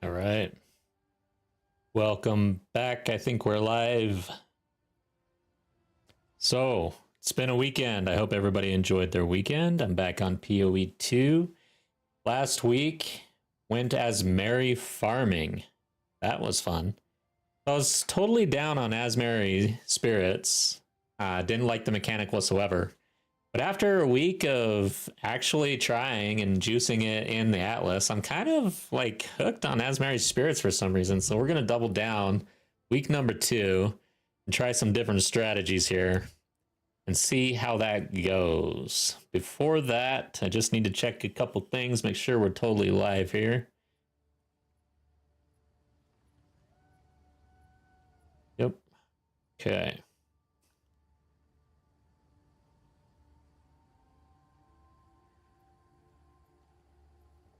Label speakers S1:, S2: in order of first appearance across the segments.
S1: All right. Welcome back. I think we're live. So, it's been a weekend. I hope everybody enjoyed their weekend. I'm back on PoE 2. Last week, went Azmeri farming. That was fun. I was totally down on Azmeri Spirits. Didn't like the mechanic whatsoever. But after a week of actually trying and juicing it in the Atlas, I'm kind of like hooked on Azmeri Spirits for some reason. So we're going to double down week number 2 and try some different strategies here and see how that goes. Before that, I just need to check a couple things, make sure we're totally live here. Yep. Okay.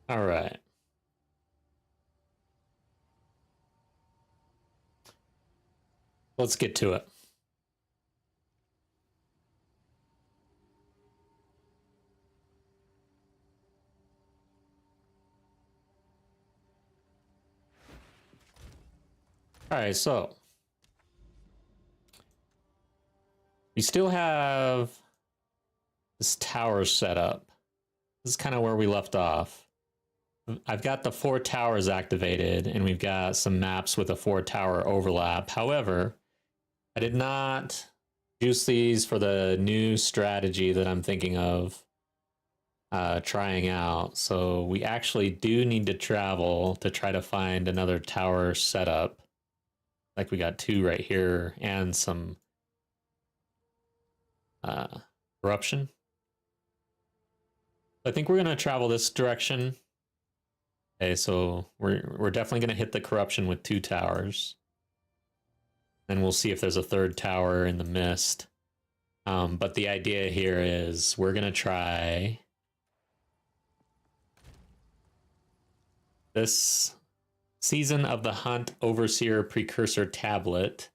S1: All right. Let's get to it. All right, so we still have this tower set up. This is kind of where we left off. I've got the 4 towers activated, and we've got some maps with a 4 tower overlap. However, I did not juice these for the new strategy that I'm thinking of trying out. So we actually do need to travel to try to find another tower setup. Like we got 2 right here and some corruption. I think we're going to travel this direction. Okay, so we're definitely going to hit the corruption with 2 towers. Then we'll see if there's a 3rd tower in the mist. But the idea here is we're going to try this Season of the Hunt Overseer Precursor Tablet.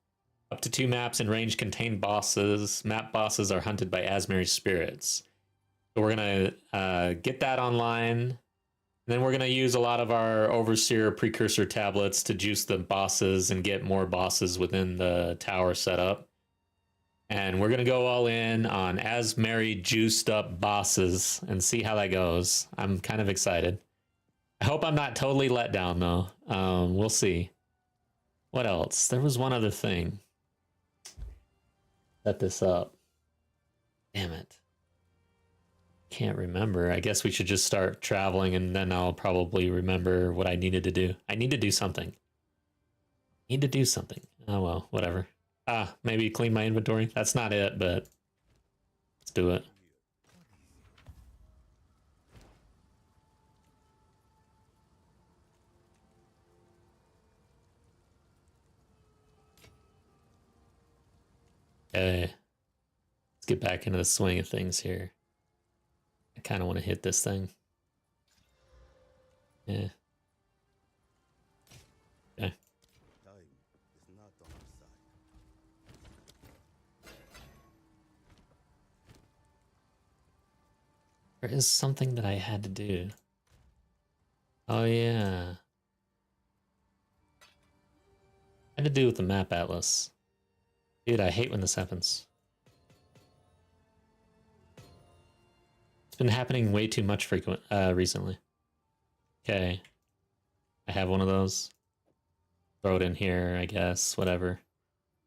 S1: Up to 2 maps in range contain bosses. Map bosses are hunted by Azmeri Spirits. So we're going to get that online. And then we're going to use a lot of our Overseer Precursor tablets to juice the bosses and get more bosses within the tower setup. And we're going to go all in on Azmeri juiced up bosses and see how that goes. I'm kind of excited. I hope I'm not totally let down, though. We'll see. What else? There was one other thing. Set this up. Damn it. Can't remember. I guess we should just start traveling and then I'll probably remember what I needed to do. I need to do something. Need to do something. Oh well, whatever. Maybe clean my inventory. That's not it, but let's do it. Okay. Let's get back into the swing of things here. I kind of want to hit this thing. Yeah. Okay. There is something that I had to do. Oh yeah. I had to do with the map atlas. Dude, I hate when this happens. It's been happening way too much recently. Okay. I have one of those. Throw it in here, I guess. Whatever.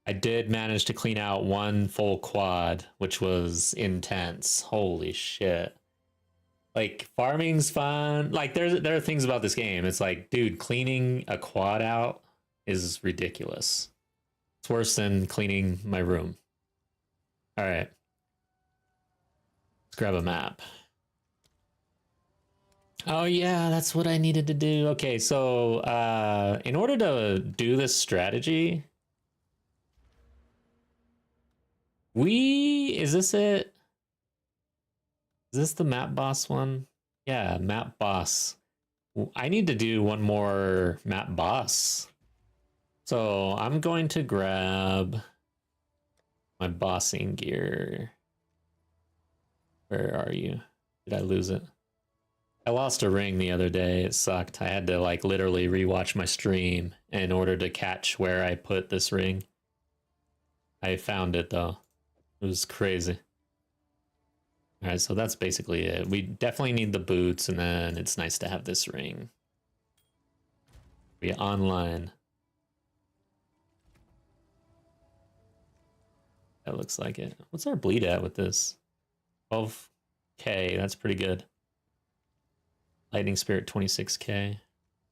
S1: I did manage to clean out 1 full quad, which was intense. Holy shit. Like, farming's fun. Like, there are things about this game. It's like, dude, cleaning a quad out is ridiculous. It's worse than cleaning my room. All right. Let's grab a map. Oh yeah, that's what I needed to do. Okay, so in order to do this strategy, is this it? Is this the map boss one? Yeah, map boss. I need to do one more map boss. So I'm going to grab my bossing gear. Where are you? Did I lose it? I lost a ring the other day. It sucked. I had to like literally rewatch my stream in order to catch where I put this ring. I found it though. It was crazy. All right, so that's basically it. We definitely need the boots, and then it's nice to have this ring. Be online. That looks like it. What's our bleed at with this? 12k. That's pretty good. Lightning Spirit 26k.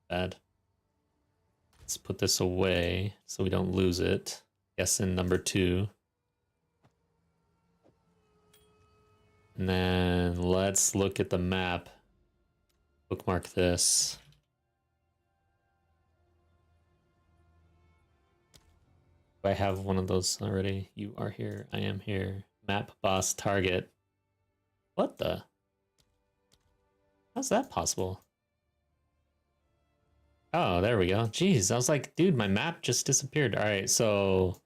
S1: Bad. Let's put this away so we don't lose it. Guess in number 2. And then let's look at the map. Bookmark this. Do I have one of those already? You are here. I am here. Map boss target. What the? How's that possible? Oh, there we go. Jeez, I was like, dude, my map just disappeared. All right, so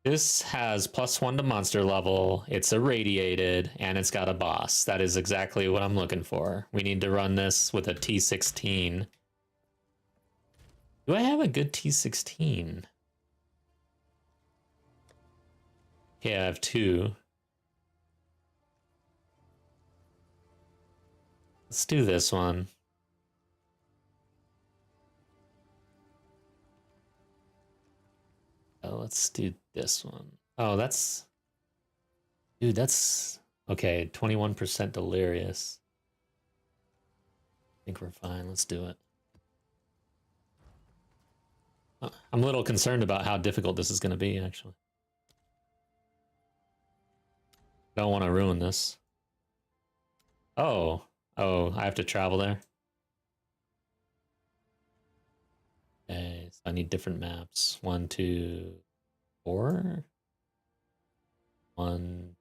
S1: this has +1 to monster level. It's irradiated, and it's got a boss. That is exactly what I'm looking for. We need to run this with a T16. Do I have a good T16? Okay, I have 2. Let's do this one. Oh, let's do this one. Oh, that's... Dude, that's... Okay, 21% delirious. I think we're fine. Let's do it. I'm a little concerned about how difficult this is going to be, actually. Don't want to ruin this. Oh. Oh, I have to travel there? Okay, so I need different maps. 1, 2, 4? 1,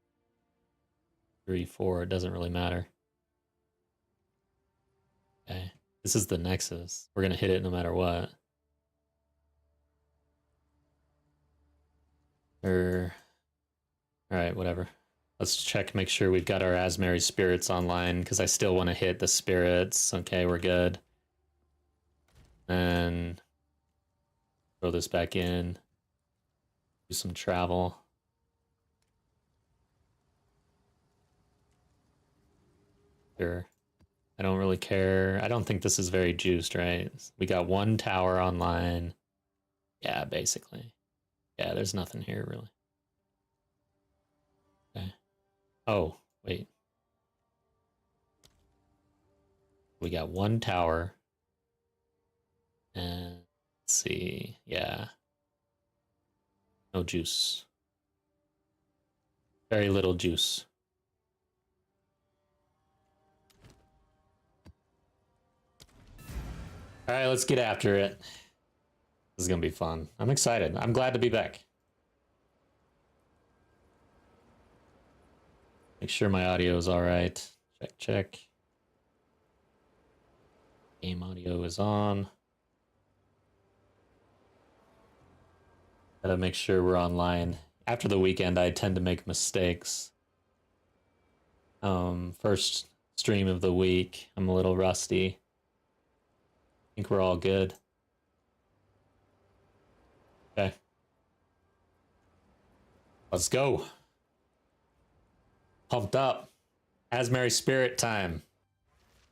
S1: 3, 4. It doesn't really matter. Okay. This is the Nexus. We're going to hit it no matter what. Alright, whatever. Let's check, make sure we've got our Azmeri Spirits online, because I still want to hit the spirits. Okay, we're good. And throw this back in. Do some travel. Sure. I don't really care. I don't think this is very juiced, right? We got 1 tower online. Yeah, basically. Yeah, there's nothing here, really. Okay. Oh, wait. We got 1 tower. And let's see. Yeah. No juice. Very little juice. All right, let's get after it. This is going to be fun. I'm excited. I'm glad to be back. Make sure my audio is all right. Check, check. Game audio is on. Gotta make sure we're online. After the weekend, I tend to make mistakes. First stream of the week. I'm a little rusty. I think we're all good. Okay. Let's go. Pumped up. Azmeri Spirit time.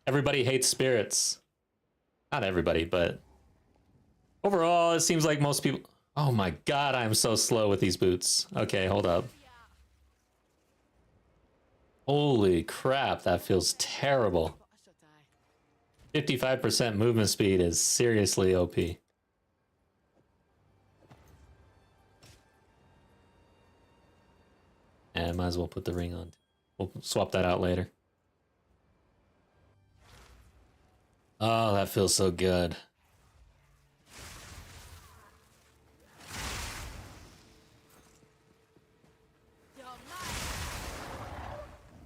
S1: Everybody hates spirits. Not everybody, but overall, it seems like most people... Oh my god, I'm so slow with these boots. Okay, hold up. Holy crap, that feels terrible. 55% movement speed is seriously OP. And might as well put the ring on. We'll swap that out later. Oh, that feels so good.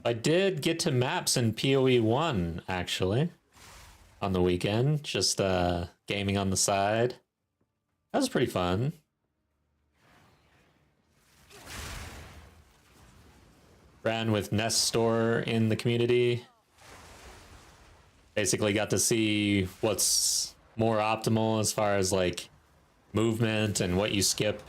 S1: I did get to maps in PoE 1, actually, on the weekend. Just gaming on the side. That was pretty fun. Ran with Nest Store in the community. Basically got to see what's more optimal as far as like movement and what you skip.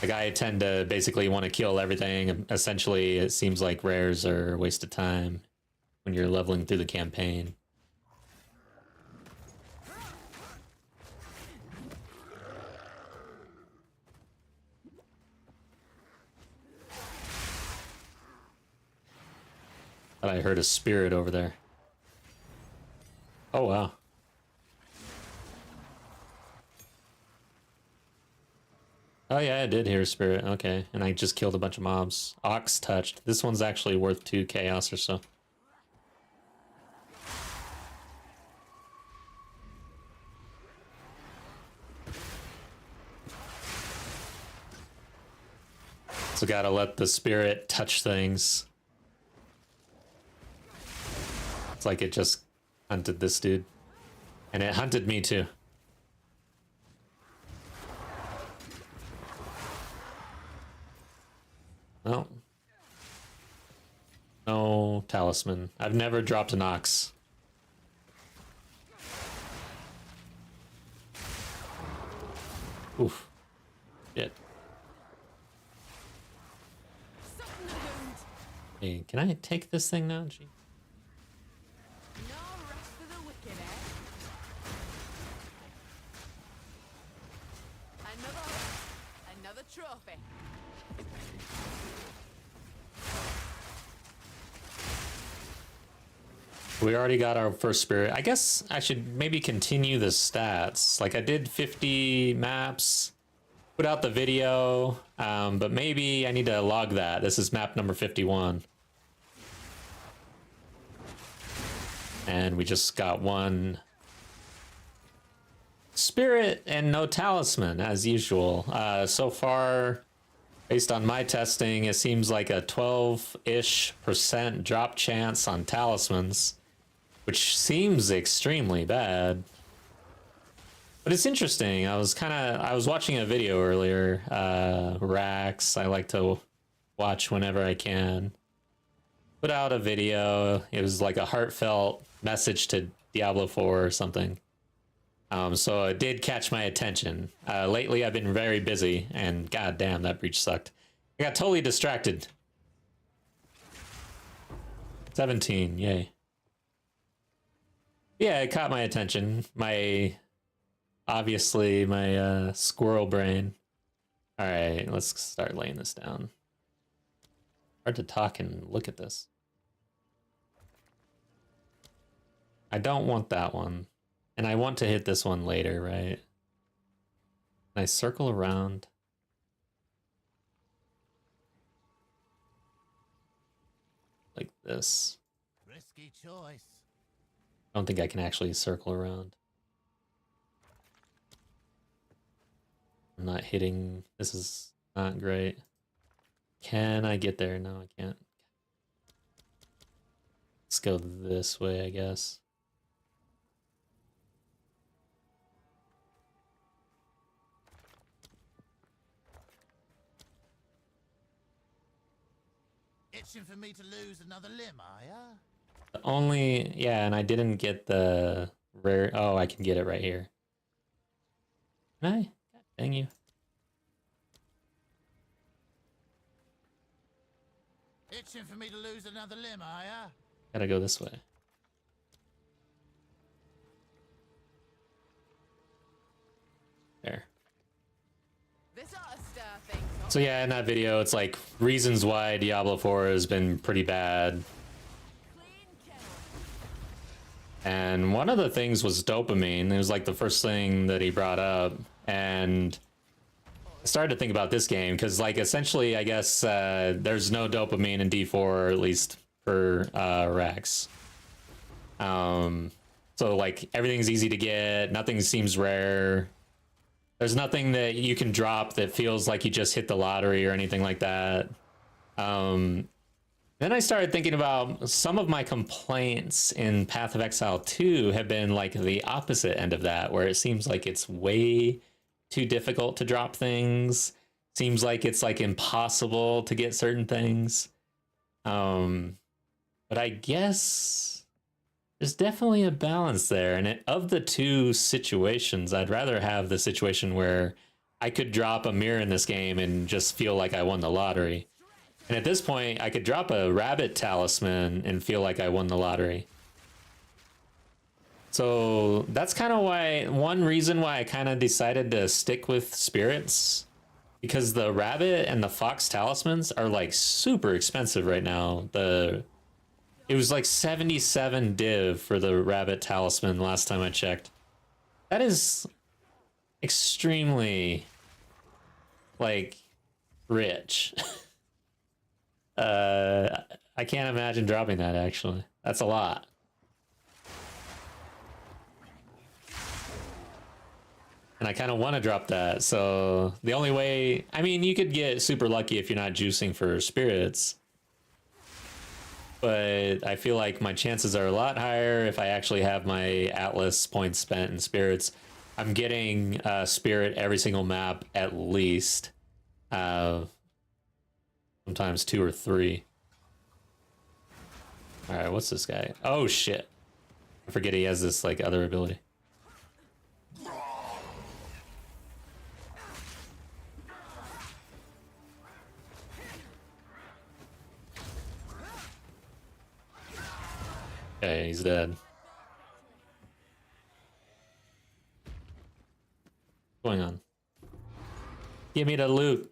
S1: Like I tend to basically want to kill everything. Essentially, it seems like rares are a waste of time when you're leveling through the campaign. Thought I heard a spirit over there. Oh, wow. Oh, yeah, I did hear a spirit. Okay. And I just killed a bunch of mobs. Ox touched. This one's actually worth 2 chaos or so. So gotta let the spirit touch things. It's like it just hunted this dude. And it hunted me too. Oh. No talisman. I've never dropped an ox. Oof. Shit. Hey, can I take this thing now? Gee.
S2: No rest for the wicked, eh? Another trophy.
S1: We already got our first spirit. I guess I should maybe continue the stats. Like I did 50 maps, put out the video, but maybe I need to log that. This is map number 51. And we just got one spirit and no talisman as usual. So far, based on my testing, it seems like a 12-ish% drop chance on talismans, which seems extremely bad. But it's interesting. I was watching a video earlier, Rax. I like to watch whenever I can. Put out a video. It was like a heartfelt message to Diablo 4 or something. So it did catch my attention. Lately, I've been very busy, and goddamn, that breach sucked. I got totally distracted. 17, yay. Yeah, it caught my attention. Obviously, my squirrel brain. All right, let's start laying this down. Hard to talk and look at this. I don't want that one. And I want to hit this one later, right? Can I circle around? Like this.
S3: Risky choice.
S1: I don't think I can actually circle around. I'm not hitting. This is not great. Can I get there? No, I can't. Let's go this way, I guess.
S3: Itching for me to lose another limb, are ya?
S1: Yeah, and I didn't get the rare. Oh, I can get it right here. Can I? God dang you.
S3: Itching for me to lose another limb, are ya?
S1: Gotta go this way. There.
S2: This ought to stir things up.
S1: So yeah, in that video, it's like reasons why Diablo 4 has been pretty bad.
S2: Clean kill.
S1: And one of the things was dopamine. It was like the first thing that he brought up. And I started to think about this game because, like, essentially, I guess there's no dopamine in D4, or at least for Rex. So, like, everything's easy to get. Nothing seems rare. There's nothing that you can drop that feels like you just hit the lottery or anything like that. Then I started thinking about some of my complaints in Path of Exile 2 have been like the opposite end of that, where it seems like it's way too difficult to drop things. Seems like it's like impossible to get certain things. But I guess there's definitely a balance there. And of the two situations, I'd rather have the situation where I could drop a mirror in this game and just feel like I won the lottery. And at this point, I could drop a rabbit talisman and feel like I won the lottery. So that's kind of why, one reason why I kind of decided to stick with spirits, because the rabbit and the fox talismans are like super expensive right now. It was like 77 div for the rabbit talisman last time I checked. That is extremely like rich. I can't imagine dropping that actually. That's a lot. And I kind of want to drop that. So the only way, I mean, you could get super lucky if you're not juicing for spirits. But I feel like my chances are a lot higher if I actually have my Atlas points spent in spirits. I'm getting spirit every single map at least. Sometimes 2 or 3. All right, what's this guy? Oh shit! I forget he has this like other ability. Okay, he's dead. What's going on? Give me the loot.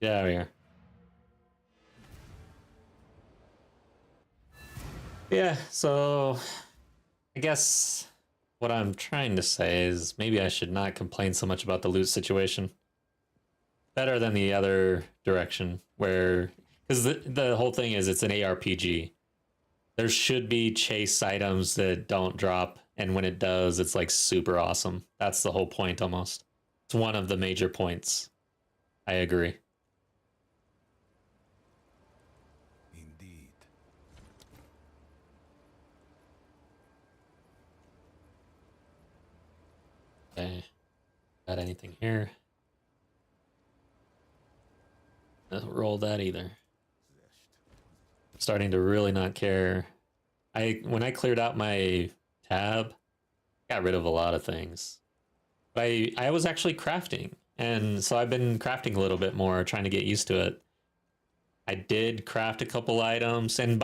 S1: Get out of here. Yeah, so I guess what I'm trying to say is maybe I should not complain so much about the loot situation. Better than the other direction, where because the whole thing is it's an ARPG. There should be chase items that don't drop, and when it does, it's like super awesome. That's the whole point almost. It's one of the major points. I agree.
S4: Indeed.
S1: Okay. Got anything here? Don't roll that either. I'm starting to really not care. When I cleared out my tab, got rid of a lot of things. But I was actually crafting, and so I've been crafting a little bit more, trying to get used to it. I did craft a couple items, and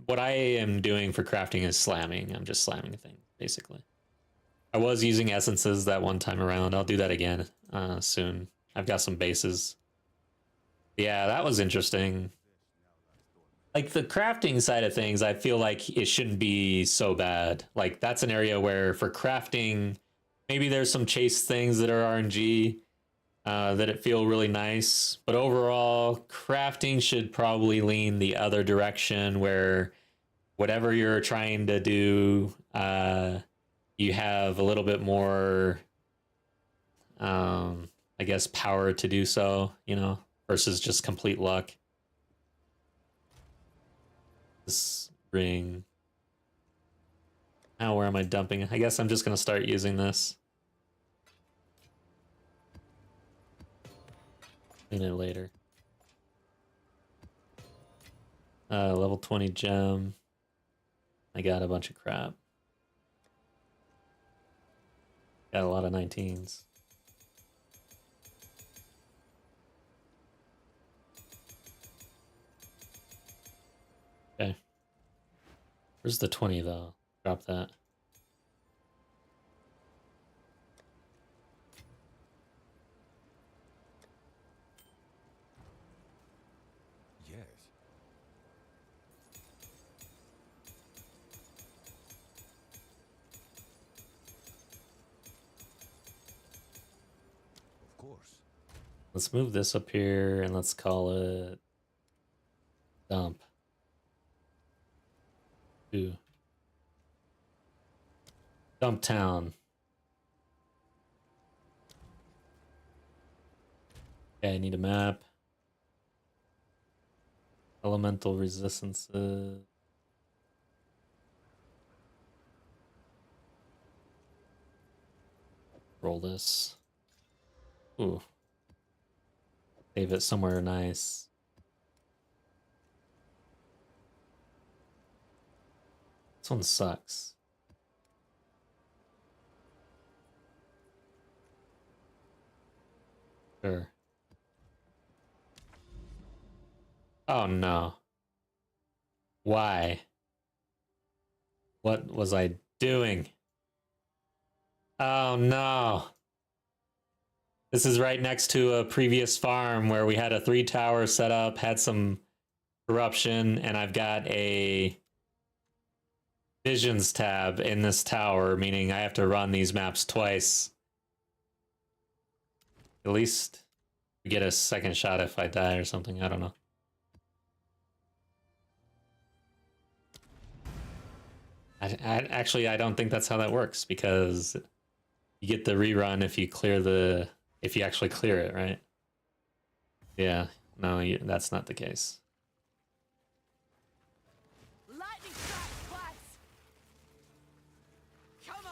S1: what I am doing for crafting is slamming. I'm just slamming things, basically. I was using essences that one time around. I'll do that again soon. I've got some bases. Yeah, that was interesting. Like the crafting side of things, I feel like it shouldn't be so bad. Like that's an area where for crafting, maybe there's some chase things that are RNG that it feel really nice. But overall, crafting should probably lean the other direction where whatever you're trying to do, you have a little bit more, I guess, power to do so, you know, versus just complete luck. This ring. Now where am I dumping? I guess I'm just going to start using this. Clean it later. Level 20 gem. I got a bunch of crap. Got a lot of 19s. Okay. Where's the 20 though? Drop that.
S4: Yes. Of course.
S1: Let's move this up here and let's call it dump. Ooh. Dump town. Okay, I need a map. Elemental resistances. Roll this. Ooh. Save it somewhere nice. This one sucks. Sure. Oh no. Why? What was I doing? Oh no. This is right next to a previous farm where we had a 3-tower set up, had some corruption, and I've got a visions tab in this tower, meaning I have to run these maps twice. At least get a second shot if I die or something. I don't know. Actually, I don't think that's how that works, because you get the rerun if you clear the... if you actually clear it, right? Yeah, no, that's not the case.
S2: Lightning strikes twice. Come on.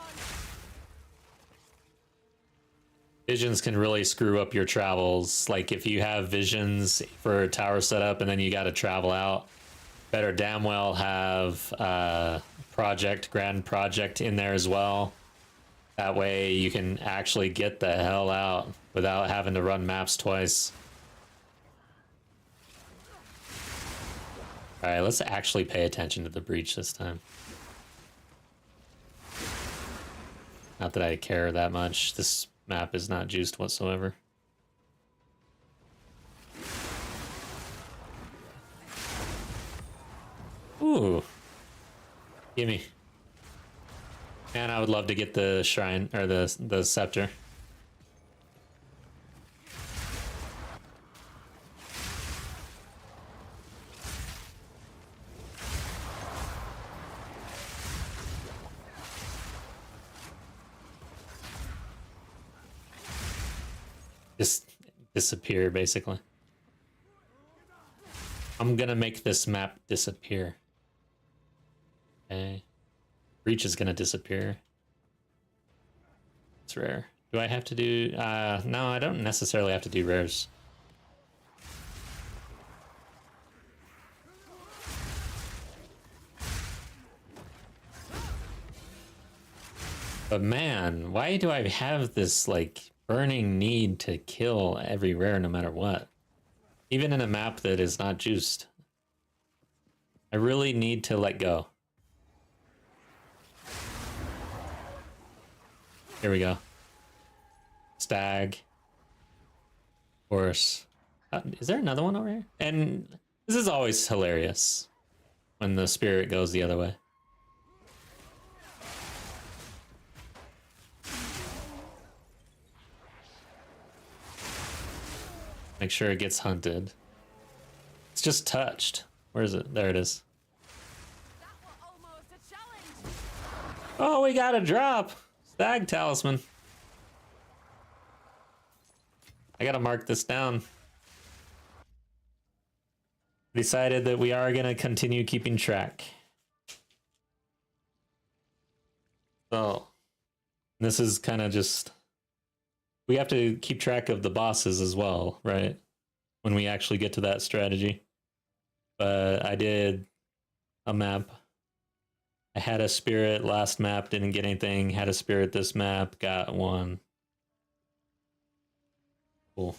S1: Visions can really screw up your travels. Like if you have visions for a tower setup and then you got to travel out, better damn well have grand project in there as well. That way you can actually get the hell out without having to run maps twice. All right, let's actually pay attention to the breach this time. Not that I care that much. This map is not juiced whatsoever. Ooh. Gimme. Man, I would love to get the shrine, or the scepter. Just disappear, basically. I'm gonna make this map disappear. Okay. Breach is gonna disappear. It's rare. Do I have to do... no, I don't necessarily have to do rares. But man, why do I have this, like, burning need to kill every rare no matter what? Even in a map that is not juiced. I really need to let go. Here we go. Stag. Horse. Is there another one over here? And this is always hilarious when the spirit goes the other way. Make sure it gets hunted. It's just touched. Where is it? There it is.
S2: That was almost a challenge.
S1: Oh, we got a drop. Stag talisman. I gotta mark this down. Decided that we are gonna continue keeping track. So, this is kind of just... we have to keep track of the bosses as well, right? When we actually get to that strategy. But I did a map. I had a spirit last map, didn't get anything. Had a spirit this map, got one. Cool.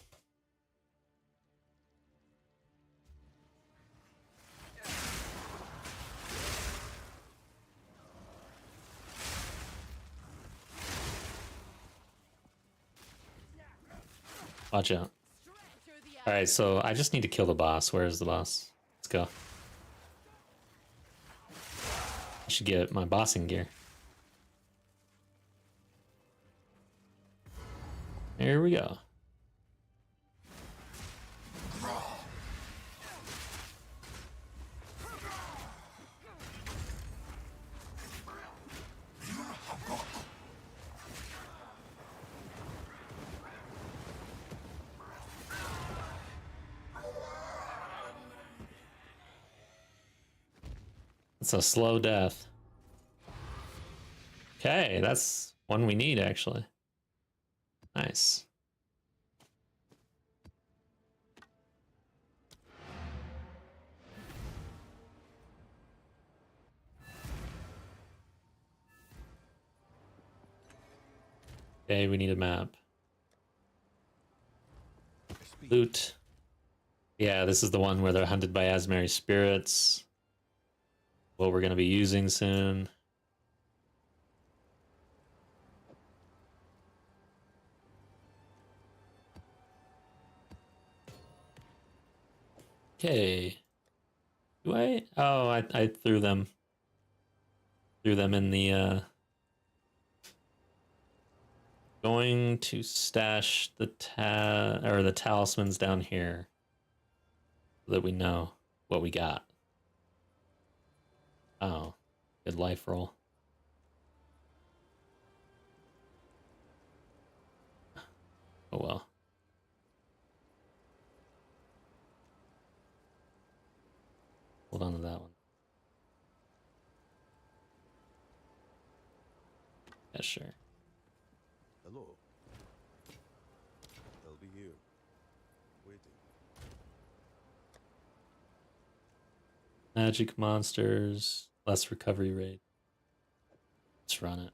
S1: Watch out.
S2: Straight through the air.
S1: Alright, so I just need to kill the boss. Where is the boss? Let's go. I should get my bossing gear. Here we go. It's a slow death. Okay, that's one we need, actually. Nice. Okay, we need a map.
S4: Speak.
S1: Loot. Yeah, this is the one where they're hunted by Azmeri Spirits. What we're going to be using soon. Okay. Do I? Oh, I threw them. Threw them in the, going to stash the the talismans down here. So that we know what we got. Oh, good life roll. Oh well. Hold on to that one. Yeah, sure.
S4: Hello. I'll be here. Waiting.
S1: Magic monsters, less recovery rate. Let's run it.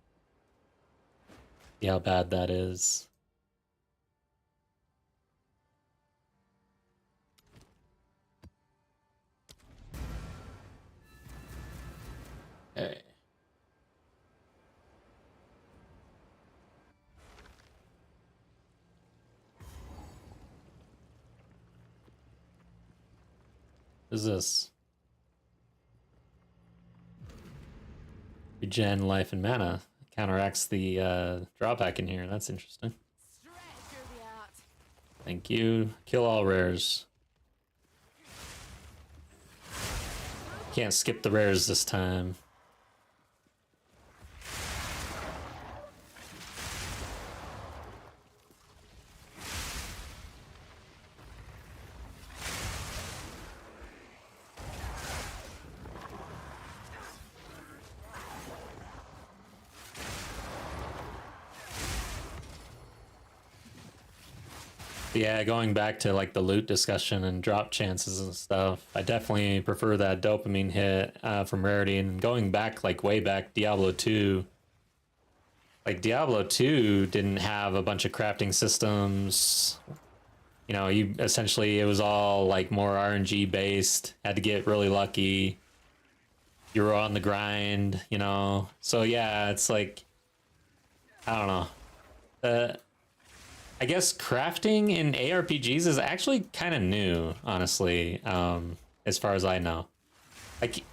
S1: See how bad that is. Okay. What is this? Regen life and mana. Counteracts the drawback in here. That's interesting.
S2: Straight through the heart.
S1: Thank you. Kill all rares. Can't skip the rares this time. Yeah, going back to like the loot discussion and drop chances and stuff, I definitely prefer that dopamine hit from rarity. And going back, like way back, Diablo 2, like Diablo 2 didn't have a bunch of crafting systems. You know, you essentially, it was all like more RNG based, had to get really lucky. You were on the grind, you know? So yeah, it's like, I don't know. I guess crafting in ARPGs is actually kind of new, honestly, as far as I know. Like,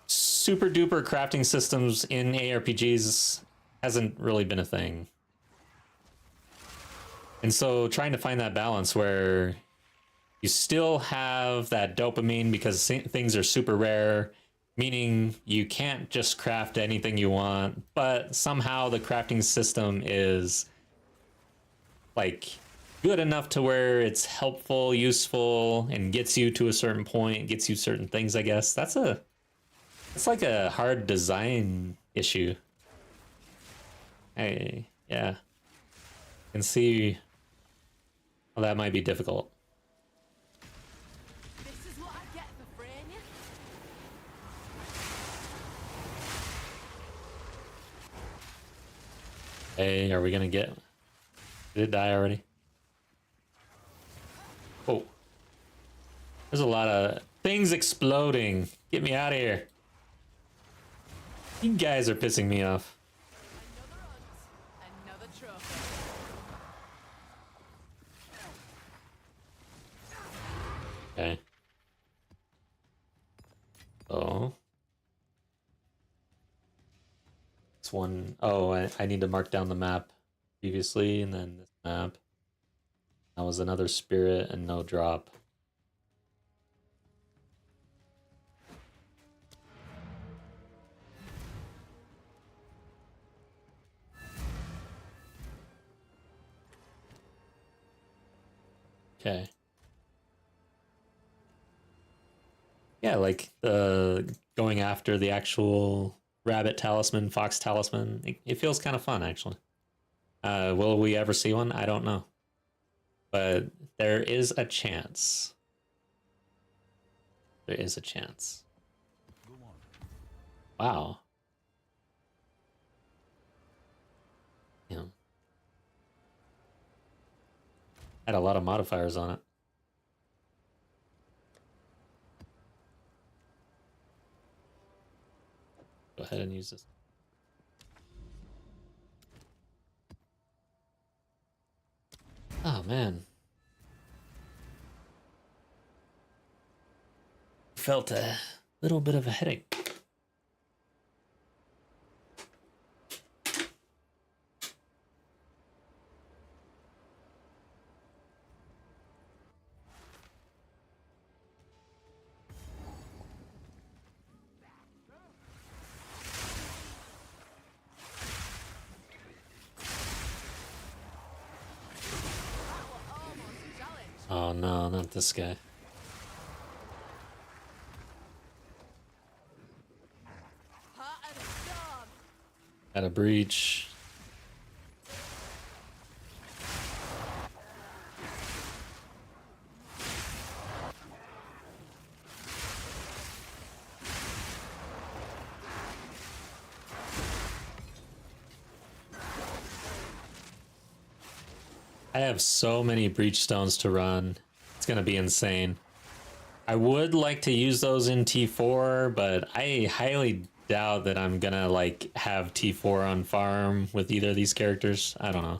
S1: super duper crafting systems in ARPGs hasn't really been a thing. And so trying to find that balance where you still have that dopamine because things are super rare, meaning you can't just craft anything you want, but somehow the crafting system is like good enough to where it's helpful, useful, and gets you to a certain point, gets you certain things, I guess. That's like a hard design issue. Yeah. Can see how that might be difficult.
S2: This is what I get for fraying you.
S1: Hey, are we gonna get... Did it die already? Oh. There's a lot of things exploding. Get me out of here. You guys are pissing me off.
S2: Another hunt, another trophy.
S1: Okay. Oh. It's one... Oh, I need to mark down the map previously, and then this map. That was another spirit and no drop. Okay. Yeah, like going after the actual rabbit talisman, fox talisman. It feels kind of fun, actually. Will we ever see one? I don't know. But there is a chance. There is a chance.
S4: Go on.
S1: Wow. Yeah. Had a lot of modifiers on it. Go ahead and use this. Oh man. Felt a little bit of a headache. Oh no, not this guy.
S2: Heart of the storm.
S1: Got a breach. I have so many breach stones to run. It's gonna be insane. I would like to use those in T4, but I highly doubt that I'm gonna like have T4 on farm with either of these characters. I don't know.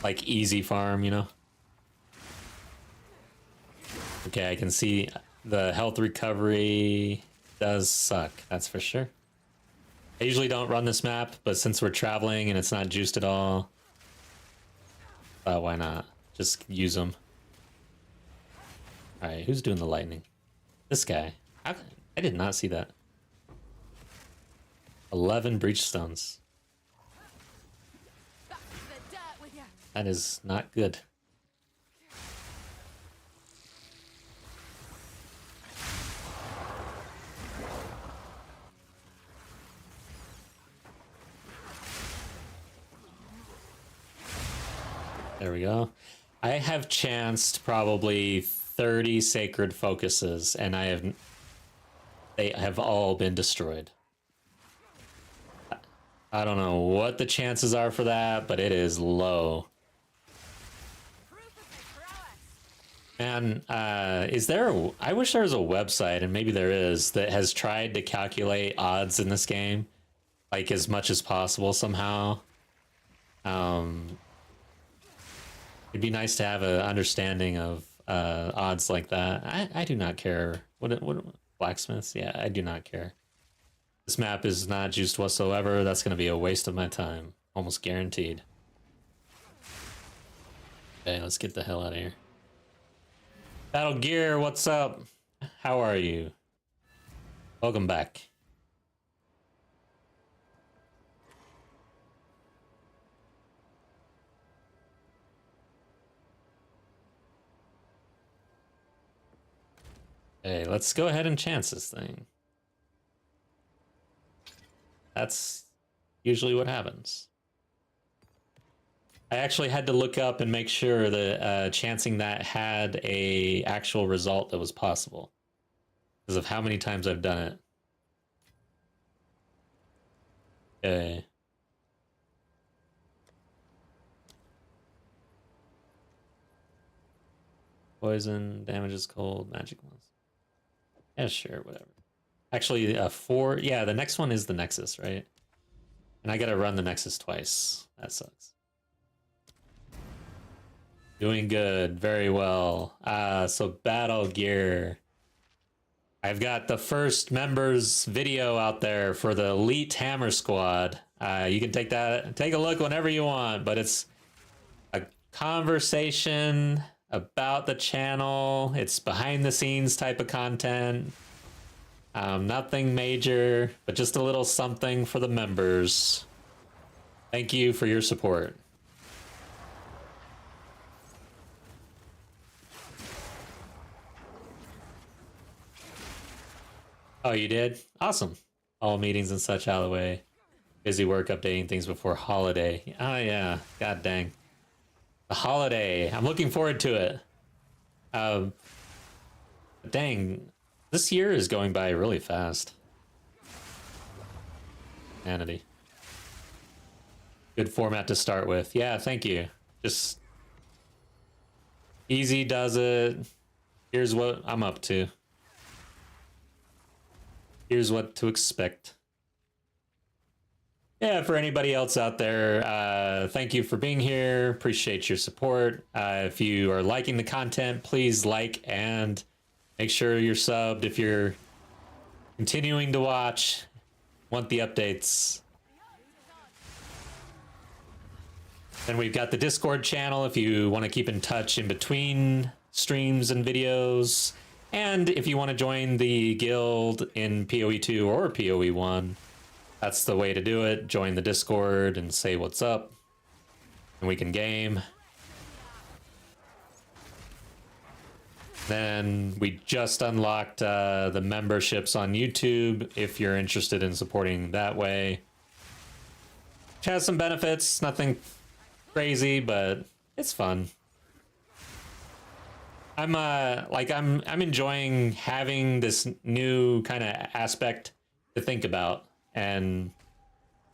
S1: Like easy farm, you know? Okay, I can see the health recovery does suck, that's for sure. I usually don't run this map, but since we're traveling and it's not juiced at all, why not? Just use them. Alright, who's doing the lightning? This guy. I did not see that. 11 breach stones.
S2: Back to the dirt with you.
S1: That is not good. There we go. I have chanced probably 30 sacred focuses, and they have all been destroyed. I don't know what the chances are for that, but it is low.
S2: Proof of my prowess.
S1: And is there I wish there was a website, and maybe there is, that has tried to calculate odds in this game, like as much as possible somehow. It'd be nice to have an understanding of odds like that. I do not care. What blacksmiths? Yeah, I do not care. This map is not juiced whatsoever. That's going to be a waste of my time. Almost guaranteed. Okay, let's get the hell out of here. Battle Gear, what's up? How are you? Welcome back. Okay, let's go ahead and chance this thing. That's usually what happens. I actually had to look up and make sure that chancing that had a actual result that was possible, because of how many times I've done it. Okay. Poison, damages cold, magic ones. Yeah, sure, whatever. Actually, 4... Yeah, the next one is the Nexus, right? And I gotta run the Nexus twice. That sucks. Doing good. Very well. So Battle Gear. I've got the first members video out there for the Elite Hammer Squad. You can take a look whenever you want, but it's a conversation about the channel. It's behind the scenes type of content. Nothing major, but just a little something for the members. Thank you for your support. Oh, you did? Awesome. All meetings and such out of the way. Busy work updating things before holiday. Oh yeah, god dang. The holiday. I'm looking forward to it. Dang, this year is going by really fast. Humanity. Good format to start with. Yeah, thank you. Just easy does it. Here's what I'm up to. Here's what to expect. Yeah, for anybody else out there, thank you for being here. Appreciate your support. If you are liking the content, please like and make sure you're subbed. If you're continuing to watch, want the updates. Then we've got the Discord channel if you want to keep in touch in between streams and videos. And if you want to join the guild in PoE 2 or PoE 1, that's the way to do it. Join the Discord and say what's up, and we can game. Then we just unlocked the memberships on YouTube if you're interested in supporting that way. Which has some benefits, nothing crazy, but it's fun. I'm enjoying having this new kind of aspect to think about and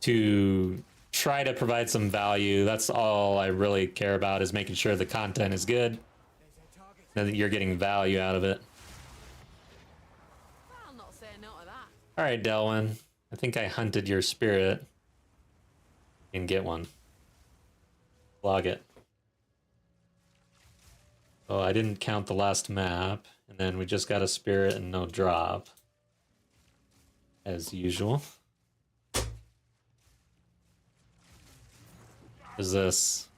S1: to try to provide some value. That's all I really care about, is making sure the content is good and that you're getting value out of it.
S2: I'll not say no to that.
S1: All right, Delwyn, I think I hunted your spirit. You can get one. Log it. Oh, I didn't count the last map, and then we just got a spirit and no drop, as usual. What is this?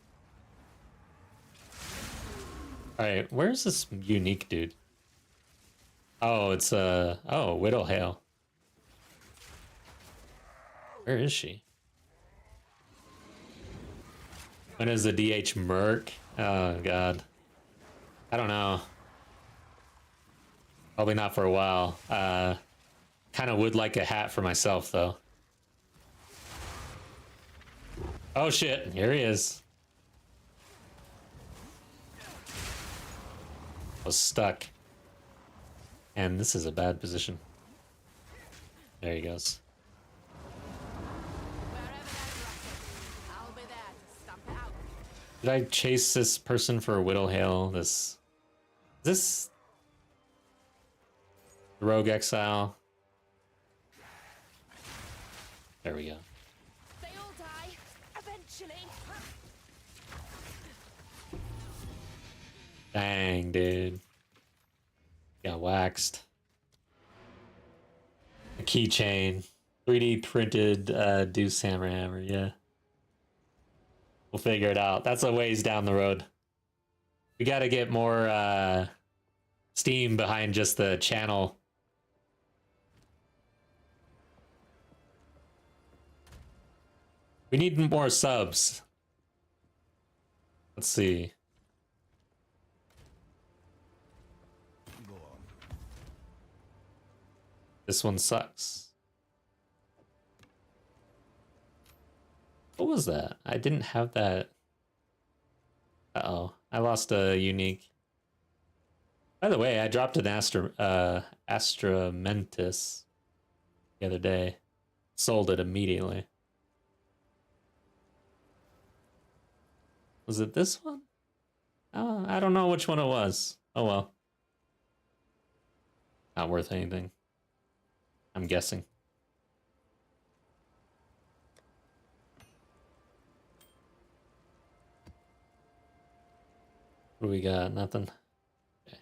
S1: Alright, where's this unique dude? Oh, it's Widow Hale. Where is she? When is the DH Merc? Oh god. I don't know. Probably not for a while. Kind of would like a hat for myself though. Oh shit, here he is. I was stuck. And this is a bad position. There he goes.
S2: Wherever there's racket, I'll be there to stamp it out.
S1: Did I chase this person for Widow Hale? Is this Rogue Exile? There we go.
S2: They all die, eventually.
S1: Dang, dude. Got waxed. A keychain. 3D printed Deuce Hammer Hammer, yeah. We'll figure it out. That's a ways down the road. We gotta get more steam behind just the channel. We need more subs. Let's see.
S4: Go on.
S1: This one sucks. What was that? I didn't have that. Uh-oh. I lost a unique. By the way, I dropped an Astramentis the other day. Sold it immediately. Was it this one? Oh, I don't know which one it was. Oh well. Not worth anything. I'm guessing. What do we got? Nothing. Okay.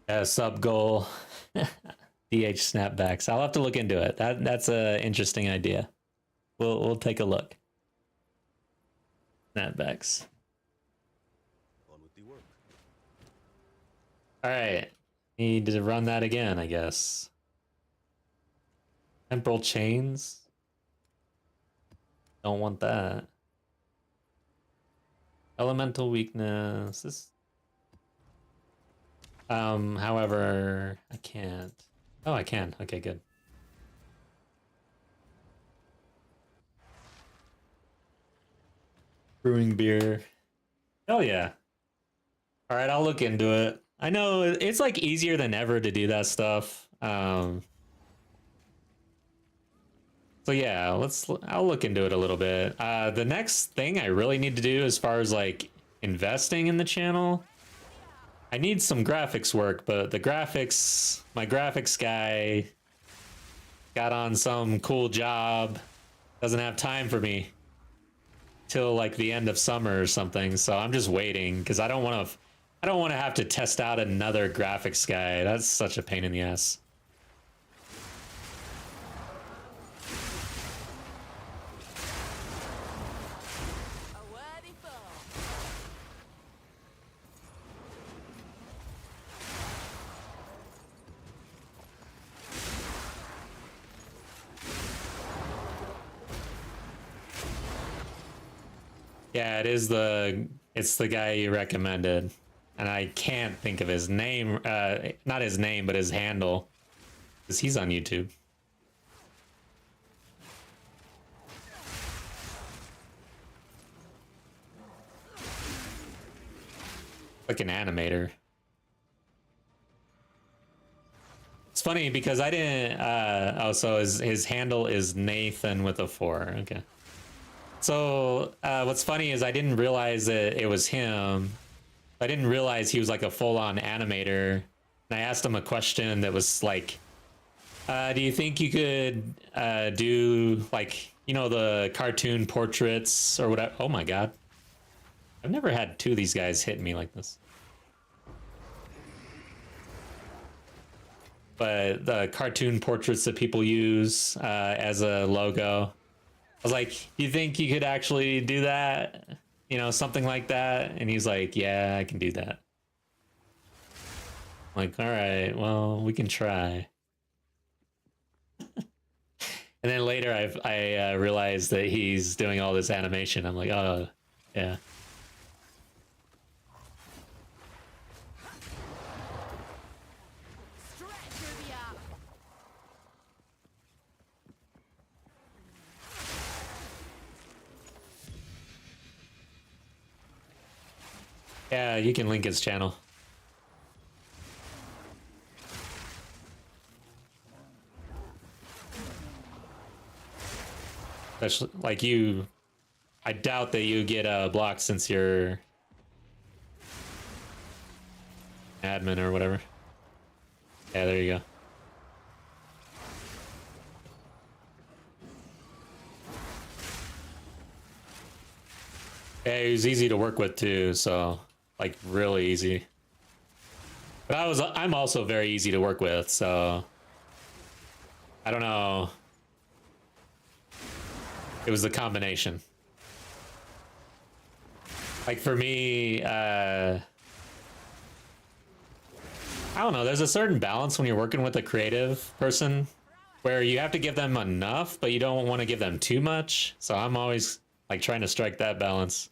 S4: Hello.
S1: Sub goal. DH snapbacks. I'll have to look into it. That's a interesting idea. We'll take a look. Snapbacks.
S4: On with the work.
S1: All right. Need to run that again, I guess. Temporal chains. Don't want that. Elemental weakness. This. However, I can't. Oh, I can. Okay, good. Brewing beer. Hell yeah. All right, I'll look into it. I know it's like easier than ever to do that stuff. So yeah, I'll look into it a little bit. The next thing I really need to do as far as like investing in the channel, I need some graphics work, but my graphics guy got on some cool job, doesn't have time for me till like the end of summer or something. So I'm just waiting because I don't want to have to test out another graphics guy. That's such a pain in the ass.
S2: A worthy foe.
S1: Yeah, it's the guy you recommended. And I can't think of his name, not his name, but his handle. Because he's on YouTube. Like an animator. It's funny because I didn't, oh, so his handle is Nathan with a 4, okay. So, what's funny is I didn't realize that it was him. I didn't realize he was like a full-on animator. And I asked him a question that was like, do you think you could do like, you know, the cartoon portraits or whatever? Oh my god. I've never had two of these guys hit me like this. But the cartoon portraits that people use as a logo. I was like, you think you could actually do that? You know, something like that? And he's like, yeah, I can do that. I'm like, all right, well, we can try. And then later I realized that he's doing all this animation. I'm like, oh, yeah.
S2: Stretch through the arm.
S1: Yeah, you can link his channel. Especially, like you, I doubt that you get blocked since you're admin or whatever. Yeah, there you go. Yeah, he was easy to work with too, so like really easy. But I'm also very easy to work with, so I don't know. It was the combination. Like for me, I don't know, there's a certain balance when you're working with a creative person where you have to give them enough, but you don't want to give them too much. So I'm always like trying to strike that balance.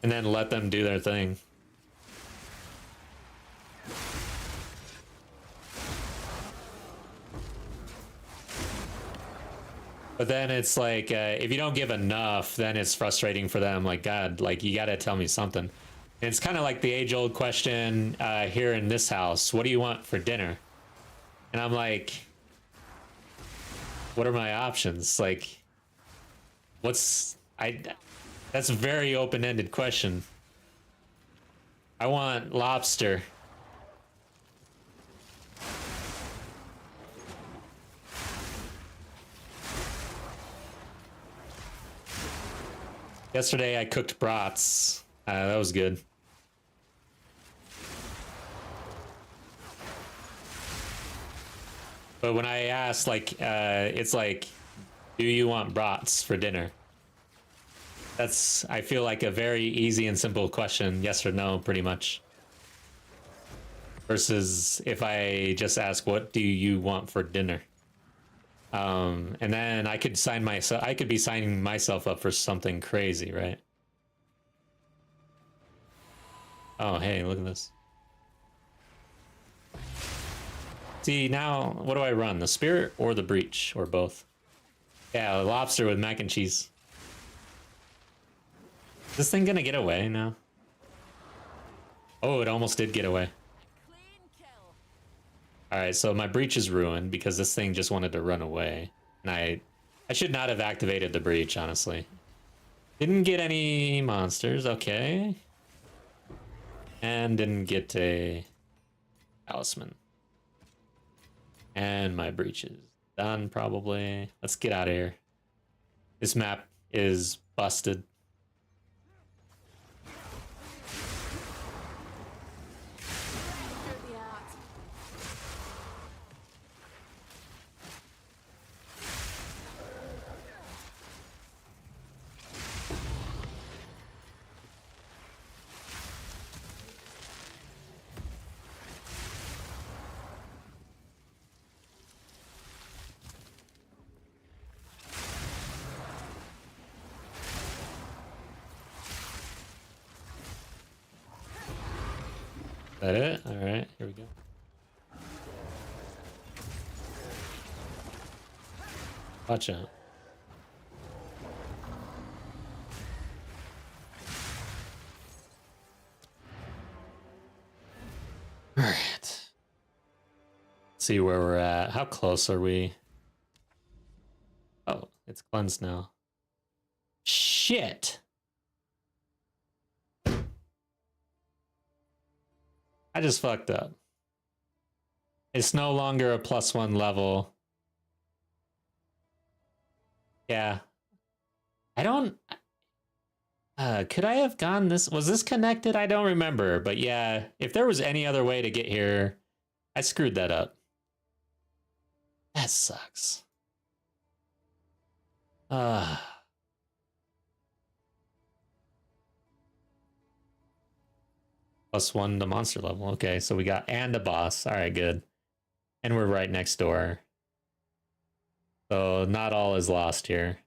S1: And then let them do their thing. But then it's like, if you don't give enough, then it's frustrating for them. Like, God, like, you gotta tell me something. And it's kind of like the age-old question here in this house. What do you want for dinner? And I'm like, what are my options? Like, that's a very open-ended question. I want lobster. Yesterday I cooked brats. That was good. But when I asked, like, it's like, do you want brats for dinner? That's, I feel like a very easy and simple question, yes or no, pretty much. Versus if I just ask, what do you want for dinner? And then I could be signing myself up for something crazy, right? Oh, hey, look at this. See, now, what do I run? The Spirit or the Breach? Or both? Yeah, the lobster with mac and cheese. Is this thing gonna get away now? Oh, it almost did get away.
S2: Clean kill.
S1: All right, so my breach is ruined because this thing just wanted to run away. And I should not have activated the breach, honestly. Didn't get any monsters, okay. And didn't get a talisman. And my breach is done, probably. Let's get out of here. This map is busted.
S2: Through the art.
S1: That it? All right, here we go. Watch out. All right. See where we're at. How close are we? Oh, it's cleansed now. Shit. I just fucked up. It's no longer a +1 level. Yeah. I don't... could I have gone this... Was this connected? I don't remember. But yeah, if there was any other way to get here, I screwed that up. That sucks. +1 to monster level. Okay, so we got and a boss. All right, good. And we're right next door. So not all is lost here.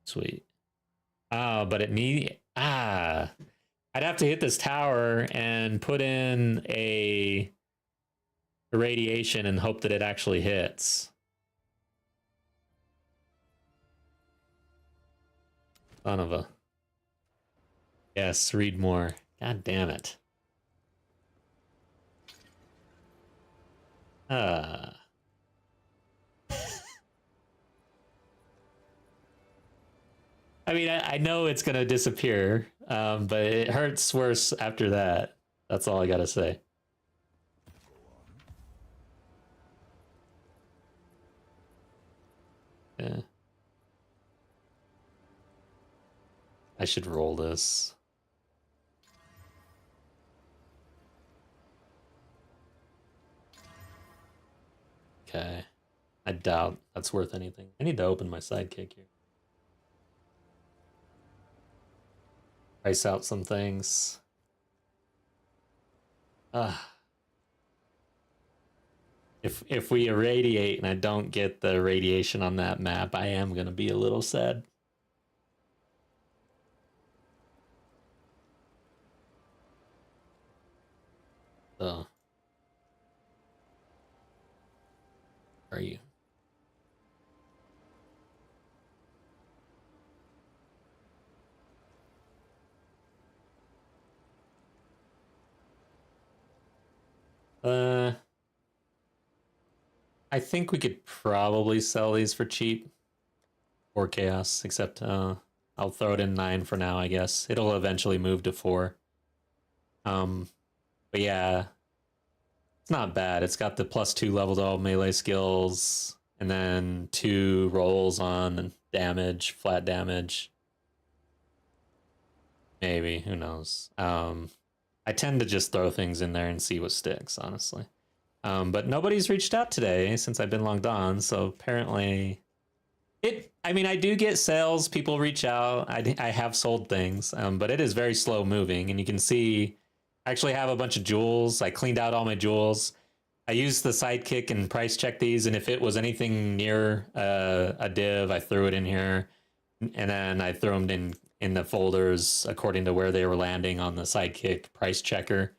S1: Sweet. Oh, but it need I'd have to hit this tower and put in a irradiation and hope that it actually hits. Son of a... Yes, read more. God damn it. I mean, I know it's gonna disappear, but it hurts worse after that. That's all I gotta say. Yeah. I should roll this. Okay. I doubt that's worth anything. I need to open my sidekick here. Price out some things. If we irradiate and I don't get the radiation on that map, I am gonna be a little sad. So, where are you? I think we could probably sell these for cheap. Or chaos, except I'll throw it in 9 for now, I guess. It'll eventually move to 4. But yeah, it's not bad. It's got the +2 level to all melee skills, and then 2 rolls on damage, flat damage. Maybe, who knows? I tend to just throw things in there and see what sticks, honestly. But nobody's reached out today since I've been logged on, so apparently I mean, I do get sales, people reach out, I have sold things, but it is very slow moving, and you can see I actually have a bunch of jewels. I cleaned out all my jewels. I used the sidekick and price checked these, and if it was anything near a div, I threw it in here, and then I threw them in the folders according to where they were landing on the sidekick price checker,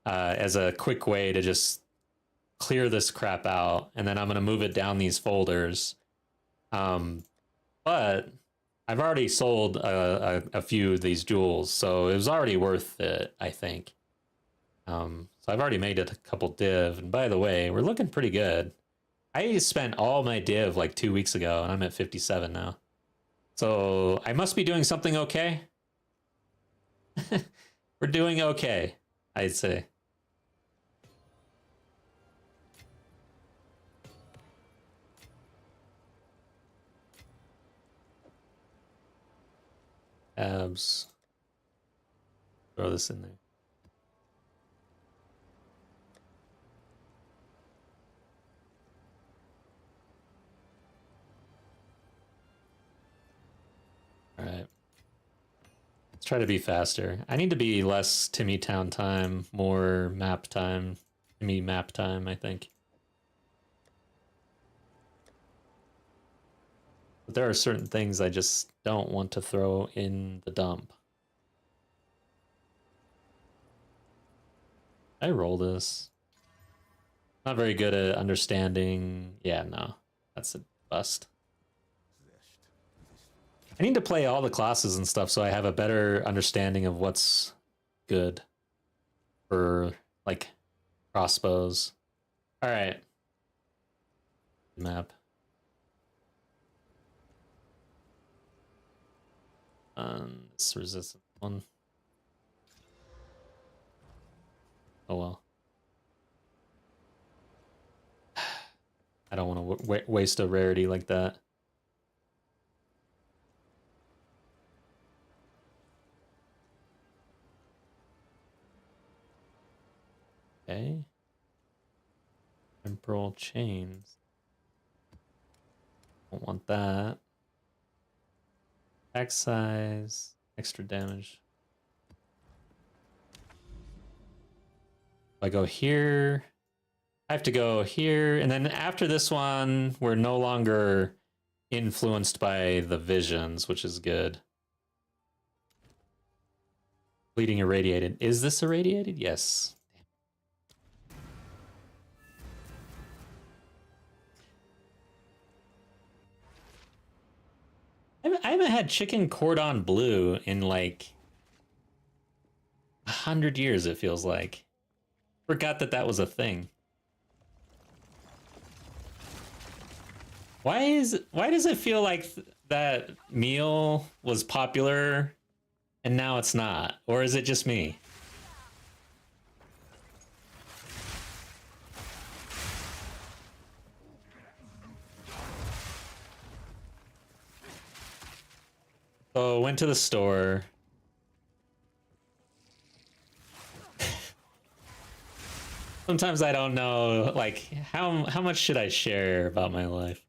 S1: as a quick way to just clear this crap out, and then I'm going to move it down these folders. But I've already sold a few of these jewels, so it was already worth it, I think. So I've already made it a couple div, and by the way, we're looking pretty good. I spent all my div like 2 weeks ago, and I'm at 57 now. So I must be doing something okay. We're doing okay, I'd say. Abs. Throw this in there. All right. Let's try to be faster. I need to be less Timmy Town time, more map time. Timmy map time, I think. But there are certain things I just don't want to throw in the dump. I roll this. Not very good at understanding. Yeah, no. That's a bust. I need to play all the classes and stuff so I have a better understanding of what's good for, like, crossbows. Alright. Map. This resistant one. Oh well. I don't want to waste a rarity like that. Okay. Temporal chains. Don't want that. Attack size. Extra damage. If I go here, I have to go here, and then after this one, we're no longer influenced by the visions, which is good. Bleeding irradiated. Is this irradiated? Yes. I haven't had chicken cordon bleu in like 100 years, it feels like. Forgot that that was a thing. Why does it feel like that meal was popular and now it's not? Or is it just me? So went to the store. Sometimes I don't know, like, how much should I share about my life?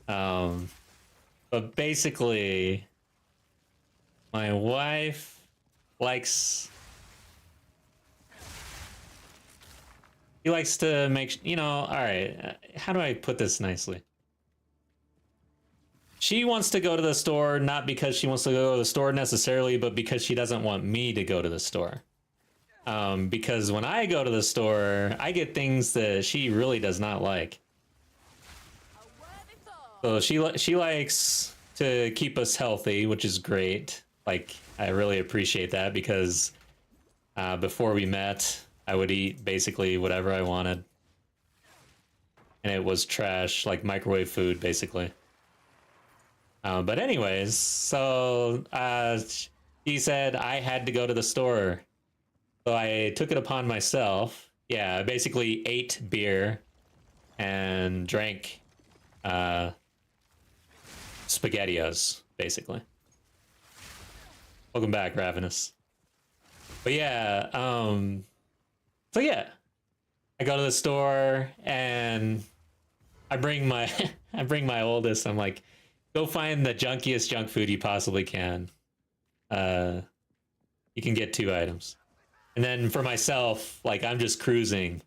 S1: But basically, my wife likes... He likes to make, you know, all right, how do I put this nicely? She wants to go to the store, not because she wants to go to the store necessarily, but because she doesn't want me to go to the store. Because when I go to the store, I get things that she really does not like. So she likes to keep us healthy, which is great. Like, I really appreciate that because before we met, I would eat basically whatever I wanted. And it was trash, like microwave food, basically. But anyways, so he said I had to go to the store. So I took it upon myself. Yeah, I basically ate beer and drank SpaghettiOs, basically. Welcome back, Ravenous. But yeah, so yeah, I go to the store and I bring my I bring my oldest. I'm like, go find the junkiest junk food you possibly can. You can get 2 items. And then for myself, like, I'm just cruising.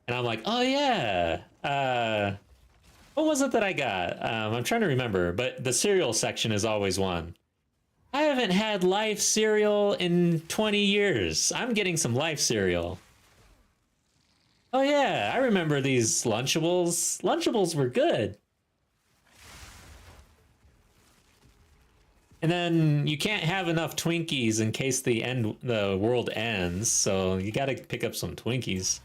S1: And I'm like, oh yeah, what was it that I got? I'm trying to remember, but the cereal section is always one. I haven't had Life cereal in 20 years. I'm getting some Life cereal. Oh yeah, I remember these Lunchables. Lunchables were good. And then you can't have enough Twinkies in case the world ends, so you gotta pick up some Twinkies.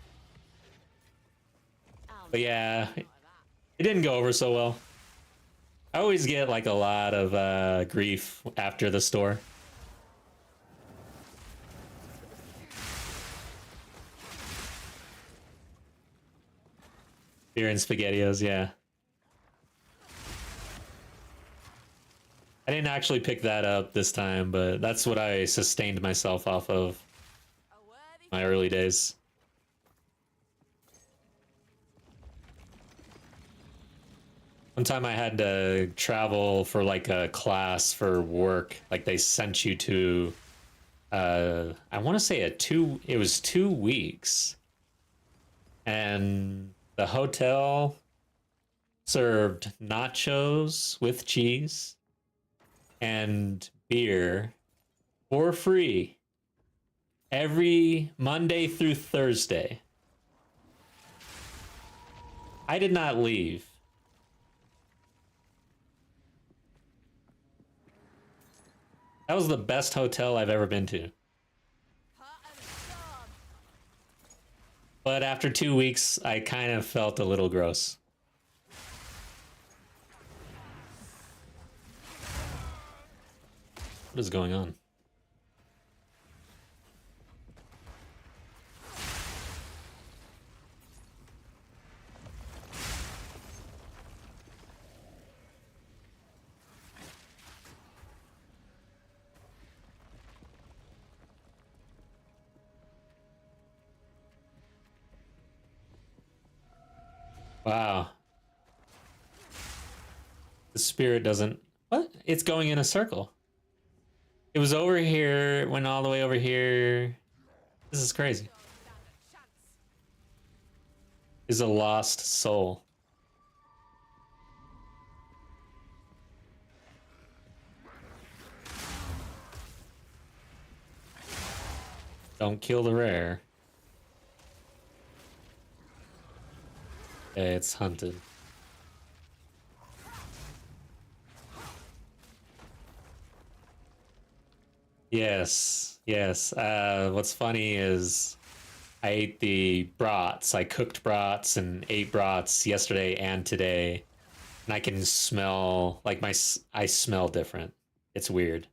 S1: But yeah, it didn't go over so well. I always get like a lot of grief after the store. Beer and SpaghettiOs, yeah. I didn't actually pick that up this time, but that's what I sustained myself off of
S2: A worthy
S1: my early days. One time I had to travel for like a class for work. Like they sent you to, I want to say it was 2 weeks. And the hotel served nachos with cheese and beer for free every Monday through Thursday. I did not leave. That was the best hotel I've ever been to.
S2: part of the storm.
S1: But after 2 weeks, I kind of felt a little gross. What is going on? Wow. The spirit doesn't... What? It's going in a circle. It was over here, went all the way over here. This is crazy.
S2: Don't stand a chance.
S1: Is a lost soul. Don't kill the rare. Okay, it's hunted. Yes, yes. What's funny is I ate the brats. I cooked brats and ate brats yesterday and today, and I can smell like I smell different. It's weird.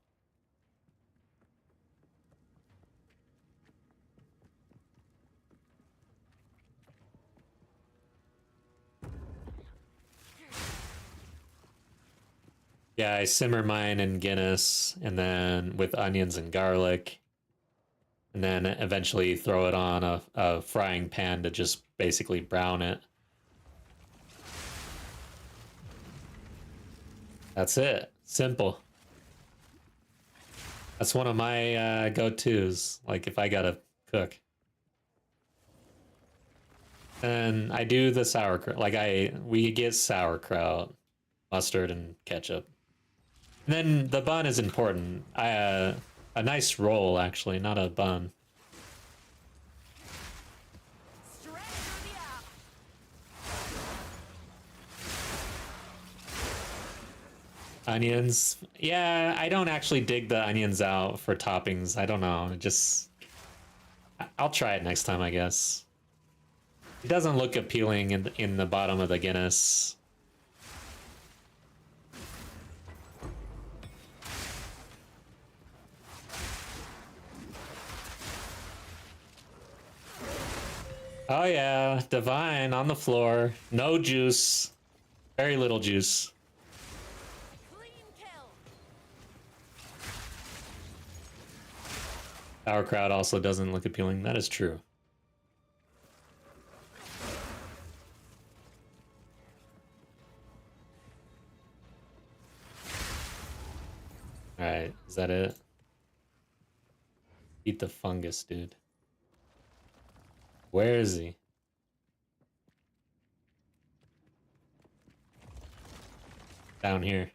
S1: Yeah, I simmer mine in Guinness and then with onions and garlic, and then eventually throw it on a frying pan to just basically brown it. That's it. Simple. That's one of my go-tos, like if I gotta cook. And I do the sauerkraut. Like we get sauerkraut, mustard, and ketchup. And then the bun is important. A nice roll, actually, not a bun.
S2: Straight through the air.
S1: Onions. Yeah, I don't actually dig the onions out for toppings. I don't know. I'll try it next time, I guess. It doesn't look appealing in the bottom of the Guinness. Oh yeah, divine on the floor. No juice. Very little juice.
S2: Clean kill.
S1: Sauerkraut also doesn't look appealing. That is true. Alright, is that it? Eat the fungus, dude. Where is he? Down here.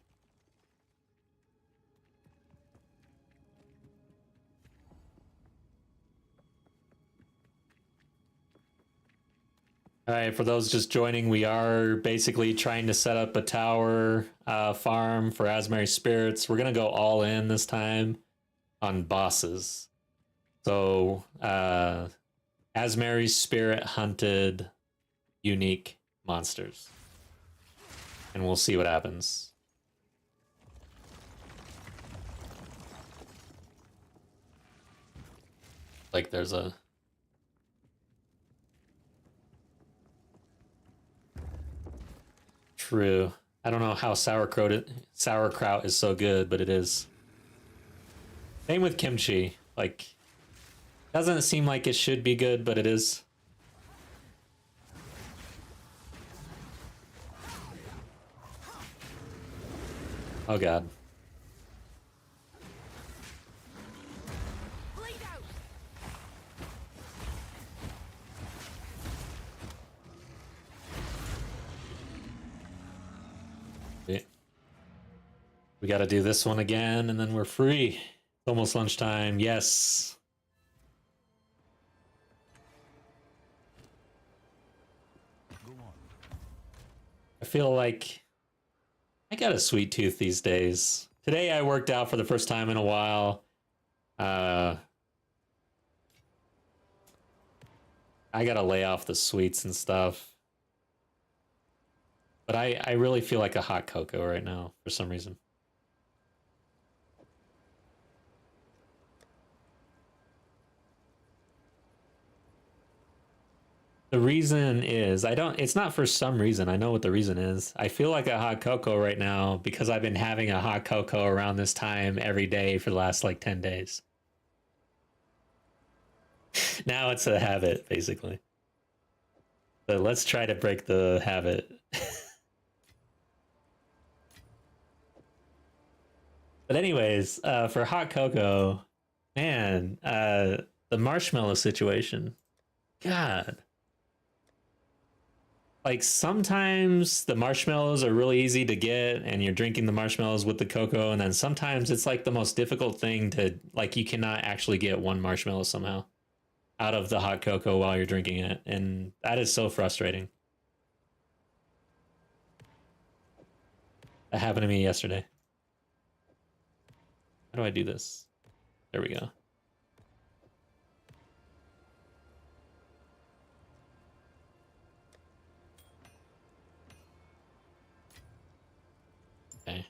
S1: All right, for those just joining, we are basically trying to set up a tower farm for Azmeri Spirits. We're gonna go all in this time on bosses. So, Azmeri Spirit hunted unique monsters, and we'll see what happens. Like, there's a true. I don't know how sauerkraut is so good, but it is. Same with kimchi. Like, doesn't seem like it should be good, but it is. Oh god.
S2: Bleed out.
S1: We got to do this one again, and then we're free. It's almost lunchtime. Yes.
S4: Go on.
S1: I feel like I got a sweet tooth these days. Today I worked out for the first time in a while. I got to lay off the sweets and stuff. But I really feel like a hot cocoa right now for some reason. The reason is it's not for some reason. I know what the reason is. I feel like a hot cocoa right now because I've been having a hot cocoa around this time every day for the last like 10 days. Now it's a habit, basically. But let's try to break the habit. But anyways, for hot cocoa, man, the marshmallow situation. God. Like, sometimes the marshmallows are really easy to get and you're drinking the marshmallows with the cocoa, and then sometimes it's like the most difficult thing to, like, you cannot actually get one marshmallow somehow out of the hot cocoa while you're drinking it, and that is so frustrating. That happened to me yesterday. How do I do this? There we go. Okay.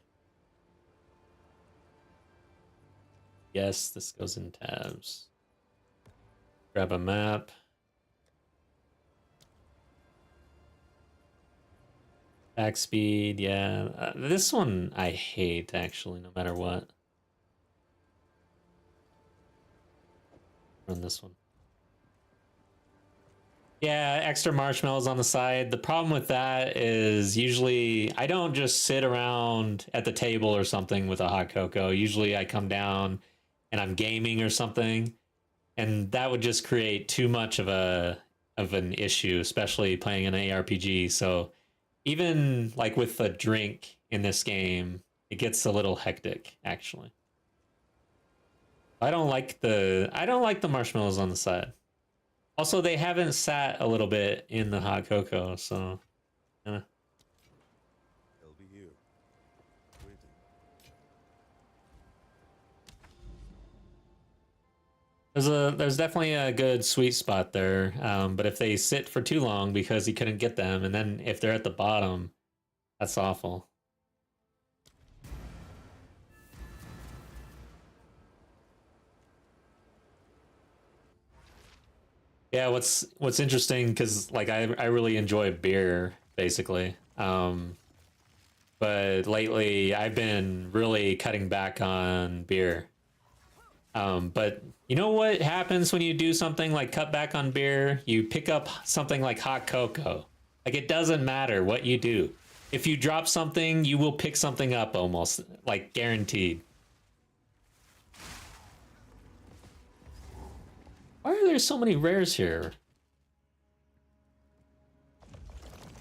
S1: Yes, this goes in tabs. Grab a map. Back speed, yeah. This one I hate, actually, no matter what. Run this one. Yeah, extra marshmallows on the side. The problem with that is usually I don't just sit around at the table or something with a hot cocoa. Usually I come down and I'm gaming or something, and that would just create too much of an issue, especially playing an ARPG. So even like with a drink in this game, it gets a little hectic actually. I don't like the marshmallows on the side. Also, they haven't sat a little bit in the hot cocoa, so
S4: They'll be here. Waiting.
S1: there's definitely a good sweet spot there. But if they sit for too long because you couldn't get them, and then if they're at the bottom, that's awful. Yeah, what's interesting, because like I really enjoy beer basically, but lately I've been really cutting back on beer. But you know what happens when you do something like cut back on beer? You pick up something like hot cocoa. Like, it doesn't matter what you do. If you drop something, you will pick something up almost, like, guaranteed. Why are there so many rares here?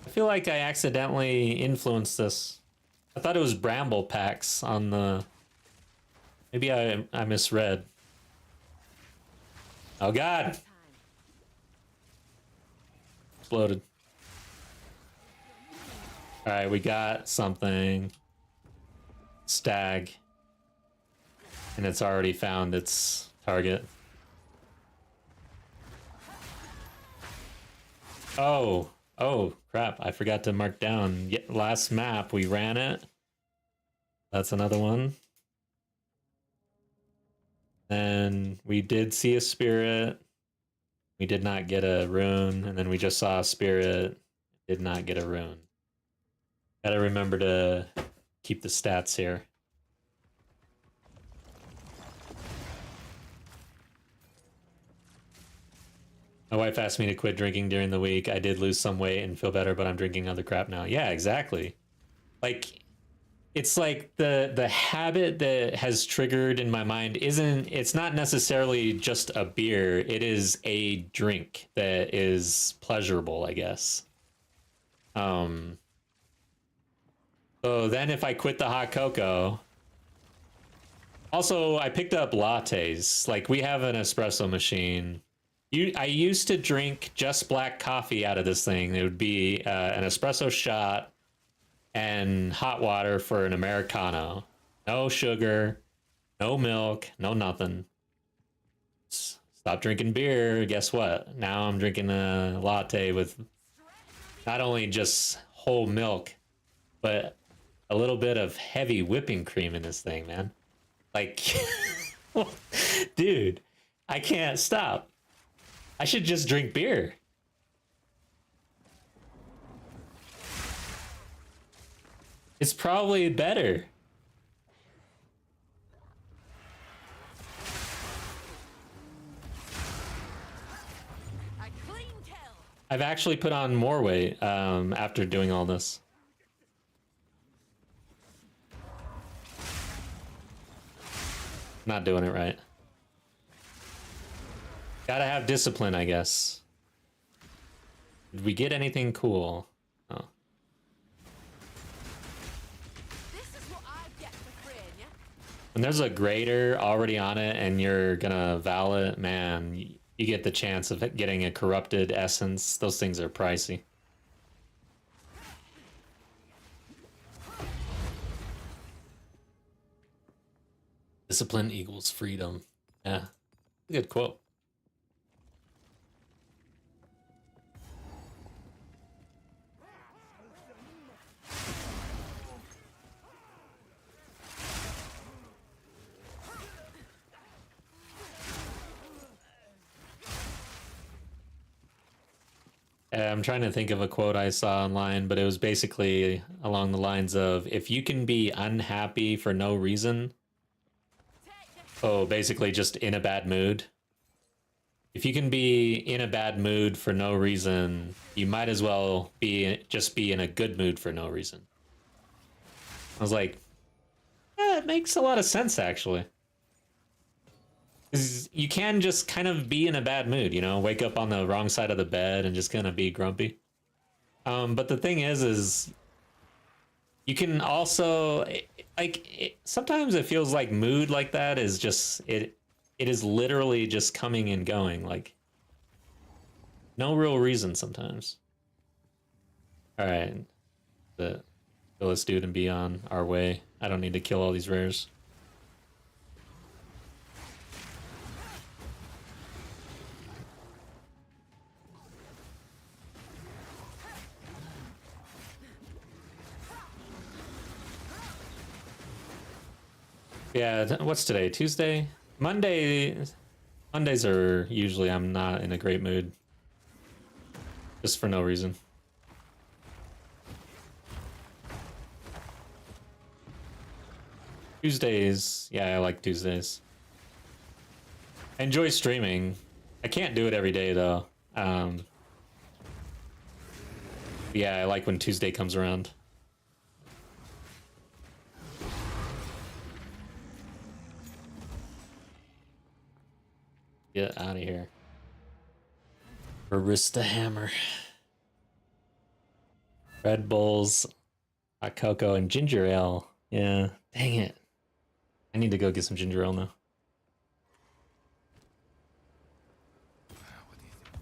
S1: I feel like I accidentally influenced this. I thought it was bramble packs on the... Maybe I misread. Oh god! Exploded. All right, we got something. Stag. And it's already found its target. Oh, crap. I forgot to mark down. Last map, we ran it. That's another one. Then we did see a spirit. We did not get a rune. And then we just saw a spirit. Did not get a rune. Gotta remember to keep the stats here. My wife asked me to quit drinking during the week. I did lose some weight and feel better, but I'm drinking other crap now. Yeah, exactly. Like, it's like the habit that has triggered in my mind it's not necessarily just a beer. It is a drink that is pleasurable, I guess. So then if I quit the hot cocoa, also I picked up lattes. Like, we have an espresso machine. I used to drink just black coffee out of this thing. It would be an espresso shot and hot water for an Americano. No sugar, no milk, no nothing. Stop drinking beer. Guess what? Now I'm drinking a latte with not only just whole milk, but a little bit of heavy whipping cream in this thing, man. Like, dude, I can't stop. I should just drink beer. It's probably better.
S2: A clean kill.
S1: I've actually put on more weight after doing all this. Not doing it right. Gotta have discipline, I guess. Did we get anything cool? Oh.
S2: This is what I get for freeing you.
S1: When there's a grader already on it and you're gonna val it, man, you get the chance of getting a corrupted essence. Those things are pricey. Discipline equals freedom. Yeah, good quote. I'm trying to think of a quote I saw online, but it was basically along the lines of, if you can be unhappy for no reason, basically just in a bad mood. If you can be in a bad mood for no reason, you might as well just be in a good mood for no reason. I was like, yeah, it makes a lot of sense, actually. 'Cause you can just kind of be in a bad mood, you know, wake up on the wrong side of the bed and just kind of be grumpy. But the thing is you can also, sometimes it feels like mood like that is just, it is literally just coming and going, like, no real reason sometimes. All right, kill this dude and be on our way. I don't need to kill all these rares. Yeah, what's today? Tuesday? Mondays are usually I'm not in a great mood. Just for no reason. Tuesdays, yeah, I like Tuesdays. I enjoy streaming. I can't do it every day though. Yeah, I like when Tuesday comes around. Get out of here. Barista Hammer. Red Bulls, hot cocoa, and ginger ale. Yeah, dang it. I need to go get some ginger ale now.
S4: What do you think?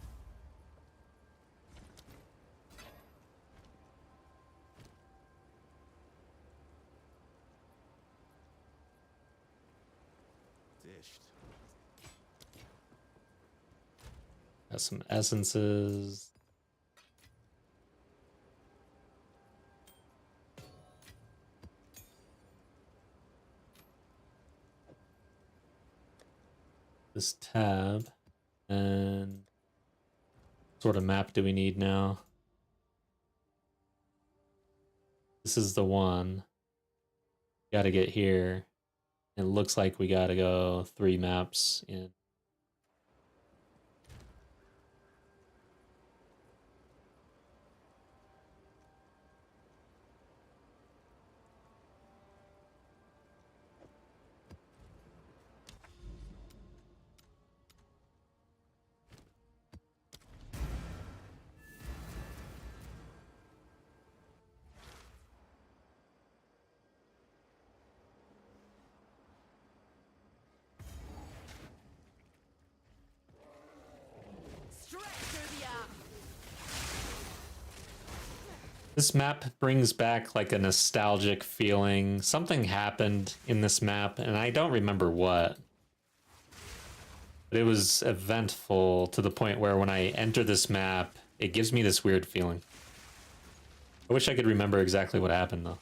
S4: finished.
S1: Got some essences. This tab. And what sort of map do we need now? This is the one. Gotta get here. It looks like we gotta go 3 maps in.
S2: Straight through the arm.
S1: This map brings back like a nostalgic feeling. Something happened in this map, and I don't remember what. But it was eventful to the point where when I enter this map, it gives me this weird feeling. I wish I could remember exactly what happened, though.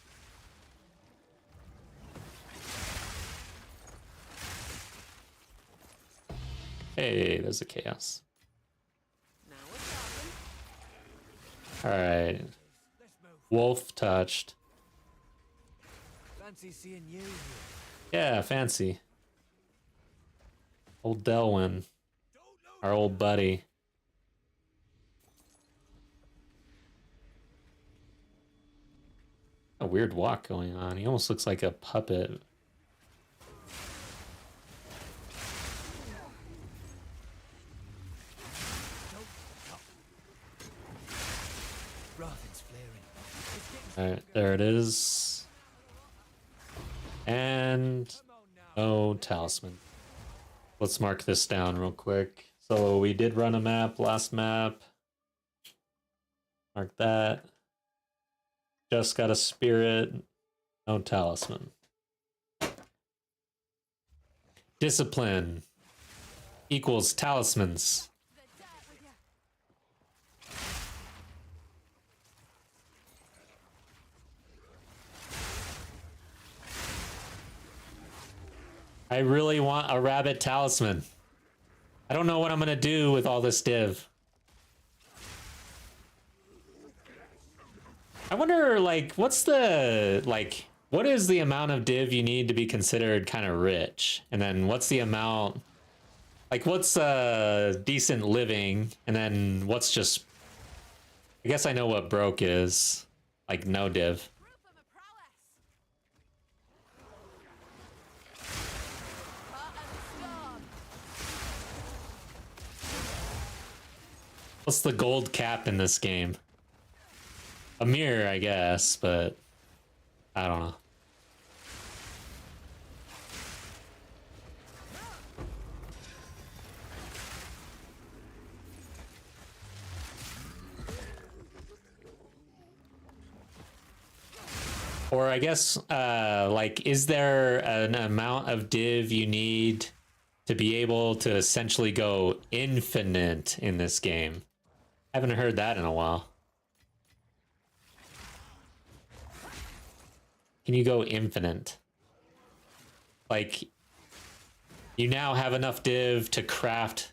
S1: Hey, there's a chaos.
S2: Now we're talking.
S1: Alright. Wolf touched.
S5: Fancy seeing you here.
S1: Yeah, fancy. Old Delwyn. Our old buddy. A weird walk going on. He almost looks like a puppet.
S5: Wrath is flaring.
S1: Alright, there it is. And no talisman. Let's mark this down real quick. So we did run a map, last map. Mark that. Just got a spirit, no talisman. Discipline equals talismans.
S2: The dirt with you.
S1: I really want a rabbit talisman. I don't know what I'm gonna do with all this div. I wonder, like, what's the, like, what is the amount of div you need to be considered kind of rich? And then what's the amount, like, what's decent living? And then what's just, I guess I know what broke is, like, no div.
S2: Proof of a prowess. Part of the storm.
S1: What's the gold cap in this game? A mirror, I guess, but I don't know. Or I guess, like, is there an amount of div you need to be able to essentially go infinite in this game? I haven't heard that in a while. Can you go infinite? Like, you now have enough div to craft,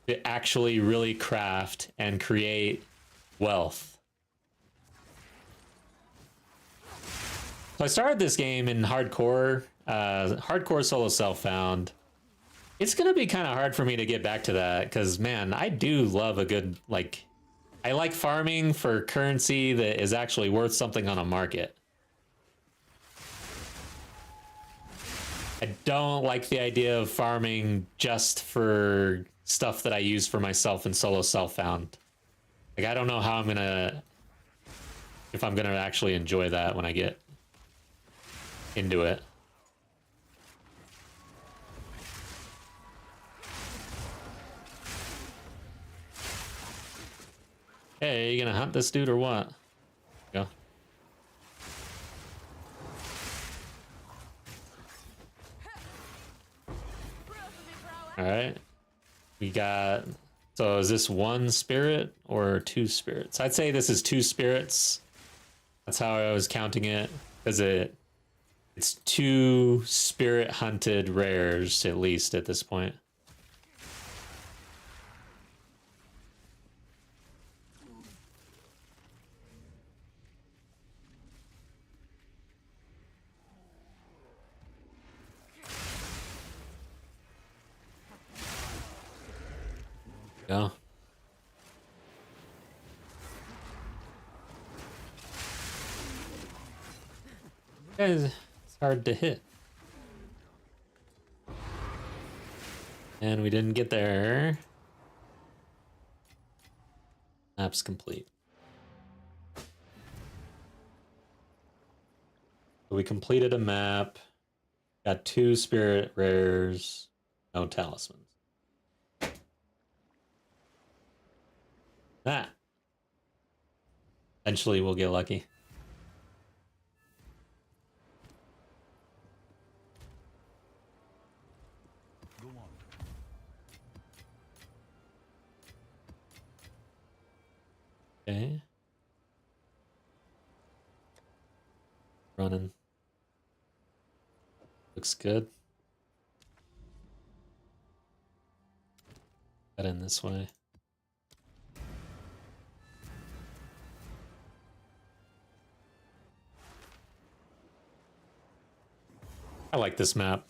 S1: to actually really craft and create wealth. So I started this game in hardcore, hardcore solo self-found. It's gonna be kind of hard for me to get back to that, because, man, I do love a good, like, I like farming for currency that is actually worth something on a market. I don't like the idea of farming just for stuff that I use for myself in solo self-found. Like, I don't know how if I'm gonna actually enjoy that when I get into it. Hey, you gonna hunt this dude or what? Go. All right. We got, so is this one spirit or two spirits? I'd say this is two spirits. That's how I was counting it, because it's two spirit hunted rares at least at this point. Go. Guys, it's hard to hit. And we didn't get there. Map's complete. So we completed a map. Got two spirit rares. No talismans. Ah. Eventually we'll get lucky.
S4: Go on.
S1: Okay. Running. Looks good. Got in this way. I like this map.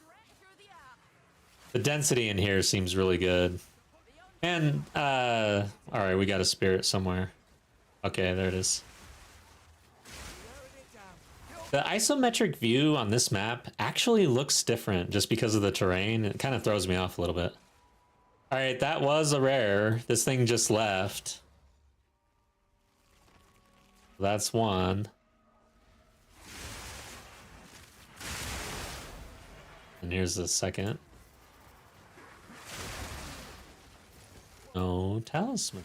S1: The density in here seems really good. And, alright, we got a spirit somewhere. Okay, there it is. The isometric view on this map actually looks different just because of the terrain. It kind of throws me off a little bit. Alright, that was a rare. This thing just left. That's one. And here's the second. No talisman.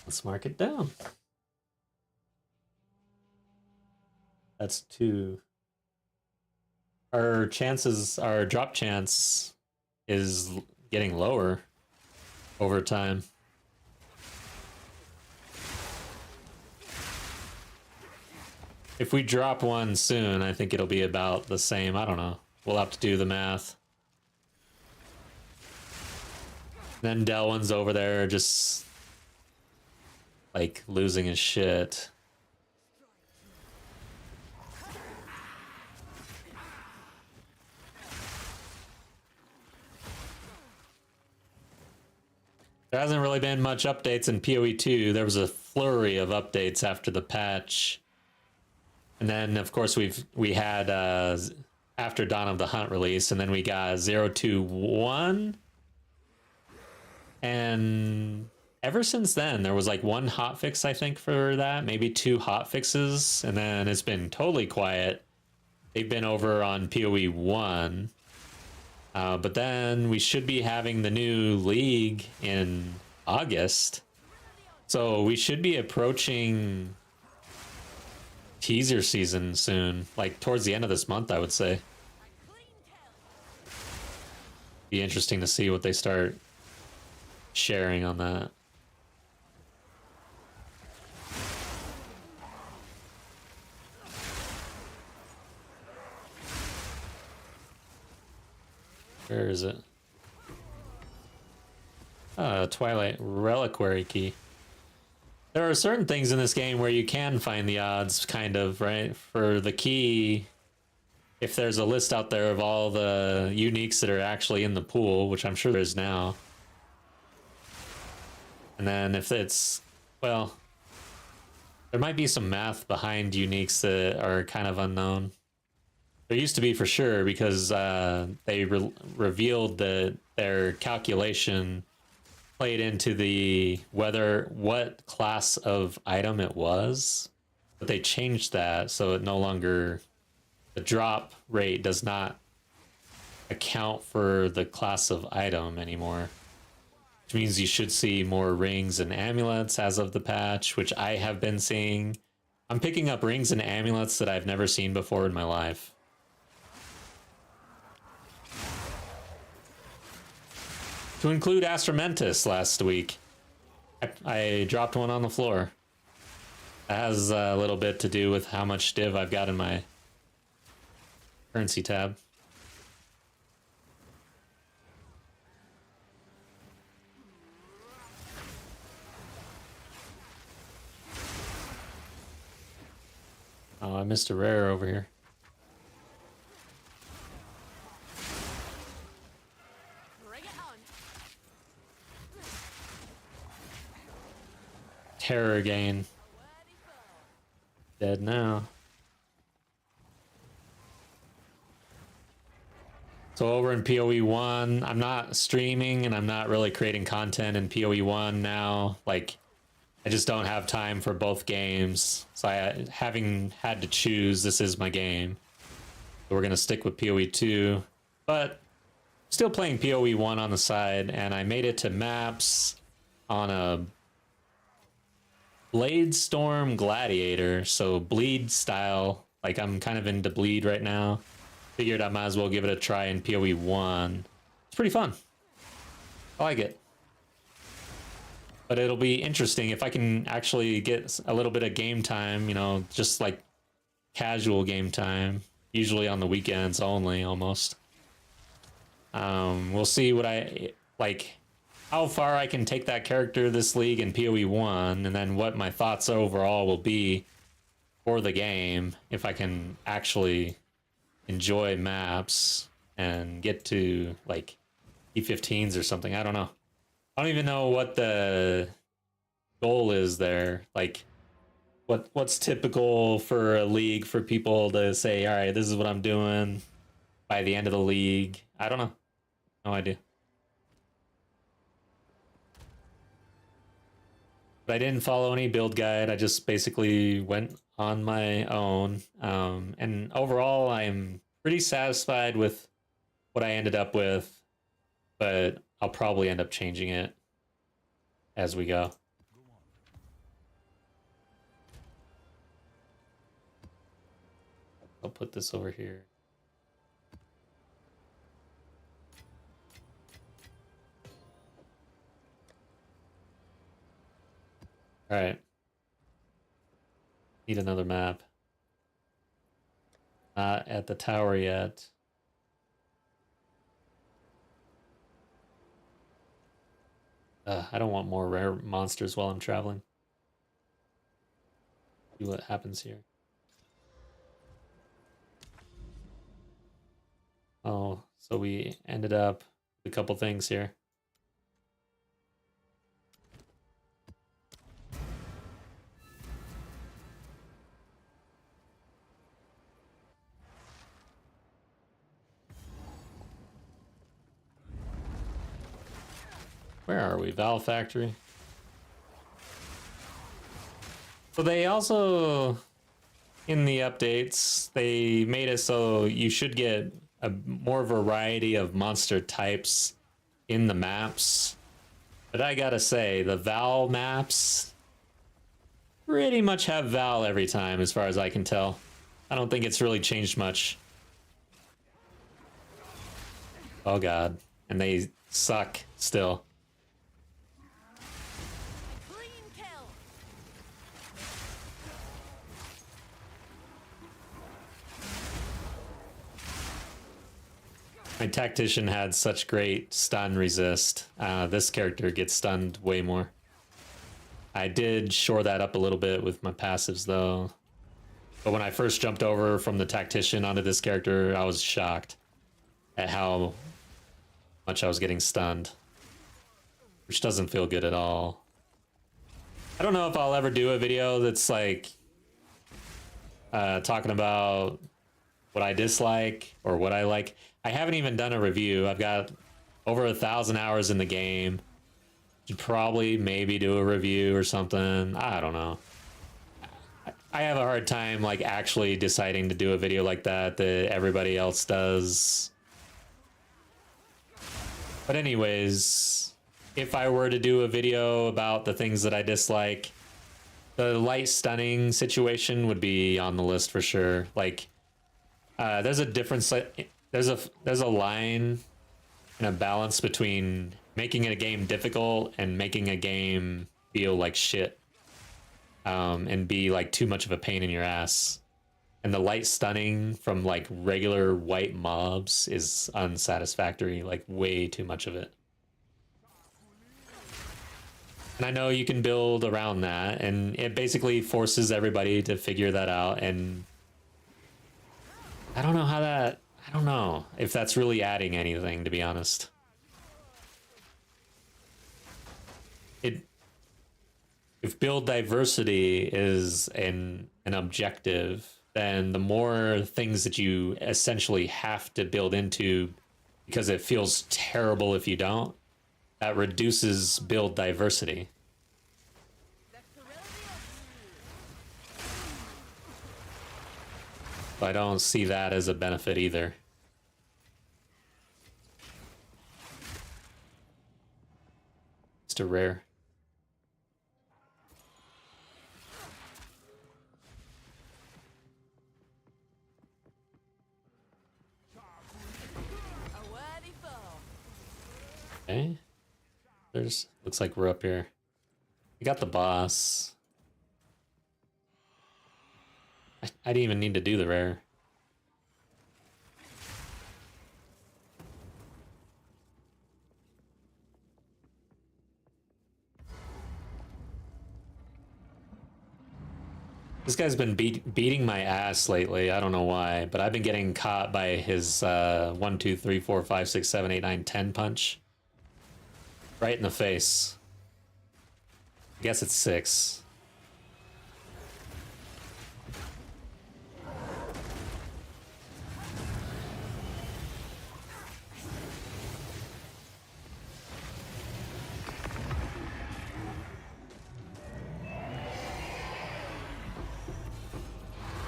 S1: Let's mark it down. That's two. Our chances, our drop chance is getting lower over time. If we drop one soon, I think it'll be about the same. I don't know. We'll have to do the math. Then Delwyn's over there just like losing his shit. There hasn't really been much updates in PoE 2. There was a flurry of updates after the patch. And then, of course, we had after Dawn of the Hunt release, and then we got 021. And ever since then, there was like one hotfix, I think, for that. Maybe two hotfixes. And then it's been totally quiet. They've been over on PoE 1. But then we should be having the new league in August. So we should be approaching teaser season soon, like towards the end of this month, I would say. Be interesting to see what they start sharing on that. Where is it? Twilight Reliquary Key. There are certain things in this game where you can find the odds, kind of, right? For the key, if there's a list out there of all the uniques that are actually in the pool, which I'm sure there is now. And then if it's, well, there might be some math behind uniques that are kind of unknown. There used to be for sure, because they revealed that their calculation played into the what class of item it was, but they changed that so it no longer, the drop rate does not account for the class of item anymore, which means you should see more rings and amulets as of the patch, which I have been seeing. I'm picking up rings and amulets that I've never seen before in my life. to include Astramentus last week. I dropped one on the floor. That has a little bit to do with how much div I've got in my currency tab. Oh, I missed a rare over here.
S2: Bring it on.
S1: Terror gain.
S2: A worthy foe.
S1: Dead now. So over in PoE 1, I'm not streaming and I'm not really creating content in PoE 1 now. Like, I just don't have time for both games. So having had to choose, this is my game. So we're going to stick with PoE 2. But still playing PoE 1 on the side. And I made it to maps on a Blade Storm Gladiator. So bleed style. Like, I'm kind of into bleed right now. Figured I might as well give it a try in PoE 1. It's pretty fun. I like it. But it'll be interesting if I can actually get a little bit of game time, you know, just like casual game time, usually on the weekends only, almost. We'll see what like, how far I can take that character this league in PoE 1, and then what my thoughts overall will be for the game, if I can actually enjoy maps and get to, like, E15s or something. I don't know. I don't even know what the goal is there. Like, what's typical for a league for people to say, all right, this is what I'm doing by the end of the league. I don't know. No idea. But I didn't follow any build guide. I just basically went on my own. And overall, I'm pretty satisfied with what I ended up with. But I'll probably end up changing it as we go. I'll put this over here. All right. Need another map. Not at the tower yet. I don't want more rare monsters while I'm traveling. See what happens here. Oh, so we ended up with a couple things here. Where are we? Valve Factory. So they also, in the updates, they made it so you should get a more variety of monster types in the maps. But I gotta say, the Val maps pretty much have Val every time, as far as I can tell. I don't think it's really changed much. Oh god. And they suck still.
S2: Clean kill.
S1: My tactician had such great stun resist. This character gets stunned way more. I did shore that up a little bit with my passives though. But when I first jumped over from the tactician onto this character, I was shocked at how much I was getting stunned. Which doesn't feel good at all. I don't know if I'll ever do a video that's like talking about what I dislike or what I like. I haven't even done a review. I've got over 1,000 hours in the game. Should probably maybe do a review or something. I don't know. I have a hard time like actually deciding to do a video like that everybody else does. But anyways, if I were to do a video about the things that I dislike, the light stunning situation would be on the list for sure. Like, there's a difference. There's a line and a balance between making a game difficult and making a game feel like shit, and be like too much of a pain in your ass. And the light stunning from like regular white mobs is unsatisfactory, like way too much of it. And I know you can build around that, and it basically forces everybody to figure that out. And I don't know how that, I don't know if that's really adding anything, to be honest. If build diversity is an objective, then the more things that you essentially have to build into because it feels terrible if you don't, that reduces build diversity. So I don't see that as a benefit either. Just a rare. Okay. There's, looks like we're up here. We got the boss. I didn't even need to do the rare. This guy's been beating my ass lately. I don't know why, but I've been getting caught by his 1, 2, 3, 4, 5, 6, 7, 8, 9, 10 punch. Right in the face. I guess it's 6.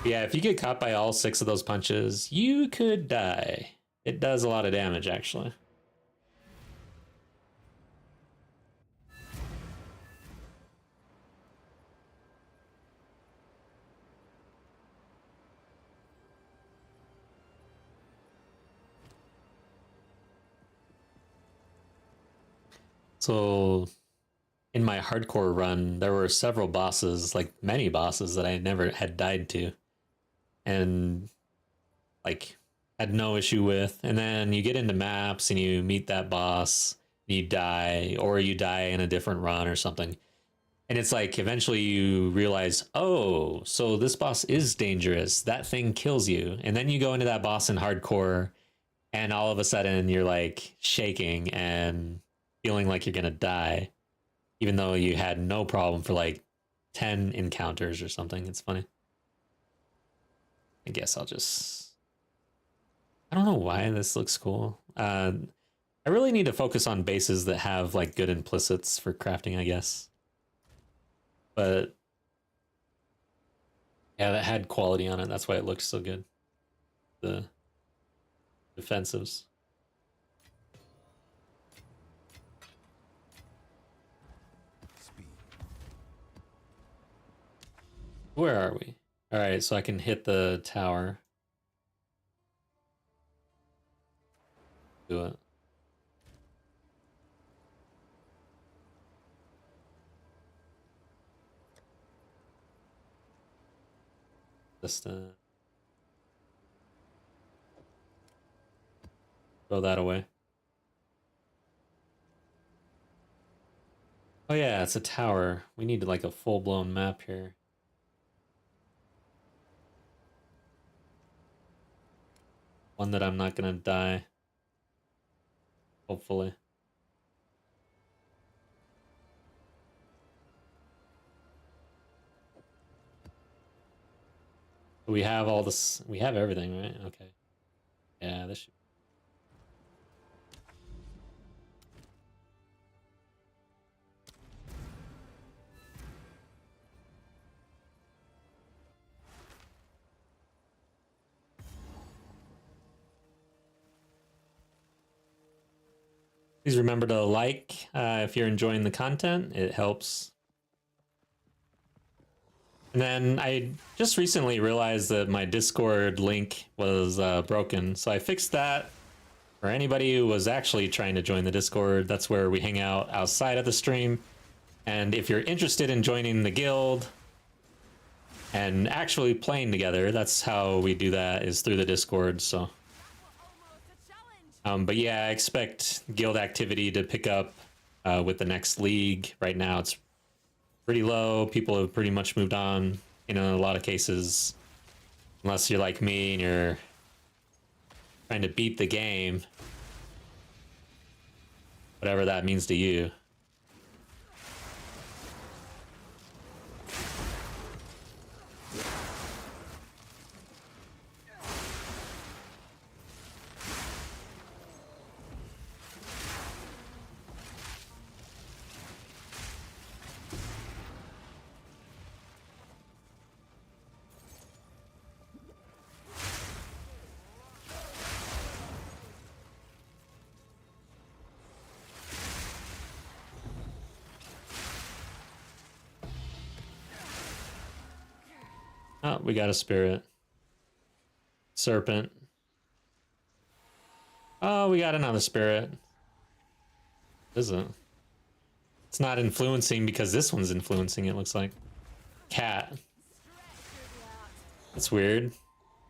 S1: Yeah, if you get caught by all 6 of those punches, you could die. It does a lot of damage, actually. So in my hardcore run, there were several bosses, like many bosses that I never had died to. And like had no issue with. And then you get into maps and you meet that boss, and you die, or you die in a different run or something. And it's like eventually you realize, oh, so this boss is dangerous. That thing kills you. And then you go into that boss in hardcore, and all of a sudden you're like shaking and feeling like you're gonna die, even though you had no problem for like 10 encounters or something. It's funny. I guess I'll just... I don't know why this looks cool. I really need to focus on bases that have like good implicits for crafting, I guess. But yeah, that had quality on it. That's why it looked so good. The defensives. Where are we? All right, so I can hit the tower. Do it. Just throw that away. Oh yeah, it's a tower. We need like a full-blown map here. One that I'm not gonna die. Hopefully. We have all this. We have everything, right? Okay. Yeah, this should. Please remember to like if you're enjoying the content. It helps. And then I just recently realized that my Discord link was broken, so I fixed that For anybody who was actually trying to join the Discord, that's where we hang out outside of the stream. And if you're interested in joining the guild and actually playing together, that's how we do that, is through the Discord. So,
S2: Almost a challenge.
S1: but yeah, I expect guild activity to pick up with the next league. Right now, it's pretty low. People have pretty much moved on in a lot of cases, unless you're like me and you're trying to beat the game, whatever that means to you. Oh, we got a spirit. Serpent. Oh, we got another spirit. Is it? It's not influencing because this one's influencing, it looks like. Cat. That's weird.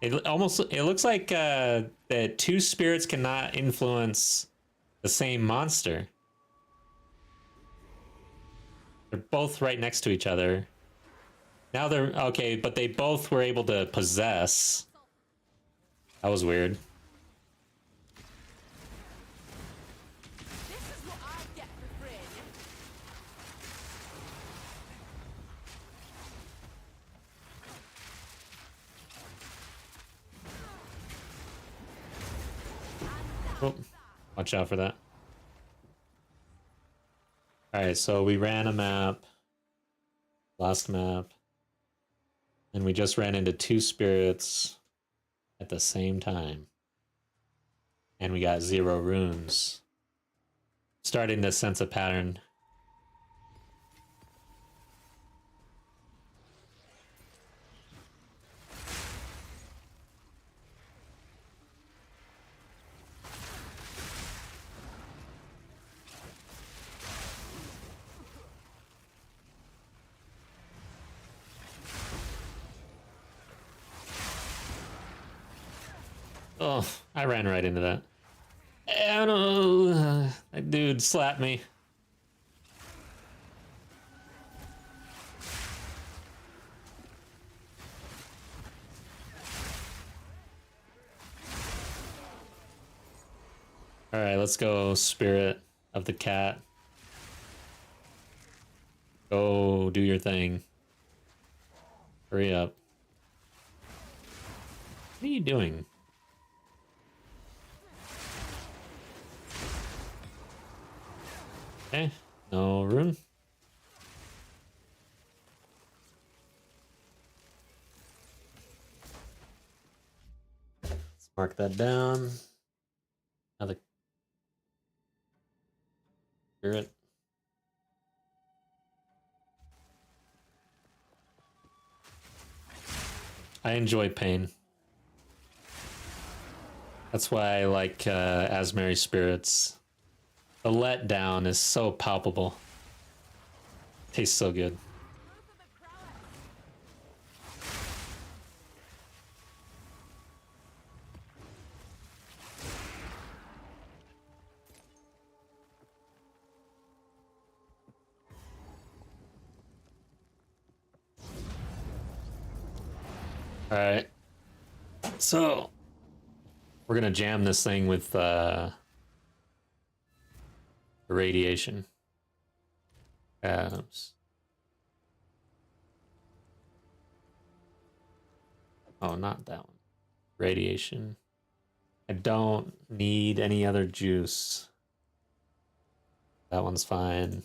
S1: It looks like that two spirits cannot influence the same monster. They're both right next to each other. Now they're okay, but they both were able to possess. That was weird.
S2: This is what I get for free.
S1: Oh, watch out for that. Alright, so we ran a map. Last map. And we just ran into two spirits at the same time. And we got 0 runes. Starting to sense a pattern. Oh, I ran right into that. I don't know. That dude slapped me. Alright, let's go, spirit of the cat. Go do your thing. Hurry up. What are you doing? Okay, no rune. Let's mark that down. Another spirit. I enjoy pain. That's why I like Azmeri Spirits. The letdown is so palpable. Tastes so good. All right. So we're gonna jam this thing with radiation. Oh, not that one. Radiation. I don't need any other juice. That one's fine.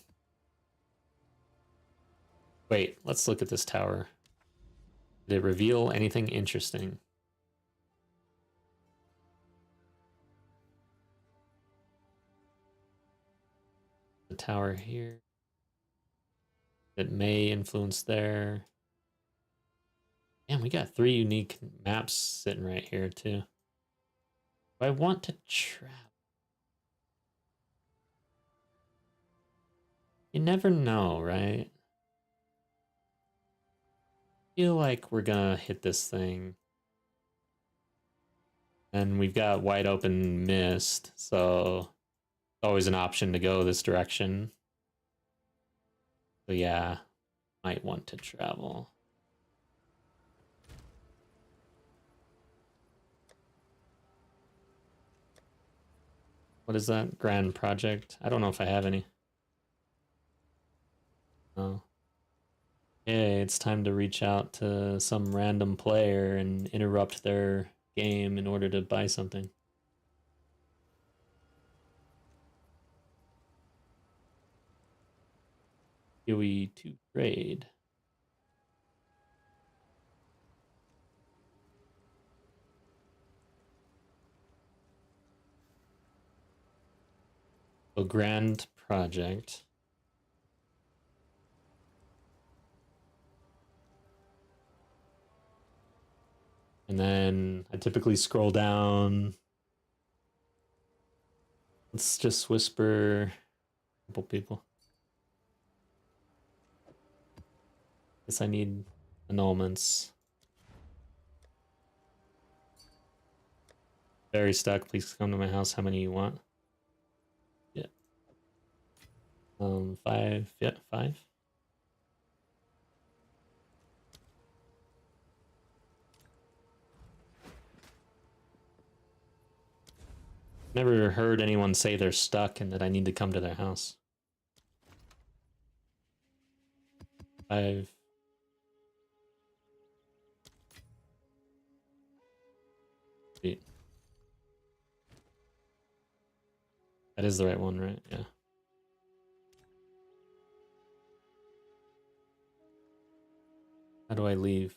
S1: Wait, let's look at this tower. Did it reveal anything interesting? The tower here. It may influence there. Man, we got 3 unique maps sitting right here too. Do I want to trap? You never know, right? Feel like we're gonna hit this thing. And we've got wide open mist, so always an option to go this direction. So yeah, might want to travel. What is that? Grand project? I don't know if I have any. Oh. Hey, it's time to reach out to some random player and interrupt their game in order to buy something. PoE to trade. So grand project. And then I typically scroll down. Let's just whisper a couple people. Guess I need annulments. Very stuck. Please come to my house. How many you want? Yeah. 5. Yeah, 5. Never heard anyone say they're stuck and that I need to come to their house. 5. Sweet. That is the right one, right? Yeah. How do I leave?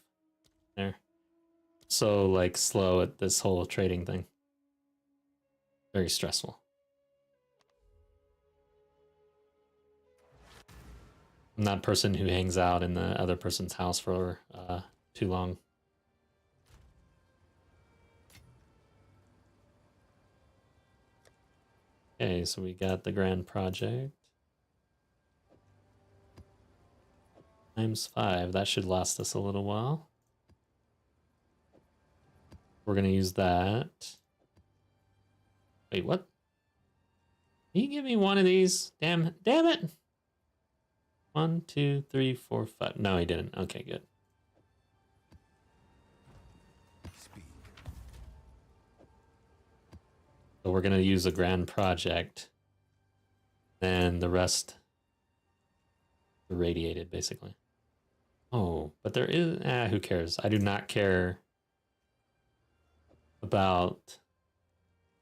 S1: There. So, like, slow at this whole trading thing. Very stressful. I'm that person who hangs out in the other person's house for too long. Okay, so we got the grand project. Times 5. That should last us a little while. We're gonna use that. Wait, what? Can you give me one of these? Damn it! 1, 2, 3, 4, 5. No, he didn't. Okay, good.
S4: Speed.
S1: So we're gonna use a grand project. Then the rest irradiated, basically. Oh, but there is who cares? I do not care about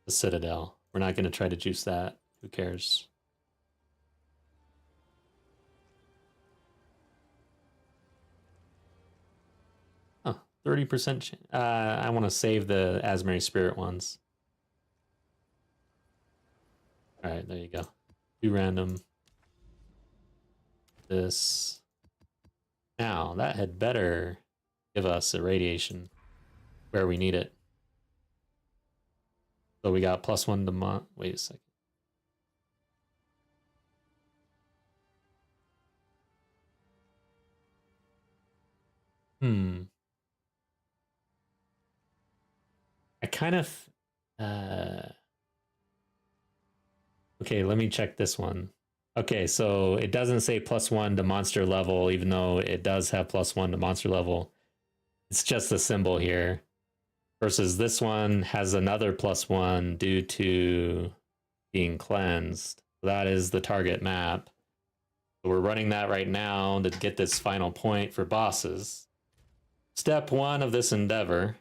S1: the Citadel. We're not gonna try to juice that. Who cares? Oh, 30%. I want to save the Azmeri Spirit ones. All right, there you go. 2 random. This. Now, that had better give us irradiation where we need it. So we got +1 to wait a second. I kind of okay, let me check this one. Okay, so it doesn't say +1 to monster level, even though it does have +1 to monster level. It's just a symbol here. Versus this one has another +1 due to being cleansed. That is the target map. So we're running that right now to get this final point for bosses. Step 1 of this endeavor.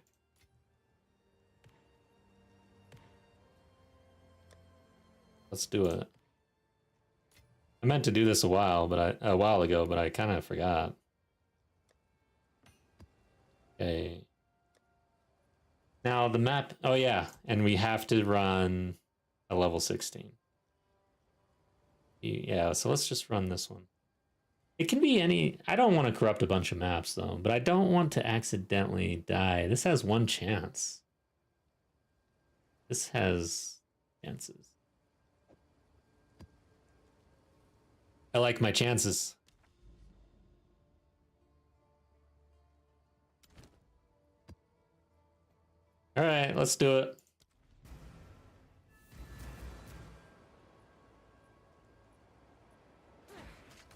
S1: Let's do it. I meant to do this a while ago, but I kind of forgot. Okay. Now the map, oh yeah, and we have to run a level 16. Yeah, so let's just run this one. It can be any, I don't want to corrupt a bunch of maps though, but I don't want to accidentally die. This has 1 chance. This has chances. I like my chances. All right, let's do it.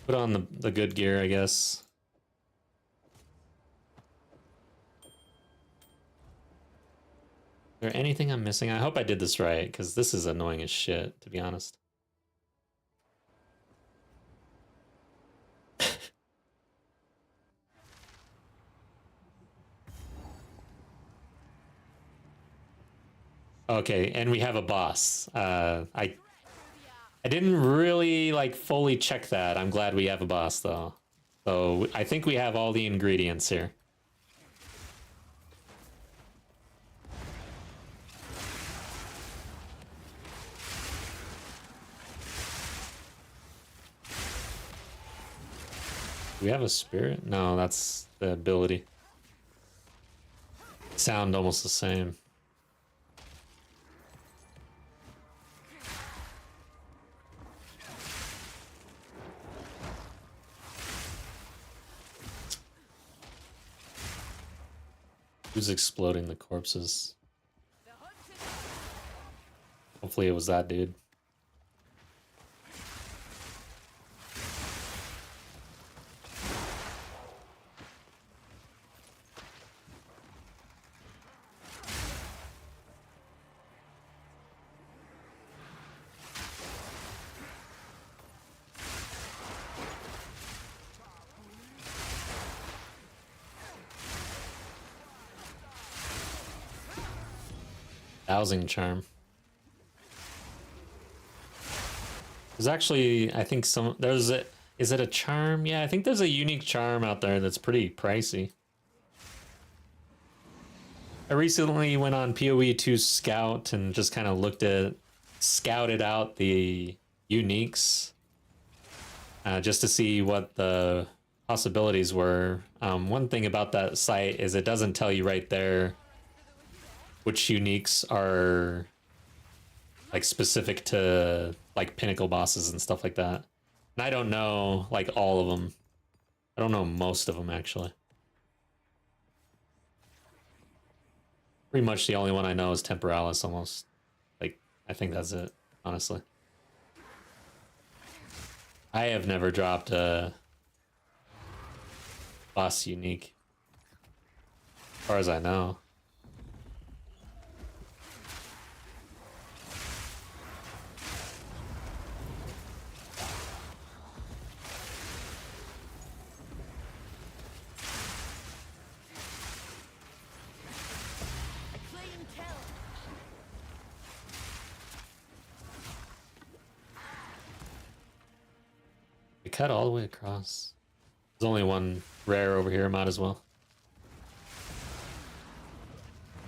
S1: Put on the good gear, I guess. Is there anything I'm missing? I hope I did this right, because this is annoying as shit, to be honest. Okay, and we have a boss. I didn't really like fully check that. I'm glad we have a boss though. So I think we have all the ingredients here. Do we have a spirit? No, that's the ability. Sound almost the same. Who's exploding the corpses? Hopefully it was that dude. Dowsing charm. There's actually, I think there's a, is it a charm? Yeah, I think there's a unique charm out there that's pretty pricey. I recently went on PoE 2 Scout and just kind of scouted out the uniques just to see what the possibilities were. One thing about that site is it doesn't tell you right there which uniques are like specific to like pinnacle bosses and stuff like that. And I don't know like all of them. I don't know most of them actually. Pretty much the only one I know is Temporalis almost. Like, I think that's it, honestly. I have never dropped a boss unique, as far as I know. We cut all the way across. There's only one rare over here, might as well.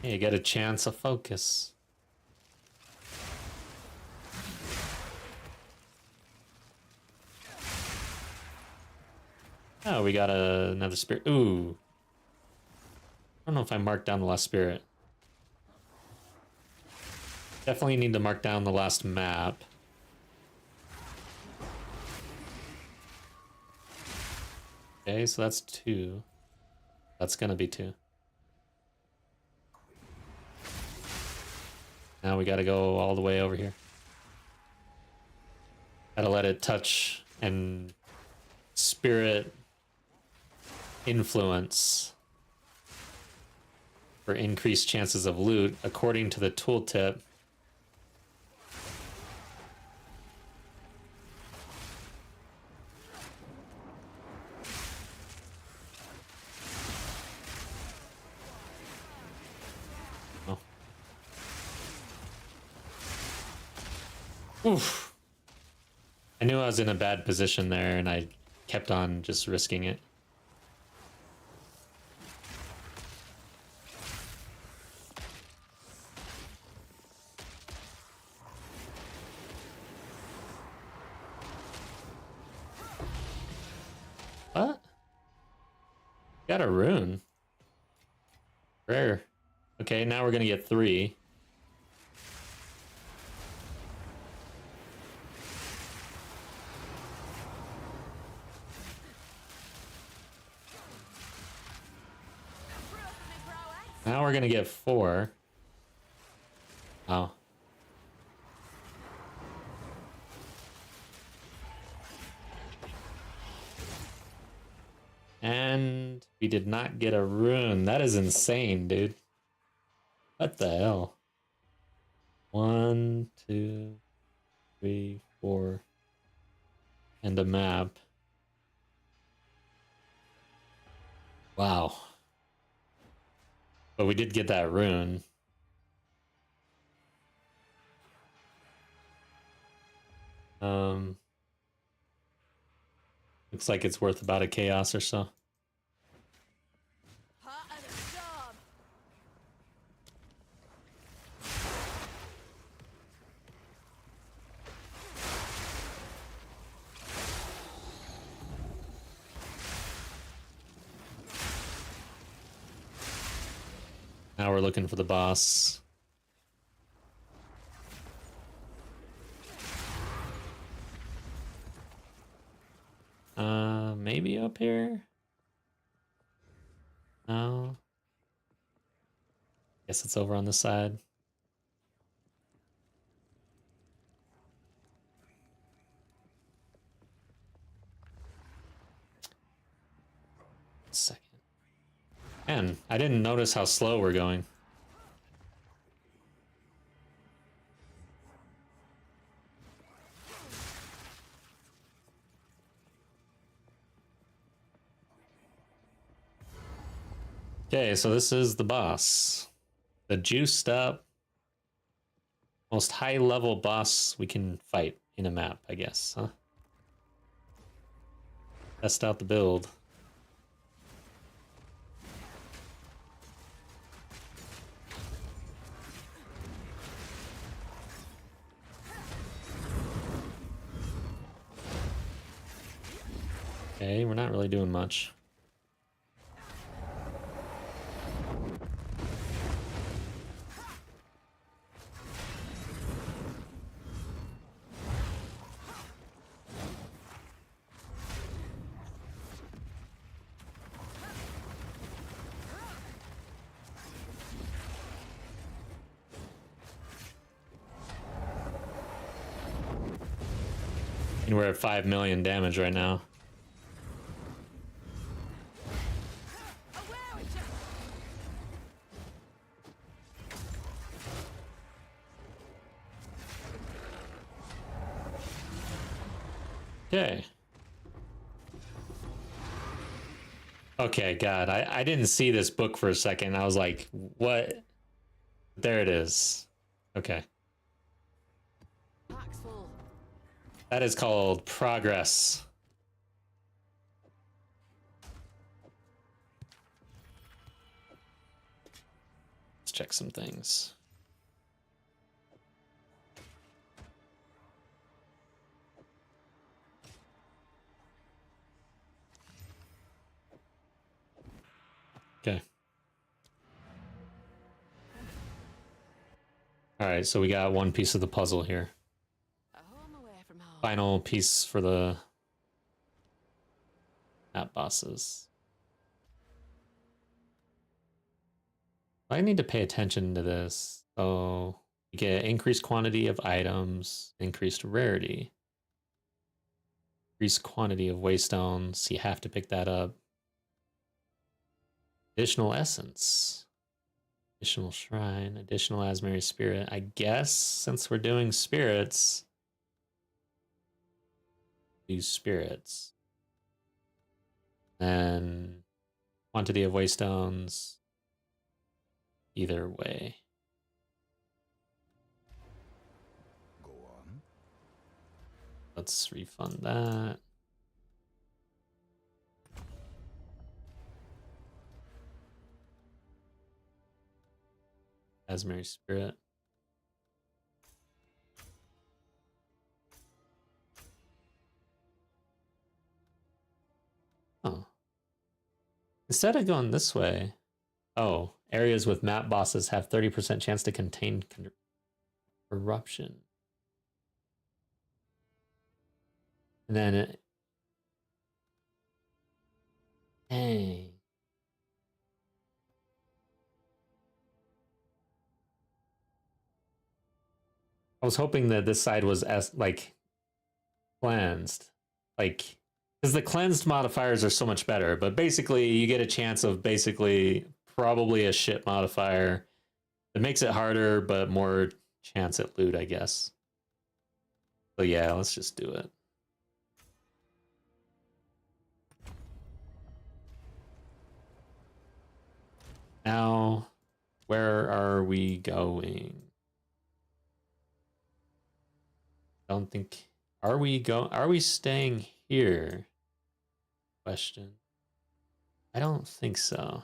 S1: Hey, you get a chance of focus. Oh, we got another spirit. Ooh. I don't know if I marked down the last spirit. Definitely need to mark down the last map. Okay, so that's 2. That's gonna be 2. Now we gotta go all the way over here. Gotta let it touch and spirit influence for increased chances of loot according to the tooltip. Oof. I knew I was in a bad position there and I kept on just risking it. What? Got a rune. Rare. Okay, now we're gonna get 3. now we're gonna get 4. Oh. And we did not get a rune. That is insane, dude. What the hell? 1, 2, 3, 4. And a map. Wow. But we did get that rune. Looks like it's worth about a chaos or so.
S2: Part of the storm.
S1: Now we're looking for the boss. Maybe up here? No. Guess it's over on the side. Second. Man, I didn't notice how slow we're going. Okay, so this is the boss. The juiced up, most high level boss we can fight in a map, I guess, huh? Test out the build. Okay, we're not really doing much. And we're at 5 million damage right now.
S2: Aware with you.
S1: Okay. Okay, God, I didn't see this book for a second. I was like, what? There it is. Okay.
S2: Pack's full.
S1: That is called progress. Let's check some things. Okay. All right, so we got one piece of the puzzle here.
S2: A home away from home.
S1: Final piece for the map bosses. I need to pay attention to this. So you get increased quantity of items, increased rarity, increased quantity of waystones. You have to pick that up. Additional essence, additional shrine, additional Azmeri Spirit. I guess since we're doing spirits, use spirits. And quantity of waystones. Either way.
S4: Go on.
S1: Let's refund that. Azmeri Spirit. Oh. Instead of going this way. Oh, areas with map bosses have 30% chance to contain corruption. And then it. Dang. I was hoping that this side was as like cleansed, like because the cleansed modifiers are so much better. But basically, you get a chance of basically probably a shit modifier. It makes it harder, but more chance at loot, I guess. So yeah, let's just do it. Now, where are we going? Don't think. Are we staying here? Question. I don't think so.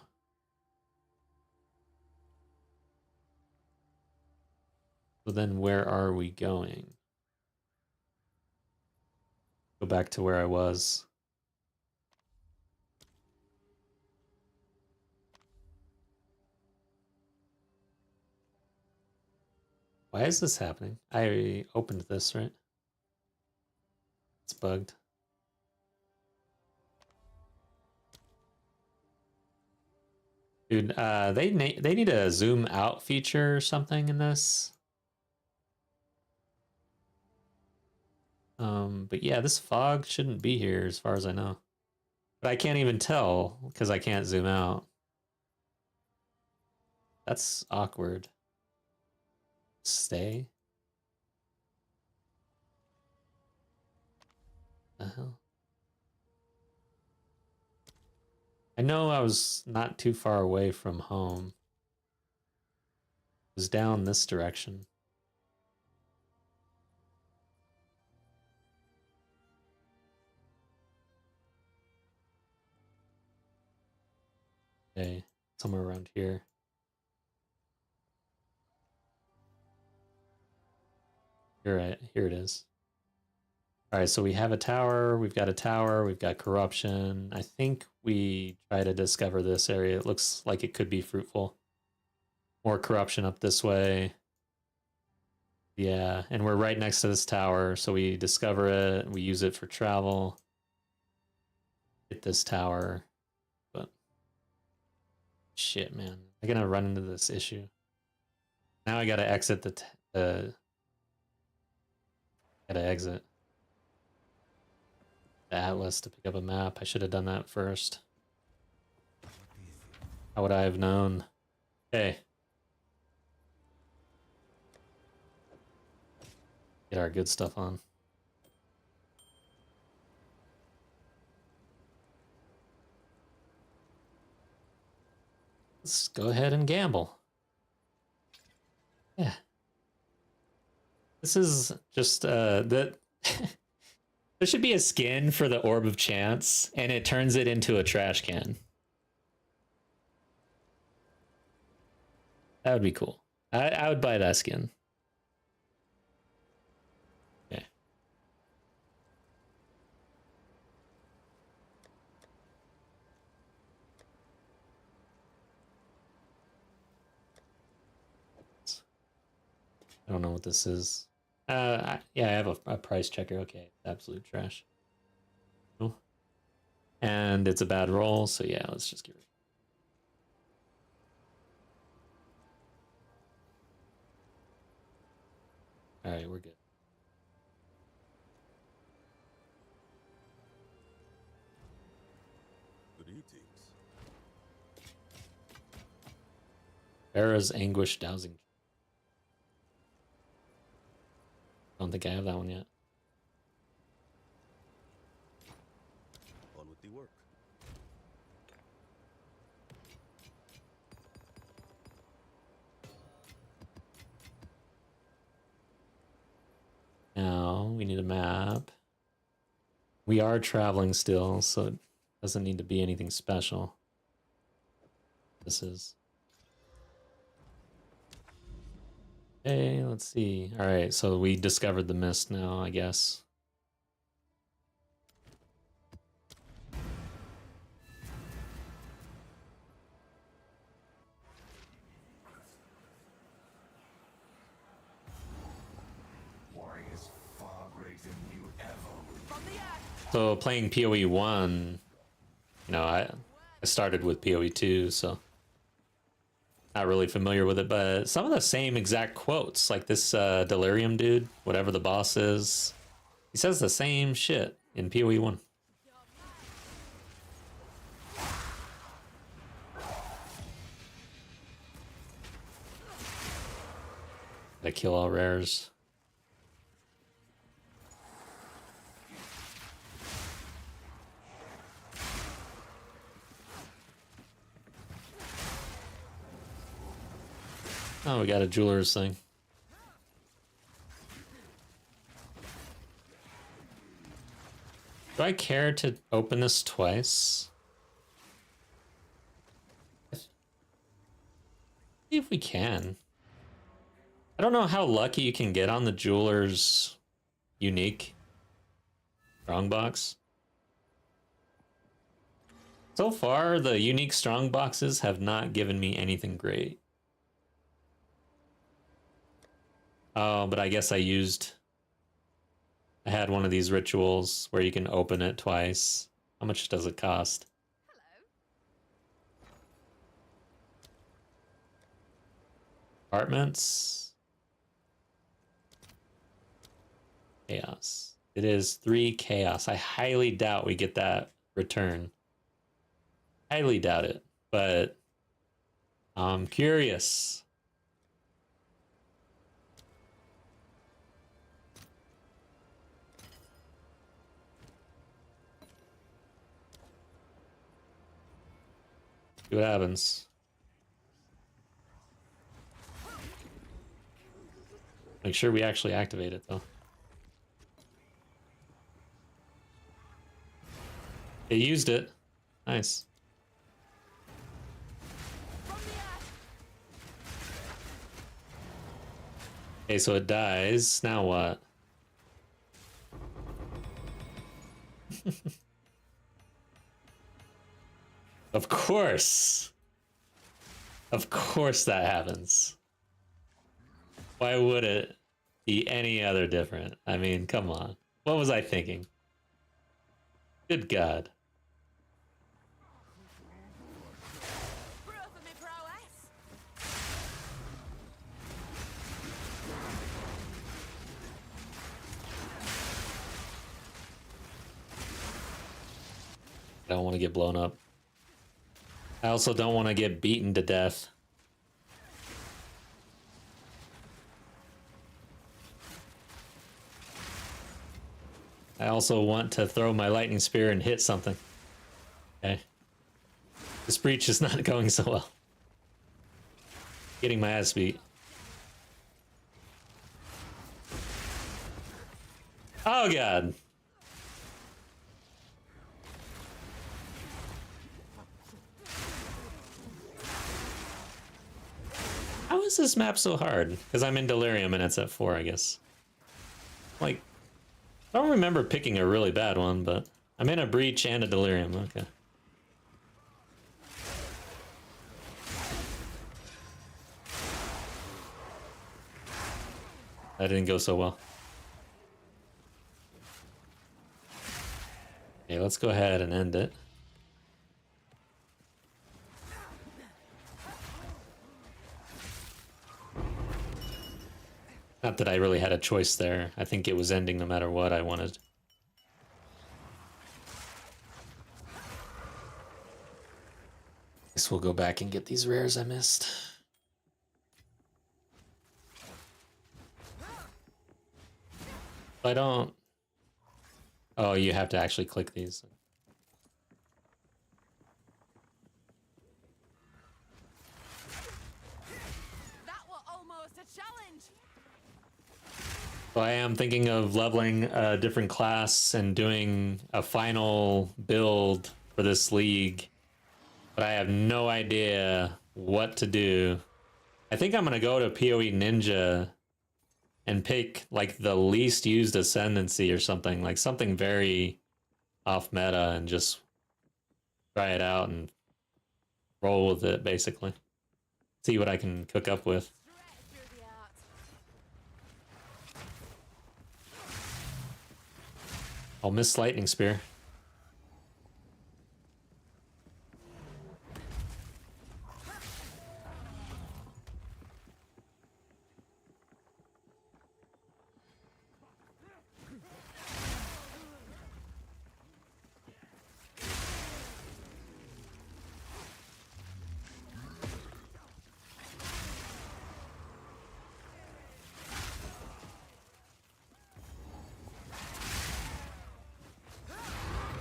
S1: So then where are we going? Go back to where I was. Why is this happening? I opened this, right? It's bugged. Dude, they need a zoom out feature or something in this. But yeah, this fog shouldn't be here as far as I know. But I can't even tell because I can't zoom out. That's awkward. Stay? The hell? I know I was not too far away from home. It was down this direction. Okay, somewhere around here. Here it is. All right, so we have a tower, we've got corruption. I think we try to discover this area. It looks like it could be fruitful. More corruption up this way. Yeah, and we're right next to this tower, so we discover it, we use it for travel. Hit this tower, but shit, man. I'm gonna run into this issue. Now I gotta exit gotta exit the atlas to pick up a map. I should have done that first. How would I have known? Okay. Get our good stuff on. Let's go ahead and gamble. Yeah. This is just the there should be a skin for the Orb of Chance, and it turns it into a trash can. That would be cool. I would buy that skin. Okay. I don't know what this is. Yeah, I have a price checker. Okay, absolute trash. Oh. And it's a bad roll, so yeah, let's just get rid of it. All right, we're good.
S4: Greetings.
S1: Farah's Anguish Dowsing. I don't think I have that one yet.
S4: On with the work.
S1: Now we need a map. We are traveling still, so it doesn't need to be anything special. This is. Hey, let's see. All right, so we discovered the mist now, I guess. So playing PoE 1, you know, I started with PoE 2, so Not really familiar with it, but some of the same exact quotes, like this Delirium dude, whatever the boss is, he says the same shit in PoE 1. Gotta kill all rares. Oh, we got a jeweler's thing. Do I care to open this twice? See if we can. I don't know how lucky you can get on the jeweler's unique strongbox. So far, the unique strongboxes have not given me anything great. Oh, but I guess I had one of these rituals where you can open it twice. How much does it cost? Apartments. Chaos. It is 3 chaos. I highly doubt we get that return. Highly doubt it, but I'm curious. See what happens. Make sure we actually activate it, though. It used it. Nice. Okay, so it dies. Now what? Of course. Of course that happens. Why would it be any other different? I mean, come on. What was I thinking? Good God.
S2: Proof of me prowess.
S1: I don't want to get blown up. I also don't want to get beaten to death. I also want to throw my lightning spear and hit something. Okay. This breach is not going so well. Getting my ass beat. Oh God. How is this map so hard? Because I'm in Delirium and it's at 4, I guess. Like, I don't remember picking a really bad one, but I'm in a Breach and a Delirium. Okay. That didn't go so well. Okay, let's go ahead and end it. Not that I really had a choice there. I think it was ending no matter what I wanted. Guess we'll go back and get these rares I missed. I don't... Oh, you have to actually click these.
S2: That was almost a challenge.
S1: So I am thinking of leveling a different class and doing a final build for this league, but I have no idea what to do. I think I'm gonna go to PoE Ninja and pick like the least used ascendancy or something, like something very off meta, and just try it out and roll with it, basically. See what I can cook up with.
S2: Straight through the art.
S1: I'll miss Lightning Spear.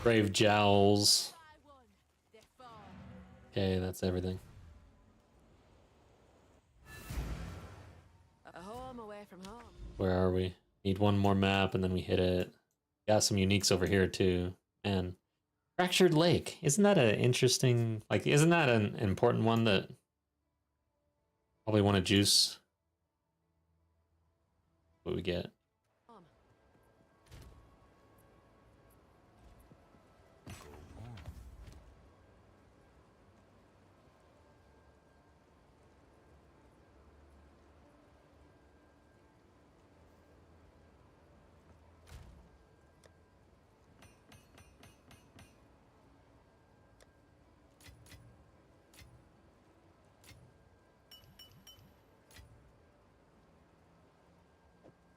S1: Brave Jowls.
S2: By one, they fall.
S1: Okay, that's everything.
S2: A home away from home.
S1: Where are we? Need one more map and then we hit it. Got some uniques over here too. And Fractured Lake. Isn't that an interesting, like, isn't that an important one that probably want to juice? What we get?
S2: Home.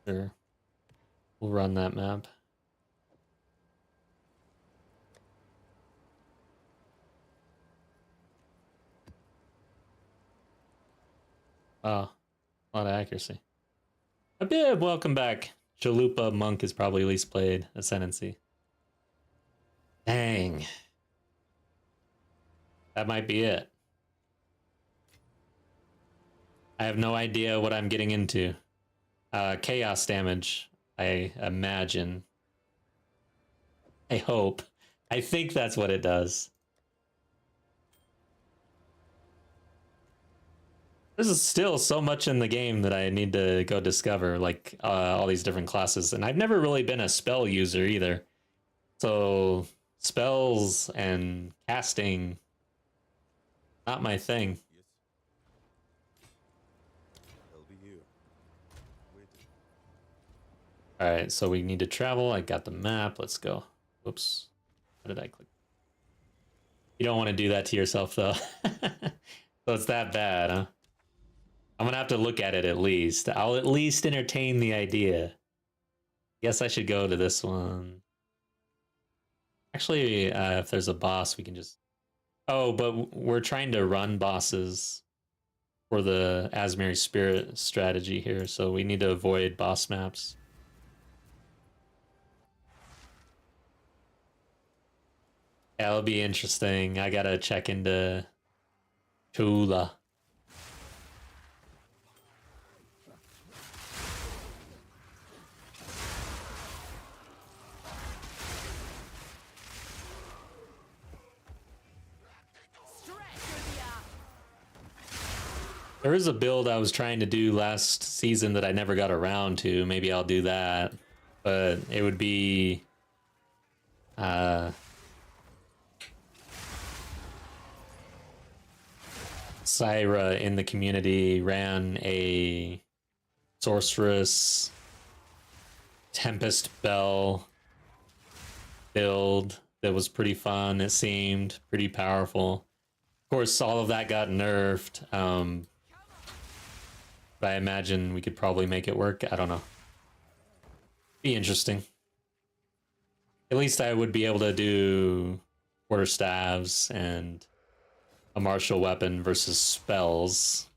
S1: Sure. We'll run that map. Oh, a lot of accuracy. Abib, welcome back. Chalupa Monk is probably least played Ascendancy. Dang. That might be it. I have no idea what I'm getting into. Chaos damage, I imagine. I hope. I think that's what it does. There's still so much in the game that I need to go discover, like all these different classes. And I've never really been a spell user either. So spells and casting, not my thing.
S4: Yes. I'll be here. Waiting.
S1: All right, so we need to travel. I got the map. Let's go. Whoops. How did I click? You don't want to do that to yourself, though. So it's that bad, huh? I'm gonna have to look at it at least. I'll at least entertain the idea. Guess I should go to this one. Actually, if there's a boss, we can just... Oh, but we're trying to run bosses for the Azmeri Spirit strategy here, so we need to avoid boss maps. That'll be interesting. I gotta check into Tula. There is a build I was trying to do last season that I never got around to. Maybe I'll do that. But it would be... Syra in the community ran a Sorceress Tempest Bell build that was pretty fun. It seemed pretty powerful. Of course, all of that got nerfed. But I imagine we could probably make it work. I don't know. Be interesting. At least I would be able to do quarterstaves and a martial weapon versus spells.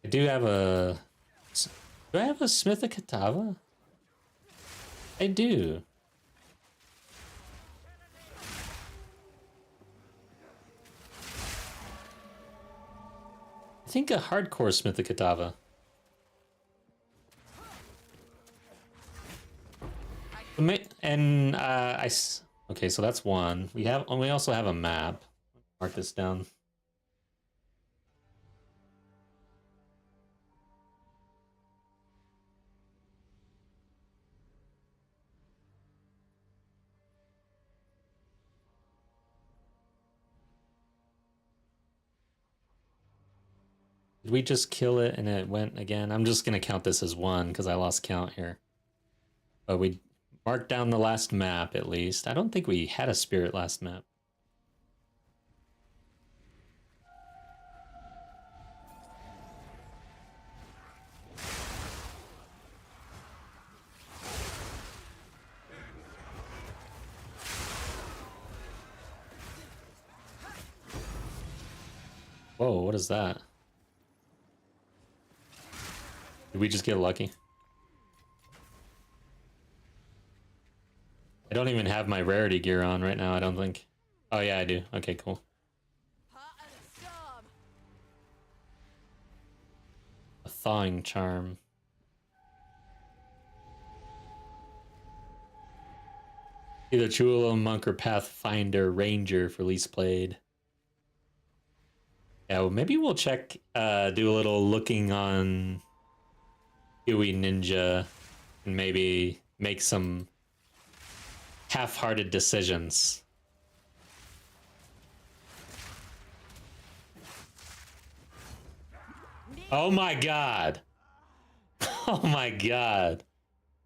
S1: I do have a... Do I have a Smith of Katava? I do. I think a hardcore Smith of Katava. And okay, so that's one. We also have a map. Mark this down. I think we have a map. Where'd it go? Oh, there it is. Okay. So we have a map. We also have a map. Mark this down. Did we just kill it and it went again? I'm just going to count this as one because I lost count here. But we marked down the last map at least. I don't think we had a spirit last map. Whoa, what is that? Did we just get lucky? I don't even have my rarity gear on right now, I don't think. Oh yeah, I do. Okay, cool.
S2: Part of the storm.
S1: A thawing charm. Either Chula, Monk, or Pathfinder Ranger for least played. Yeah, well, maybe we'll check, do a little looking on Huey Ninja and maybe make some half-hearted decisions. Oh my god! Oh my god!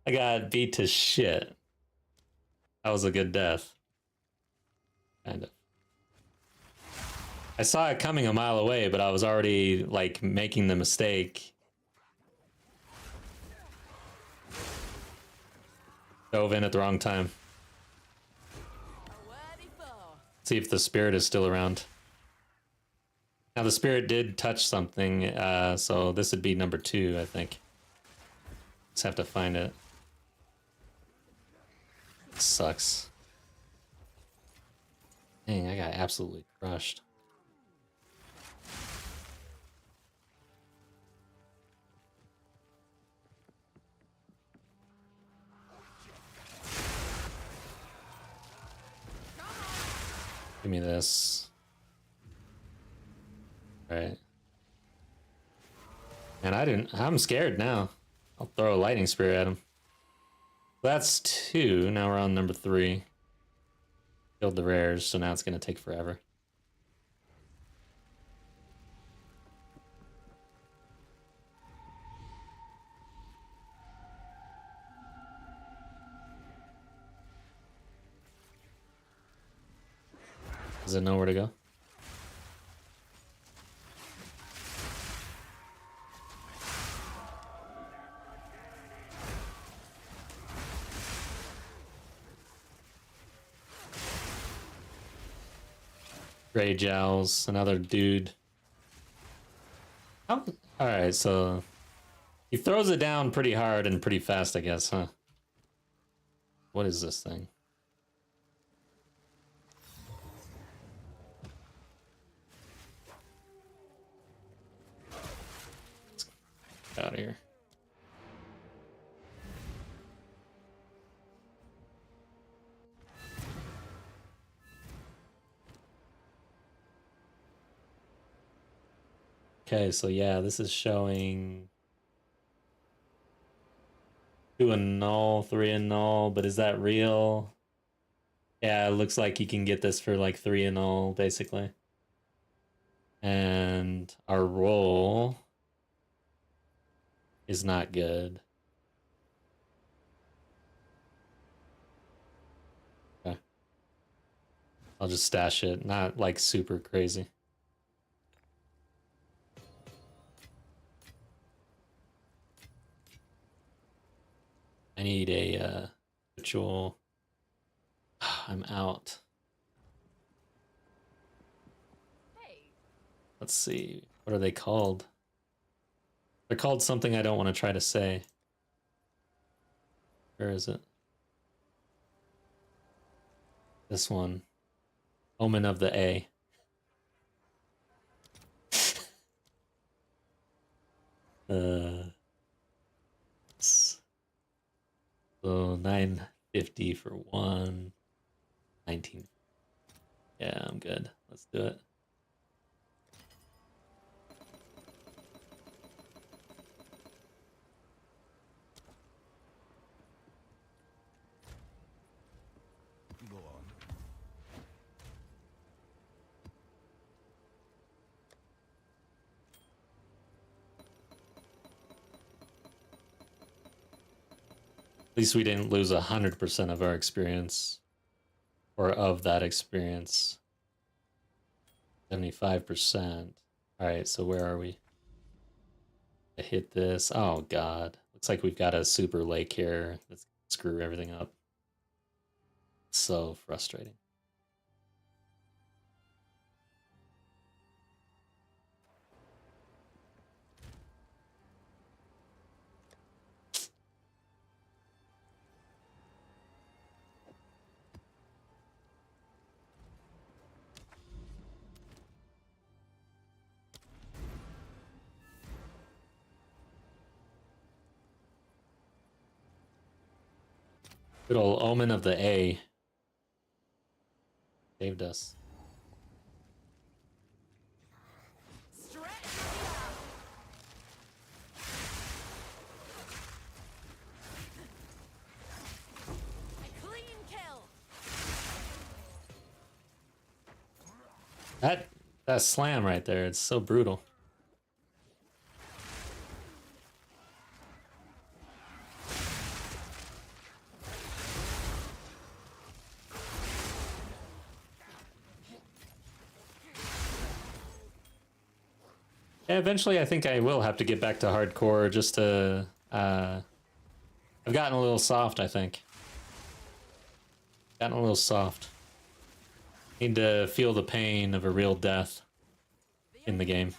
S1: I got beat to shit. That was a good death. Kind of. I saw it coming a mile away, but I was already, like, making the mistake. Dove in at the wrong time.
S2: A worthy foe.
S1: See if the spirit is still around. Now, the spirit did touch something, so this would be number 2, I think. Just have to find it. Sucks. Dang, I got absolutely crushed. Give me this. Alright. And I'm scared now. I'll throw a lightning spear at him. That's 2. Now we're on number 3. Killed the rares, so now it's gonna take forever. Does it know where to go? Gray Jowls, another dude. Oh, alright, so he throws it down pretty hard and pretty fast, I guess, huh? What is this thing? Out of here. Okay, so yeah, this is showing 2 and null, 3 and null, but is that real? Yeah, it looks like you can get this for like 3 and null, basically. And our roll is not good. Okay. I'll just stash it, not like super crazy. I need a ritual. I'm out.
S2: Hey,
S1: Let's see. What are they called? They're called something I don't want to try to say. Where is it? This one. Omen of the A. So 950 for 1. 19. Yeah, I'm good. Let's do it.
S4: Go on.
S1: At least we didn't lose 100% of our experience. Or of that experience. 75%. Alright, so where are we? I hit this. Oh god. Looks like we've got a super lake here. Let's screw everything up. So frustrating. Good old Omen of the A. Saved us.
S2: Stretch the arm. A clean kill.
S1: That slam right there, it's so brutal. Yeah, eventually I think I will have to get back to hardcore just to I've gotten a little soft, I think. Gotten a little soft. Need to feel the pain of a real death in the game.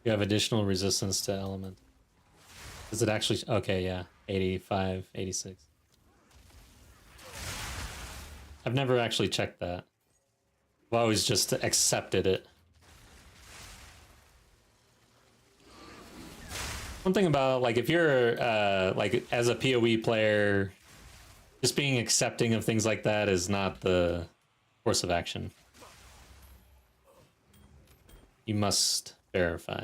S1: You have additional resistance to element. Is it actually? Okay, yeah. 85, 86. I've never actually checked that. I've always just accepted it. One thing about, like, if you're, like, as a PoE player, just being accepting of things like that is not the course of action. You must verify.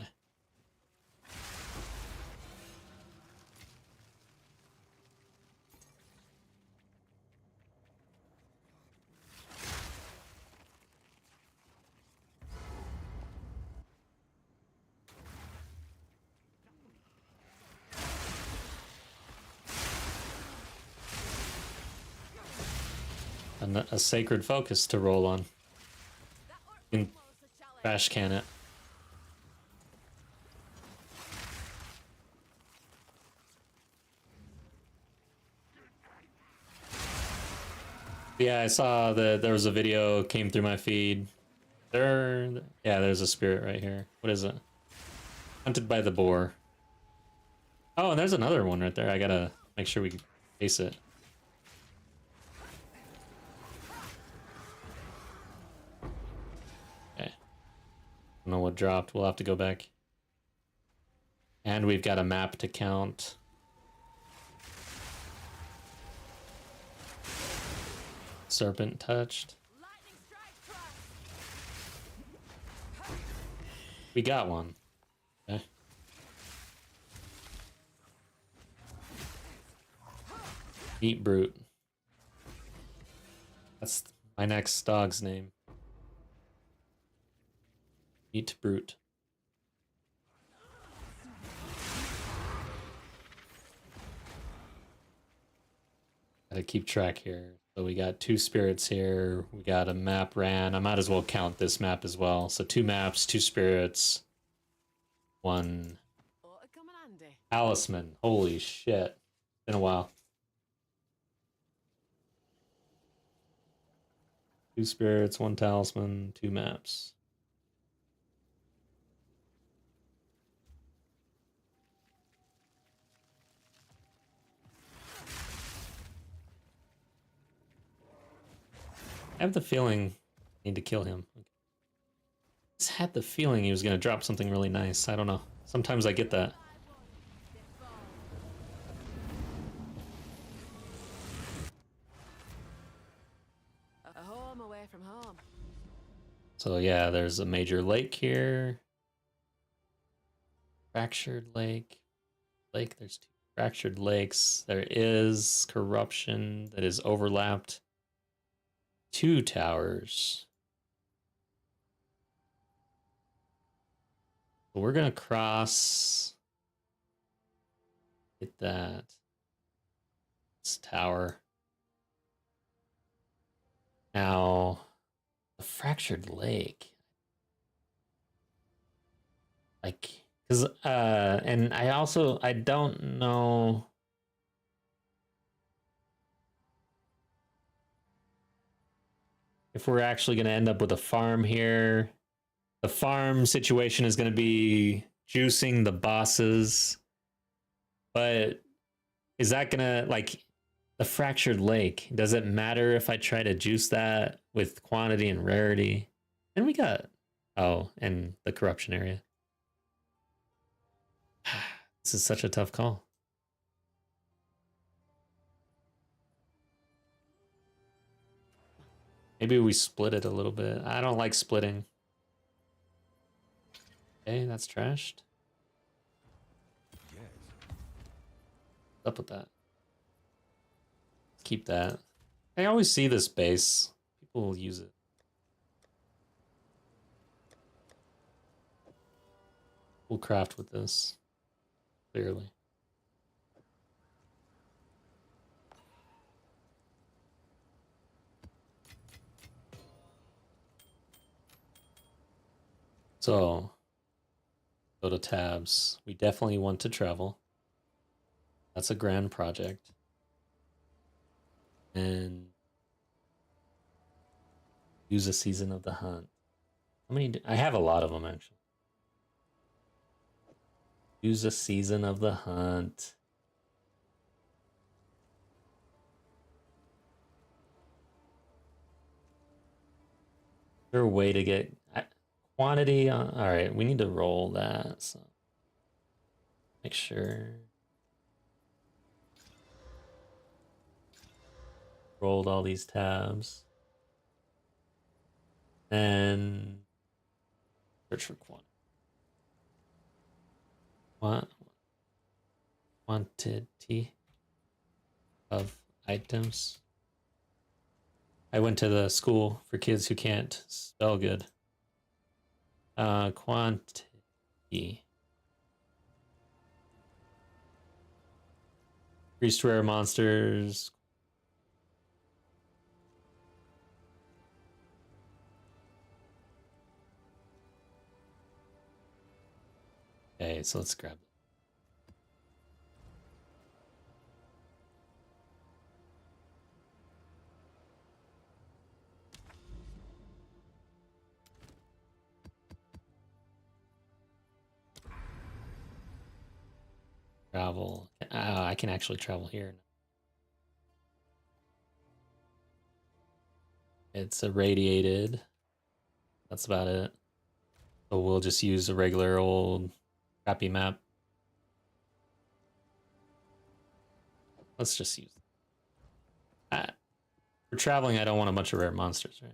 S1: And a sacred focus to roll on. You can trash can it. Yeah, I saw that there was a video came through my feed. Yeah, there's a spirit right here. What is it? Hunted by the boar. Oh, and there's another one right there. I gotta make sure we face it. Okay. Don't know what dropped. We'll have to go back. And we've got a map to count. Serpent touched.
S2: Lightning strike thrust.
S1: We got one. Okay. Eat Brute. That's my next dog's name. Eat Brute. Gotta keep track here. So we got 2 spirits here. We got a map ran. I might as well count this map as well. So 2 maps, 2 spirits, 1
S2: Ought to come in handy.
S1: talisman. Holy shit. Been a while. 2 spirits, 1 talisman, 2 maps. I have the feeling I need to kill him. I just had the feeling he was going to drop something really nice. I don't know. Sometimes I get that. So yeah, there's a major lake here. Fractured lake. There's two fractured lakes. There is corruption that is overlapped. Two towers. So we're gonna cross. Hit that. This tower. Now, the fractured lake. Like, because, and I don't know. If we're actually going to end up with a farm here. The farm situation is going to be juicing the bosses. But is that going to, like, the fractured lake, does it matter if I try to juice that with quantity and rarity? And we got, oh, and the corruption area. This is such a tough call. Maybe we split it a little bit. I don't like splitting. Okay, that's trashed.
S4: Yes.
S1: What's up with that? Keep that. I always see this base. People will use it. We'll craft with this. Clearly. So, go to tabs. We definitely want to travel. That's a grand project. And use a season of the hunt. How many? I have a lot of them actually. Use a season of the hunt. Is there a way to get quantity on? All right, we need to roll that. So make sure. Rolled all these tabs. Then search for quantity of items. I went to the school for kids who can't spell good. Quantity. Increased rare monsters. Okay, so let's grab it. Travel. I can actually travel here. It's irradiated. That's about it. So we'll just use a regular old crappy map. Let's just use that. For traveling, I don't want a bunch of rare monsters, right?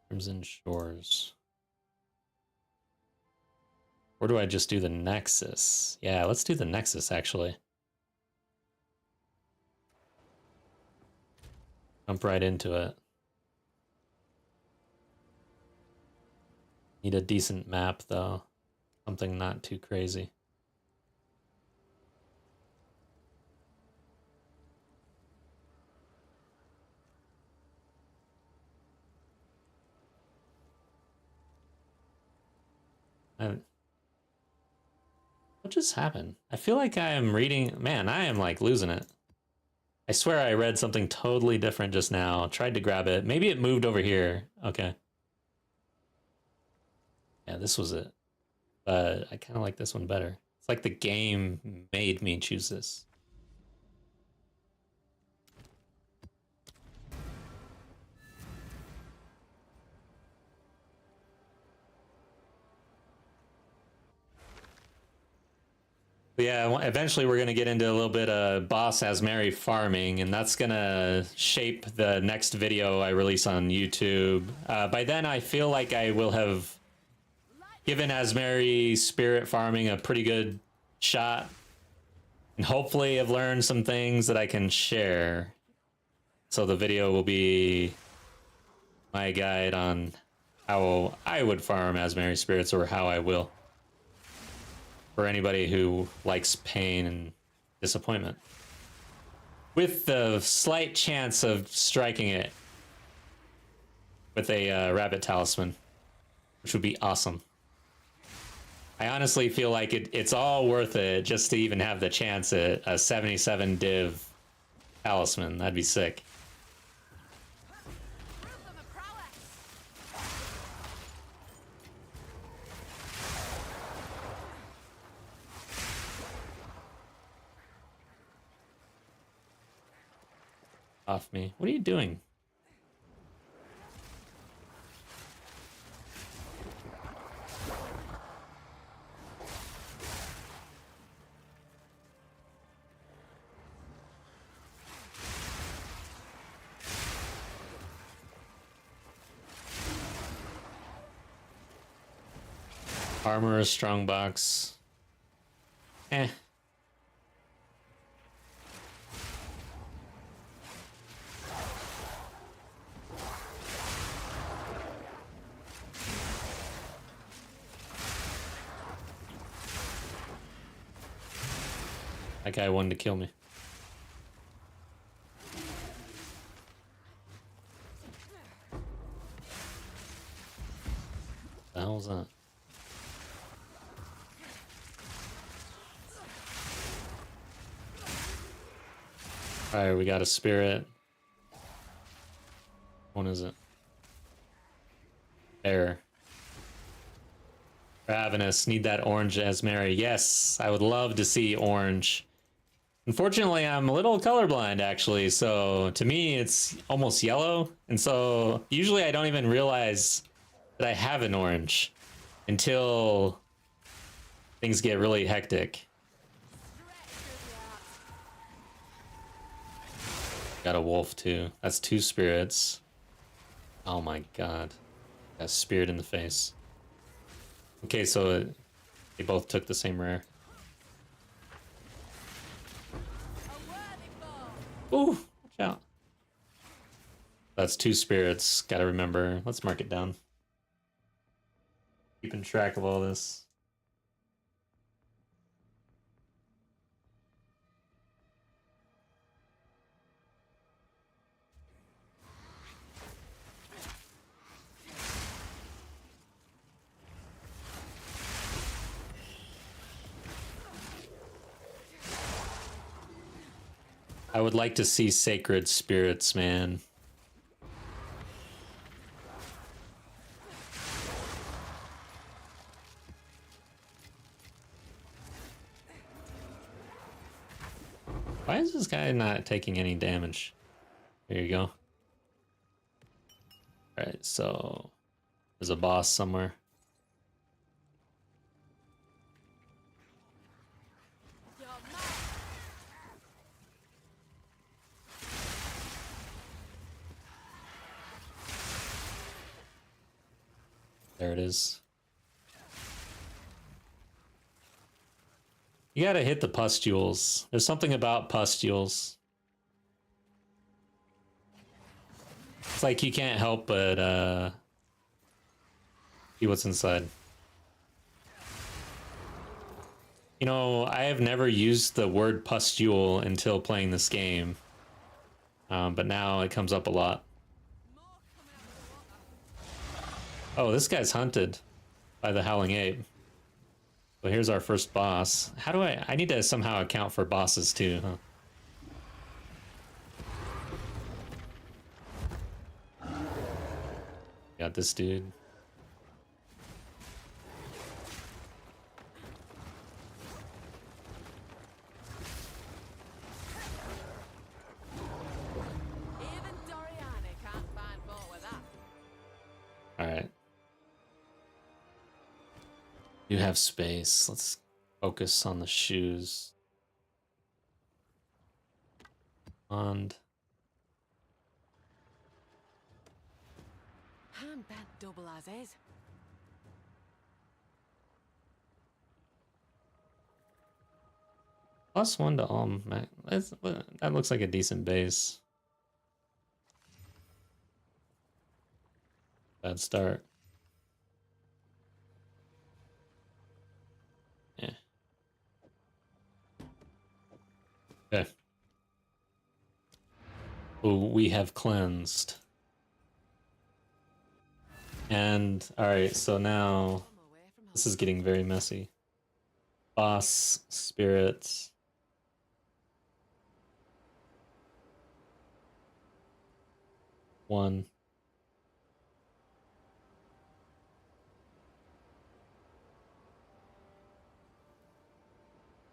S1: Crimson Shores. Or do I just do the Nexus? Yeah, let's do the Nexus, actually. Jump right into it. Need a decent map, though. Something not too crazy. What just happened? I feel like I am reading... Man, I am like losing it. I swear I read something totally different just now. Tried to grab it. Maybe it moved over here. Okay. Yeah, this was it. But I kind of like this one better. It's like the game made me choose this. But yeah, eventually we're going to get into a little bit of boss Azmeri farming, and that's going to shape the next video I release on YouTube. By then, I feel like I will have given Azmeri spirit farming a pretty good shot, and hopefully have learned some things that I can share. So the video will be my guide on how I would farm Azmeri spirits, or how I will. For anybody who likes pain and disappointment. With the slight chance of striking it with a rabbit talisman, which would be awesome. I honestly feel like it's all worth it just to even have the chance at a 77 div talisman. That'd be sick.
S2: Rhythm of prowess.
S1: Off me. What are you doing? Armor, strongbox. Eh. That guy wanted to kill me. The hell was that? Alright, we got a spirit. One is it? There. Ravenous, need that orange Azmeri. Yes, I would love to see orange. Unfortunately, I'm a little colorblind, actually, so to me, it's almost yellow. And so usually I don't even realize that I have an orange until things get really hectic. Got a wolf, too. That's 2 spirits. Oh my god. Got a spirit in the face. Okay, so they both took the same rare. Ooh, watch out. That's 2 spirits. Gotta remember. Let's mark it down. Keeping track of all this. I would like to see sacred spirits, man. Why is this guy not taking any damage? There you go. Alright, so there's a boss somewhere. There it is. You gotta hit the pustules. There's something about pustules. It's like you can't help but see what's inside. You know, I have never used the word pustule until playing this game. But now it comes up a lot. Oh, this guy's hunted by the Howling Ape. So here's our first boss. How do I need to somehow account for bosses too, huh? Got this dude.
S2: Even Doriani can't find fault with that.
S1: All right. You have space. Let's focus on the shoes. And
S2: I'm bad double as is.
S1: +1 to all. That looks like a decent base. Bad start. Yeah. Okay. Ooh, we have cleansed. And alright, so now this is getting very messy. Boss spirits. One.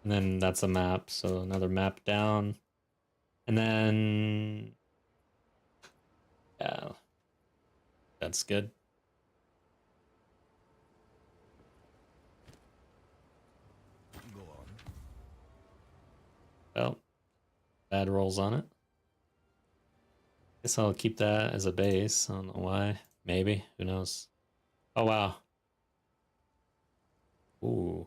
S1: And then that's a map, so another map down. And then yeah. That's good.
S4: Go on.
S1: Well, bad rolls on it. Guess I'll keep that as a base. I don't know why. Maybe. Who knows? Oh, wow. Ooh.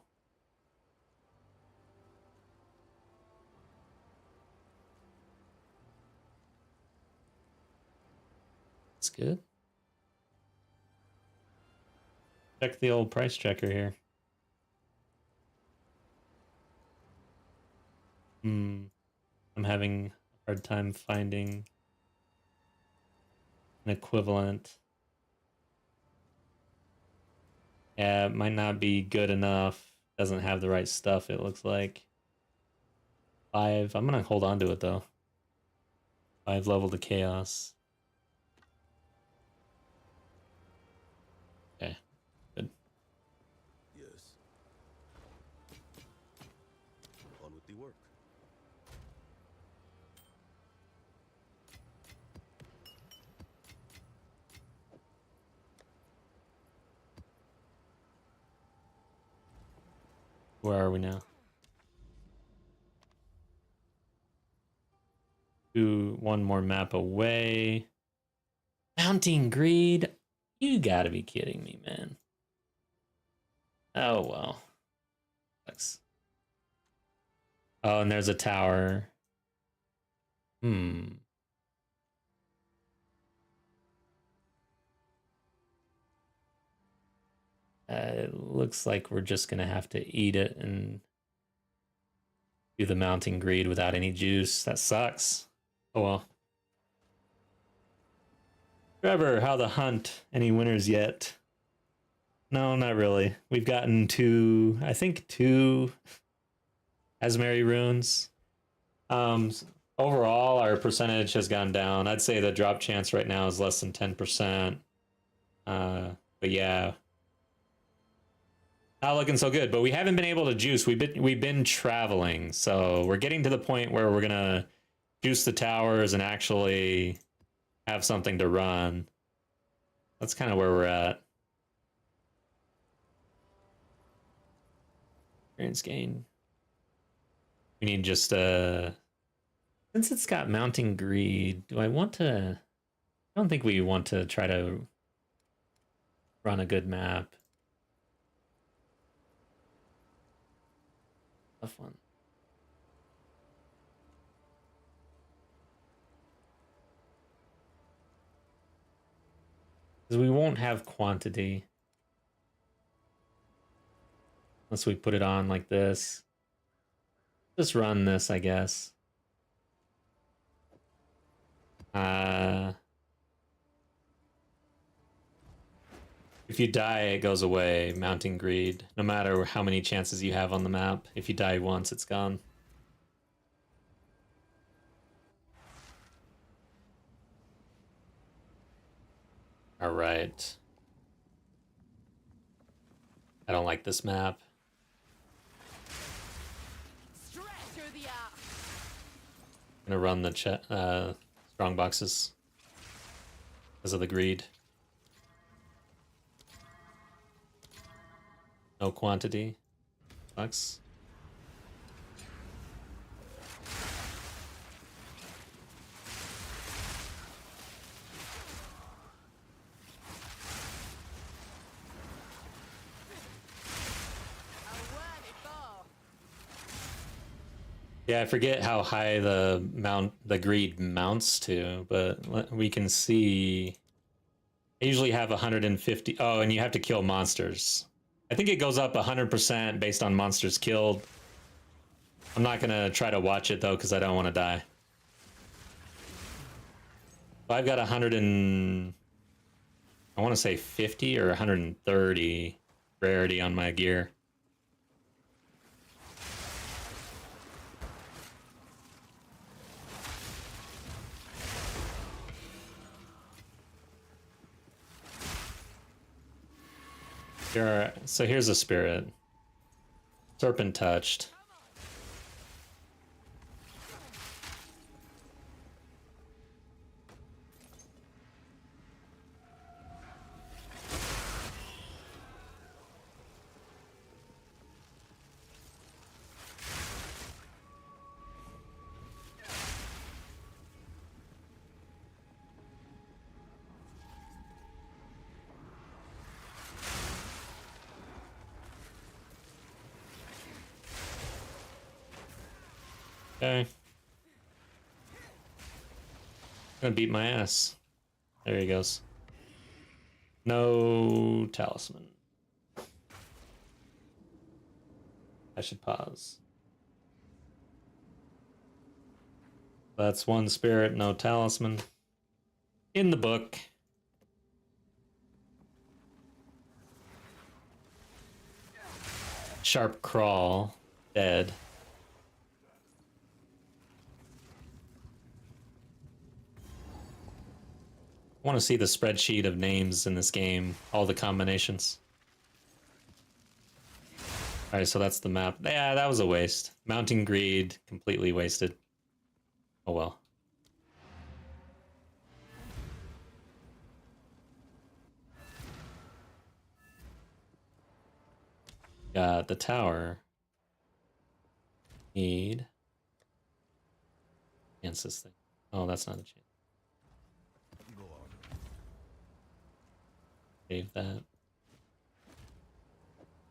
S1: That's good. Check the old price checker here. I'm having a hard time finding an equivalent. Yeah, it might not be good enough. Doesn't have the right stuff, it looks like. 5. I'm gonna hold on to it though. 5 level to chaos. Okay, good.
S4: Yes. On with the work.
S1: Where are we now? One more map away. Mounting greed? You gotta be kidding me, man. Oh, well. Sucks. Oh, and there's a tower. It looks like we're just gonna have to eat it and do the mounting greed without any juice. That sucks. Oh well. Trevor, how the hunt? Any winners yet? No, not really. We've gotten I think two Azmeri runes. Overall, our percentage has gone down. I'd say the drop chance right now is less than 10%. But yeah, not looking so good. But we haven't been able to juice. We've been traveling, so we're getting to the point where we're gonna juice the towers and actually have something to run. That's kind of where we're at. Experience gain. We need just since it's got mounting greed, do I want to? I don't think we want to try to run a good map. Tough one. Because we won't have quantity unless we put it on like this. Just run this, I guess. If you die, it goes away. Mounting greed. No matter how many chances you have on the map. If you die once, it's gone. All right. I don't like this map.
S2: Straight through the air.
S1: I'm gonna run the strong boxes because of the greed. No quantity. Sucks. Yeah, I forget how high the greed mounts to, but we can see I usually have 150. Oh, and you have to kill monsters. I think it goes up 100% based on monsters killed. I'm not gonna try to watch it though because I don't want to die. So I've got 100 and I want to say 50 or 130 rarity on my gear. So here's a spirit. Serpent touched. Okay. Gonna beat my ass. There he goes. No talisman. I should pause. That's one spirit, no talisman. In the book. Sharp crawl. Dead. I want to see the spreadsheet of names in this game, all the combinations. All right, so that's the map. Yeah, that was a waste. Mounting greed, completely wasted. Oh well. Got the tower. Need. Against this thing. Oh, that's not a chance.
S4: Go on.
S1: Save that.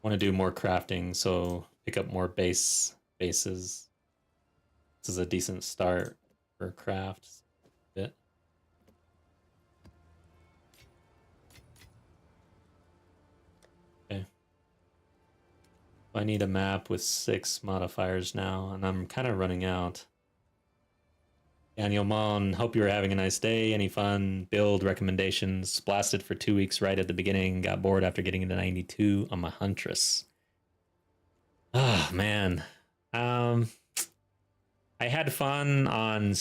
S1: Want to do more crafting, so pick up more bases. This is a decent start for craft. Bit. Okay. I need a map with 6 modifiers now, and I'm kind of running out. Daniel Mon, hope you're having a nice day. Any fun build recommendations? Blasted for 2 weeks right at the beginning. Got bored after getting into 92 on my Huntress. Oh, man. I had fun on...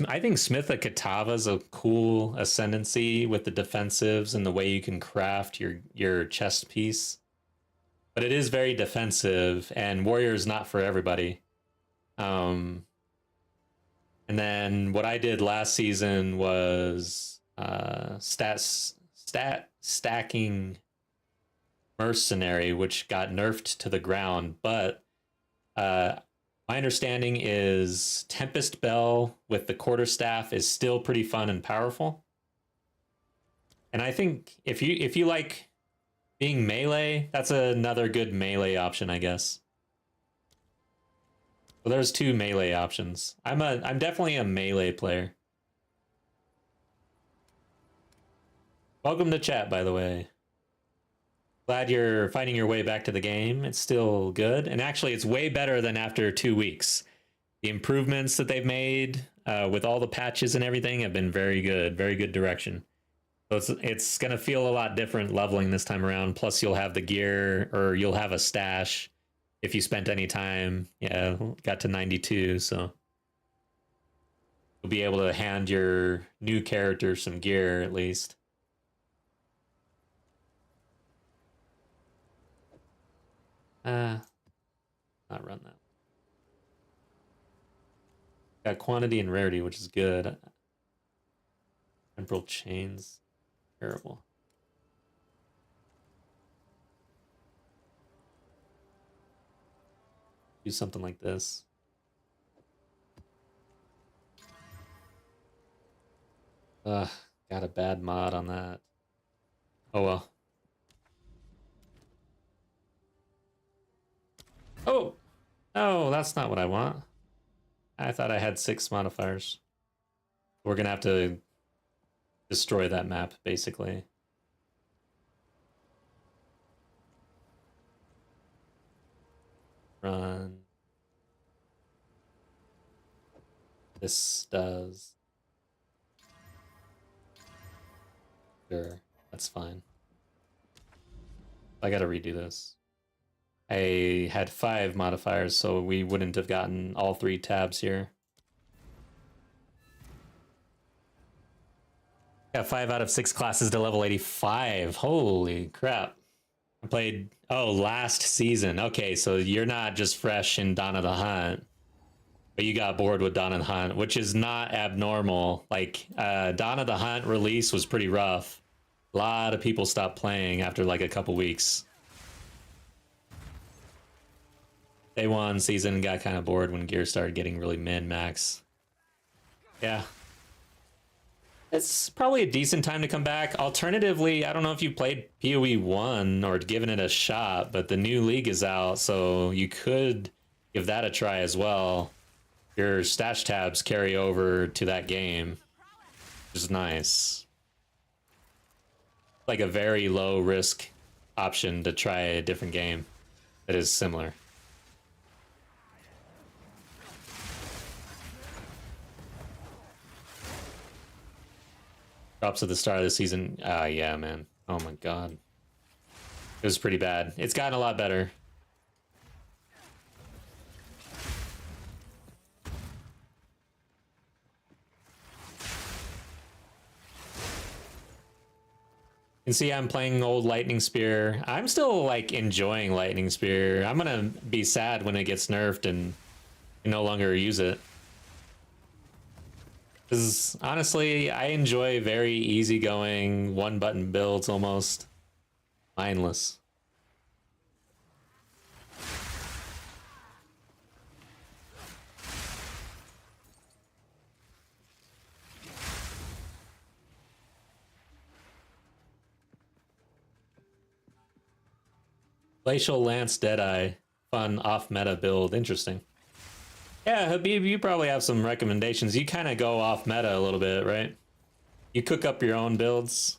S1: I think Smith of Katava's a cool ascendancy with the defensives and the way you can craft your chest piece. But it is very defensive, and Warrior is not for everybody. And then what I did last season was stacking Mercenary, which got nerfed to the ground. But my understanding is Tempest Bell with the quarterstaff is still pretty fun and powerful. And I think if you like being melee, that's another good melee option, I guess. Well, there's 2 melee options. I'm definitely a melee player. Welcome to chat, by the way. Glad you're finding your way back to the game. It's still good, and actually, it's way better than after 2 weeks. The improvements that they've made with all the patches and everything have been very good direction. So it's gonna feel a lot different leveling this time around. Plus, you'll have the gear, or you'll have a stash. If you spent any time, yeah, got to 92, so you'll be able to hand your new character some gear at least. Not run that. Got quantity and rarity, which is good. Temporal chains, terrible. Do something like this. Got a bad mod on that. Oh well. Oh! Oh, that's not what I want. I thought I had 6 modifiers. We're gonna have to destroy that map, basically. Run. This does. Sure, that's fine. I gotta redo this. I had 5 modifiers, so we wouldn't have gotten all 3 tabs here. Got 5 out of 6 classes to level 85. Holy crap. I played, oh, last season. Okay, so you're not just fresh in Dawn of the Hunt, but you got bored with Dawn of the Hunt, which is not abnormal. Like, Dawn of the Hunt release was pretty rough. A lot of people stopped playing after like a couple weeks. Day 1 season got kind of bored when gear started getting really min-max. Yeah. It's probably a decent time to come back. Alternatively, I don't know if you played PoE 1 or given it a shot, but the new league is out, so you could give that a try as well. Your stash tabs carry over to that game, which is nice. Like a very low risk option to try a different game that is similar. Drops at the start of the season. Ah, yeah, man. Oh my god. It was pretty bad. It's gotten a lot better. You can see I'm playing old Lightning Spear. I'm still, like, enjoying Lightning Spear. I'm gonna be sad when it gets nerfed and no longer use it. Because honestly, I enjoy very easygoing, one-button builds almost. Mindless. Glacial Lance Deadeye. Fun off-meta build. Interesting. Yeah, Habib, you probably have some recommendations. You kind of go off meta a little bit, right? You cook up your own builds.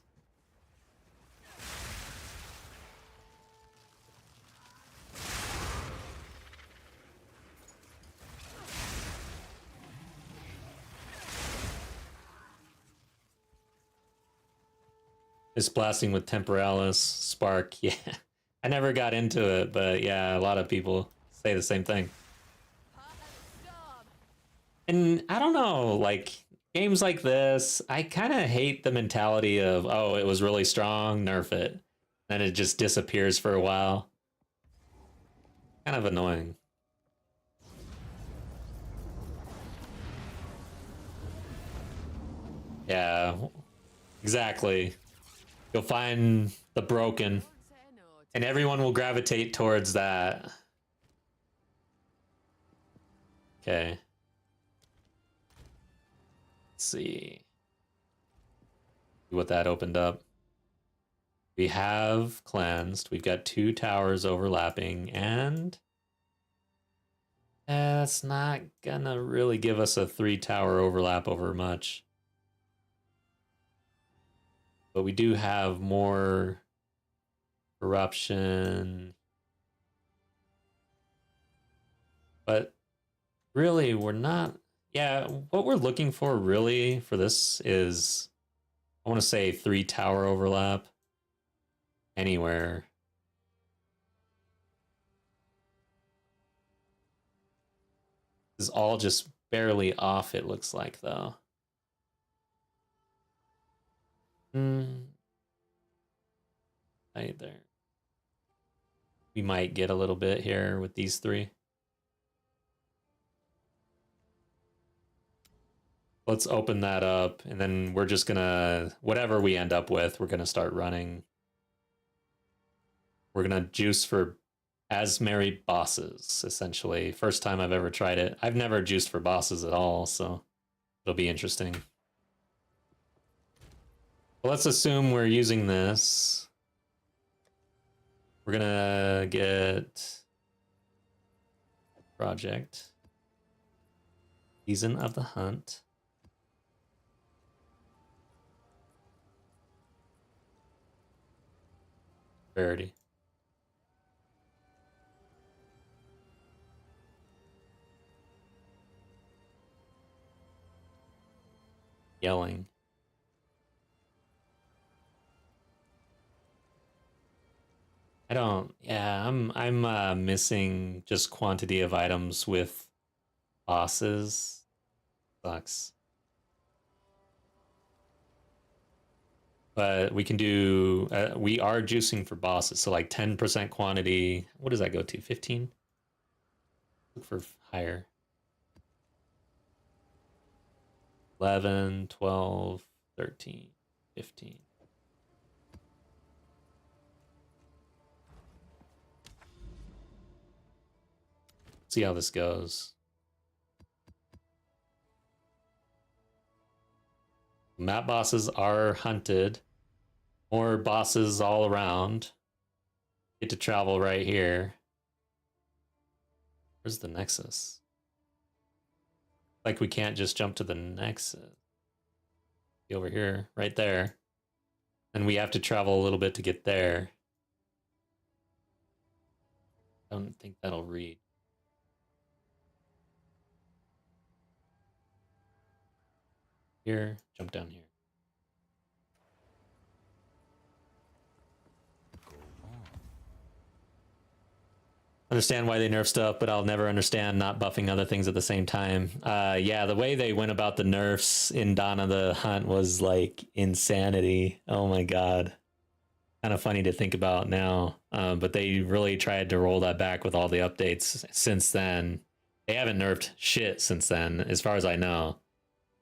S1: Just blasting with Temporalis, Spark, yeah. I never got into it, but yeah, a lot of people say the same thing. And I don't know, like, games like this, I kind of hate the mentality of, oh, it was really strong, nerf it. Then it just disappears for a while. Kind of annoying. Yeah, exactly. You'll find the broken, and everyone will gravitate towards that. Okay. Let's see what that opened up. We have cleansed. We've got 2 towers overlapping, and that's not gonna really give us a 3-tower overlap over much. But we do have more corruption. But really, we're not... Yeah, what we're looking for really for this is, I want to say 3-tower overlap anywhere. This is all just barely off, it looks like, though. Right there. We might get a little bit here with these 3. Let's open that up, and then we're just gonna, whatever we end up with, we're gonna start running. We're gonna juice for Azmeri bosses, essentially. First time I've ever tried it. I've never juiced for bosses at all, so it'll be interesting. Let's assume we're using this. We're gonna get project. Season of the Hunt. Rarity. Yelling. I don't. Yeah, I'm missing just quantity of items with bosses. Sucks. But we can do. We are juicing for bosses, so like 10% quantity. What does that go to? 15. Look for higher. 11, 12, 13, 15. See how this goes. Map bosses are hunted. More bosses all around. Get to travel right here. Where's the Nexus? Like we can't just jump to the Nexus. Be over here, right there. And we have to travel a little bit to get there. I don't think that'll read. Here, jump down here. Understand why they nerf stuff, but I'll never understand not buffing other things at the same time. Yeah, the way they went about the nerfs in Dawn of the Hunt was like insanity. Oh my god. Kind of funny to think about now. But they really tried to roll that back with all the updates since then. They haven't nerfed shit since then, as far as I know.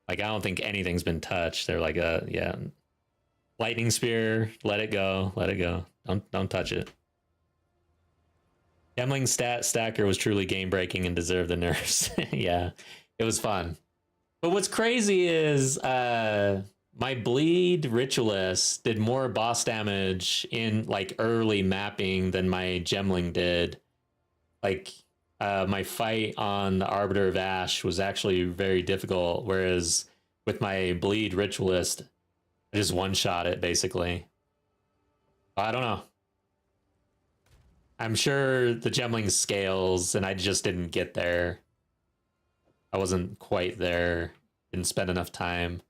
S1: Like, I don't think anything's been touched. They're like, yeah. Lightning Spear, let it go. Let it go. Don't touch it. Gemling stat stacker was truly game breaking and deserved the nerfs. Yeah, it was fun. But what's crazy is my bleed ritualist did more boss damage in like early mapping than my Gemling did. Like my fight on the Arbiter of Ash was actually very difficult, whereas with my bleed ritualist, I just one-shot it basically. I don't know. I'm sure the Gemling scales, and I just didn't get there. I wasn't quite there. Didn't spend enough time.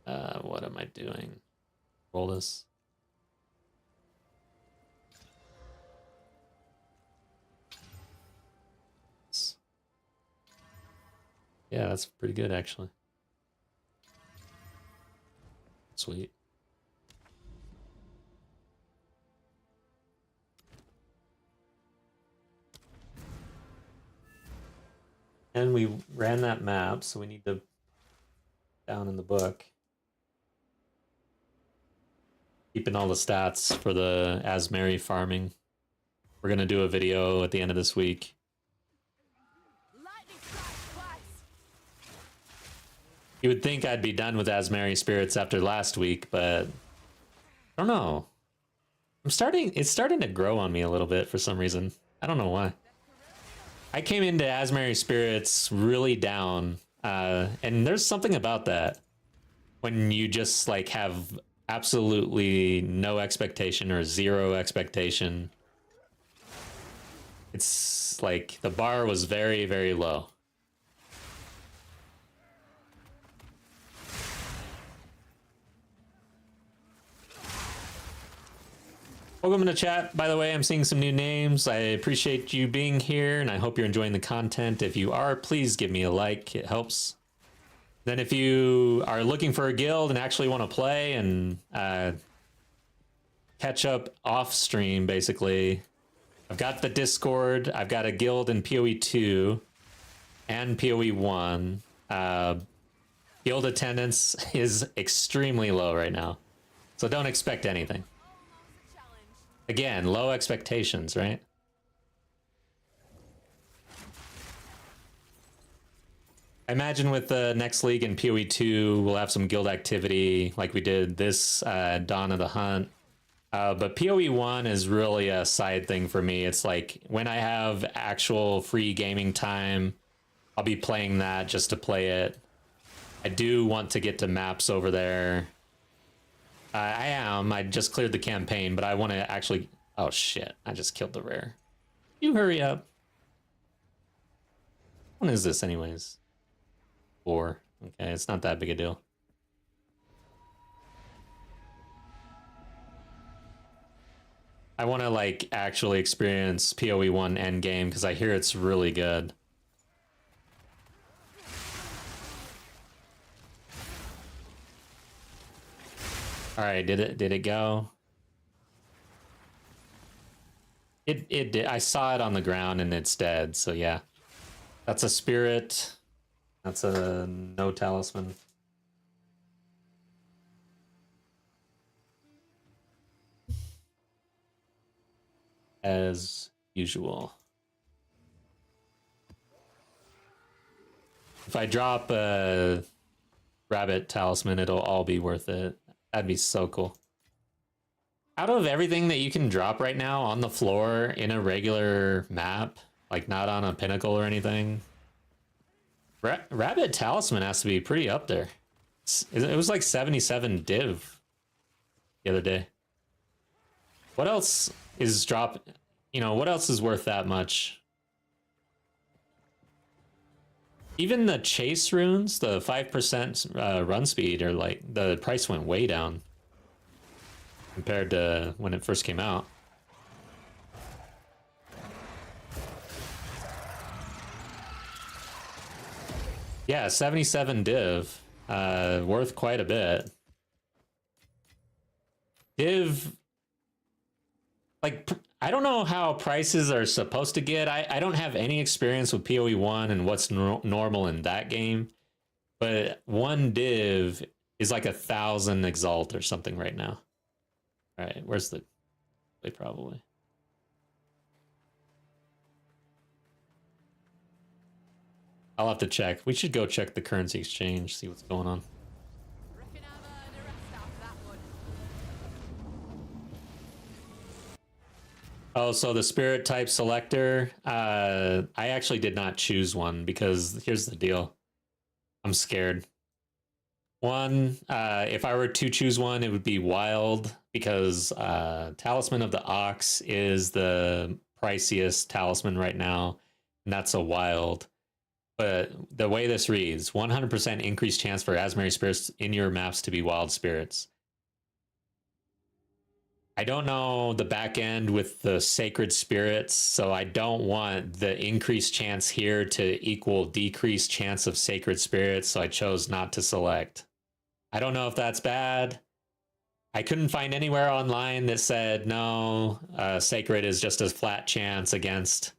S1: What am I doing? Roll this. Yeah, that's pretty good, actually. Sweet. And we ran that map, so we need to down in the book. Keeping all the stats for the Azmeri farming. We're gonna do a video at the end of this week.
S2: Lightning strikes twice.
S1: You would think I'd be done with Azmeri Spirits after last week, but I don't know. It's starting to grow on me a little bit for some reason. I don't know why. I came into Azmeri Spirits really down, and there's something about that when you just like have absolutely no expectation or zero expectation. It's like the bar was very, very low. Welcome to chat, by the way. I'm seeing some new names. I appreciate you being here, and I hope you're enjoying the content. If you are, please give me a like. It helps. Then if you are looking for a guild and actually want to play and catch up off stream, basically, I've got the Discord. I've got a guild in PoE 2 and PoE 1. Guild attendance is extremely low right now, so don't expect anything. Again, low expectations, right? I imagine with the next league in PoE 2, we'll have some guild activity like we did this Dawn of the Hunt. But PoE 1 is really a side thing for me. It's like when I have actual free gaming time, I'll be playing that just to play it. I do want to get to maps over there. I am. I just cleared the campaign, but I want to actually... Oh, shit. I just killed the rare. You hurry up. When is this, anyways? 4. Okay, it's not that big a deal. I want to, like, actually experience PoE 1 endgame, because I hear it's really good. Alright, did it go? It did. I saw it on the ground and it's dead, so yeah. That's a spirit. That's a no talisman. As usual. If I drop a rabbit talisman, it'll all be worth it. That'd be so cool. Out of everything that you can drop right now on the floor in a regular map, like not on a pinnacle or anything, rabbit talisman has to be pretty up there. It was like 77 div the other day. What else is what else is worth that much? Even the chase runes, the 5% run speed, or like the price went way down compared to when it first came out. Yeah, 77 div, worth quite a bit. Div, like, I don't know how prices are supposed to get. I don't have any experience with PoE 1 and what's normal in that game, but 1 div is like 1,000 exalt or something right now. All right, where's the play? Probably. I'll have to check. We should go check the currency exchange, see what's going on.
S2: Reckon I've earned a rest after that one.
S1: Oh, so the spirit type selector, I actually did not choose one because here's the deal. I'm scared. One, if I were to choose one, it would be wild because Talisman of the Ox is the priciest talisman right now, and that's a wild. But the way this reads, 100% increased chance for Azmeri Spirits in your maps to be wild spirits. I don't know the back end with the sacred spirits, so I don't want the increased chance here to equal decreased chance of sacred spirits, so I chose not to select. I don't know if that's bad. I couldn't find anywhere online that said, no, sacred is just a flat chance against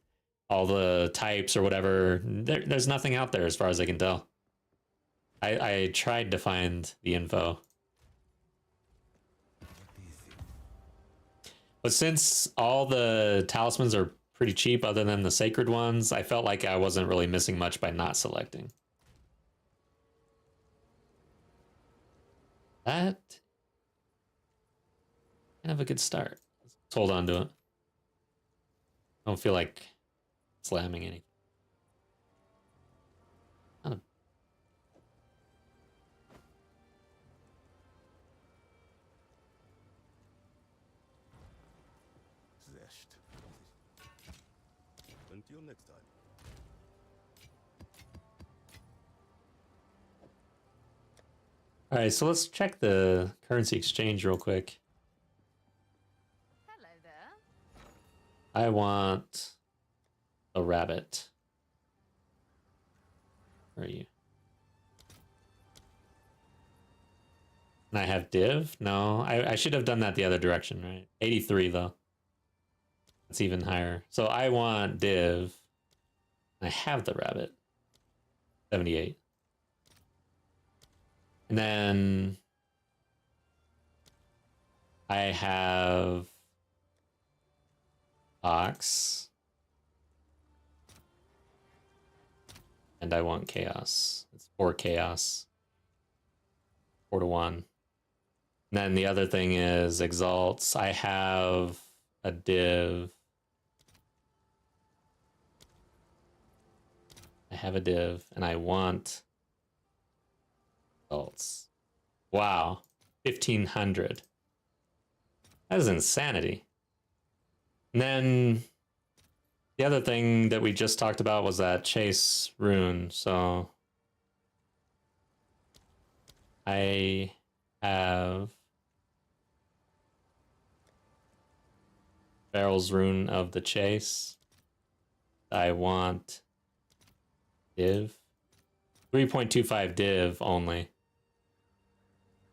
S1: all the types or whatever. There's nothing out there as far as I can tell. I tried to find the info. But since all the talismans are pretty cheap other than the sacred ones, I felt like I wasn't really missing much by not selecting. That kind of a good start. Let's hold on to it. I don't feel like slamming anything.
S4: Zest. Until next time.
S1: All right, so let's check the currency exchange real quick.
S2: Hello there.
S1: I want a rabbit. Where are you? And I have div? No, I should have done that the other direction, right? 83 though. That's even higher. So I want div. I have the rabbit. 78. And then I have ox. And I want chaos. It's 4 chaos. 4 to 1. And then the other thing is exalts. I have a div. And I want exalts. Wow, 1,500. That is insanity. And then the other thing that we just talked about was that chase rune. So I have Barrel's rune of the chase. I want div. 3.25 div only.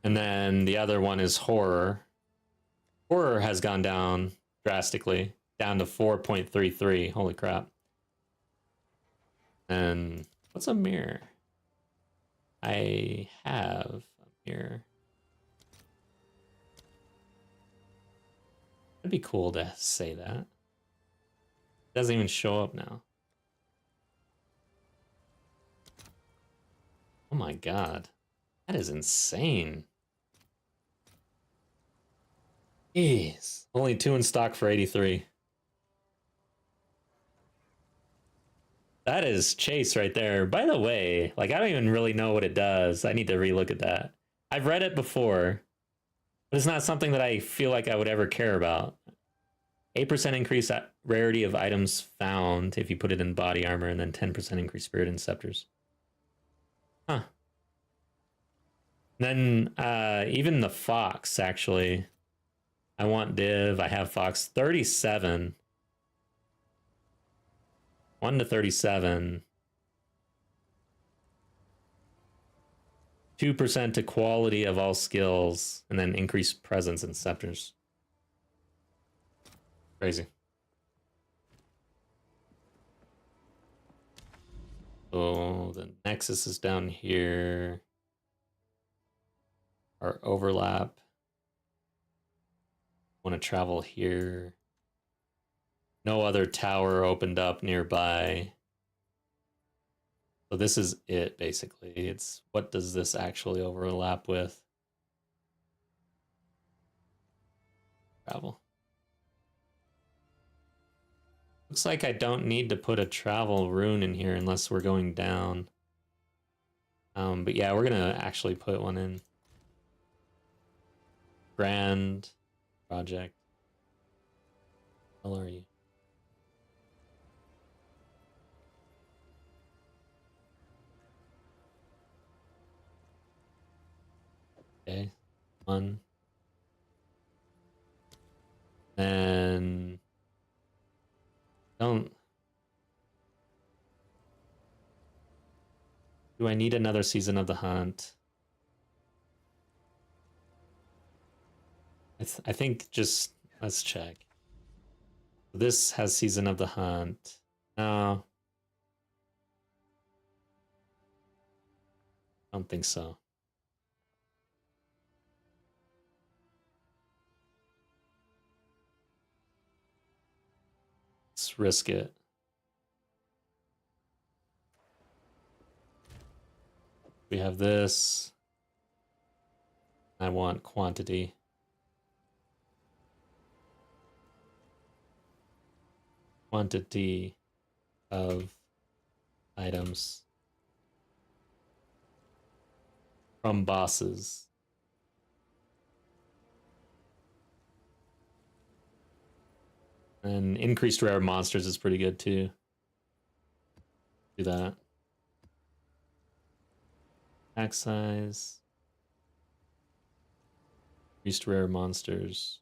S1: And then the other one is horror. Horror has gone down drastically, down to 4.33. Holy crap. And what's a mirror? I have a mirror. That'd be cool to say that. It doesn't even show up now. Oh my god. That is insane. Jeez. Only 2 in stock for 83. That is chase right there. By the way, like, I don't even really know what it does. I need to relook at that. I've read it before, but it's not something that I feel like I would ever care about. 8% increase rarity of items found if you put it in body armor, and then 10% increase spirit and scepters. Huh. Then even the fox, actually. I want div. I have fox 37. 1 to 37. 2% to quality of all skills, and then increase presence and scepters. Crazy. So the nexus is down here. Our overlap. Want to travel here. No other tower opened up nearby. So this is it, basically. It's what does this actually overlap with? Travel. Looks like I don't need to put a travel rune in here unless we're going down. But yeah, we're gonna actually put one in. Grand project. How are you? Okay, 1. And don't. Do I need another season of the hunt? I think just let's check. This has season of the hunt. No, I don't think so. Let's risk it. We have this. I want quantity. Quantity of items from bosses. And increased rare monsters is pretty good too. Do that. Pack size. Increased rare monsters.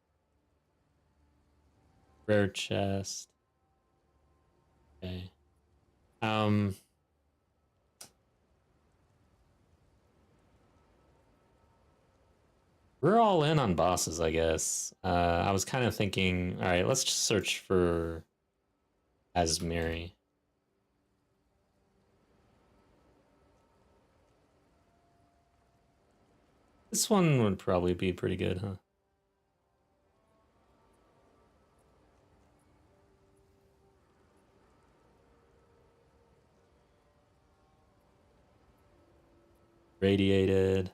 S1: Rare chest. Okay. We're all in on bosses, I guess. I was kind of thinking, all right, let's just search for Azmeri. This one would probably be pretty good, huh? Radiated.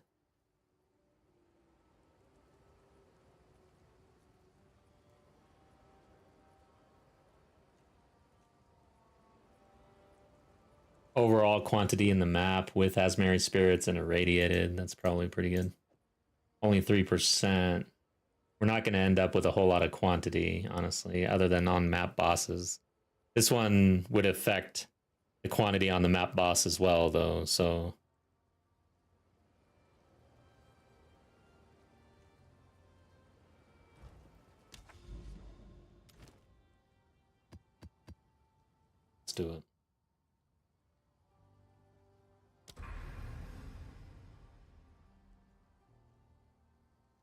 S1: overall quantity in the map with Azmeri Spirits and irradiated, that's probably pretty good. Only 3%. We're not going to end up with a whole lot of quantity, honestly, other than on map bosses. This one would affect the quantity on the map boss as well, though, so... Let's do it.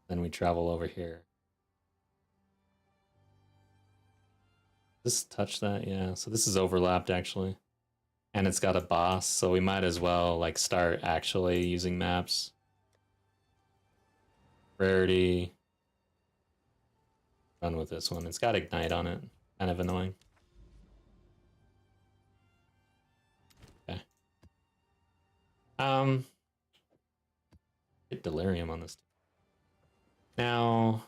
S1: Then we travel over here. This touch that? Yeah, so this is overlapped actually. And it's got a boss, so we might as well like start actually using maps. Rarity. Run with this one. It's got Ignite on it. Kind of annoying. Okay. Get Delirium on this. Now,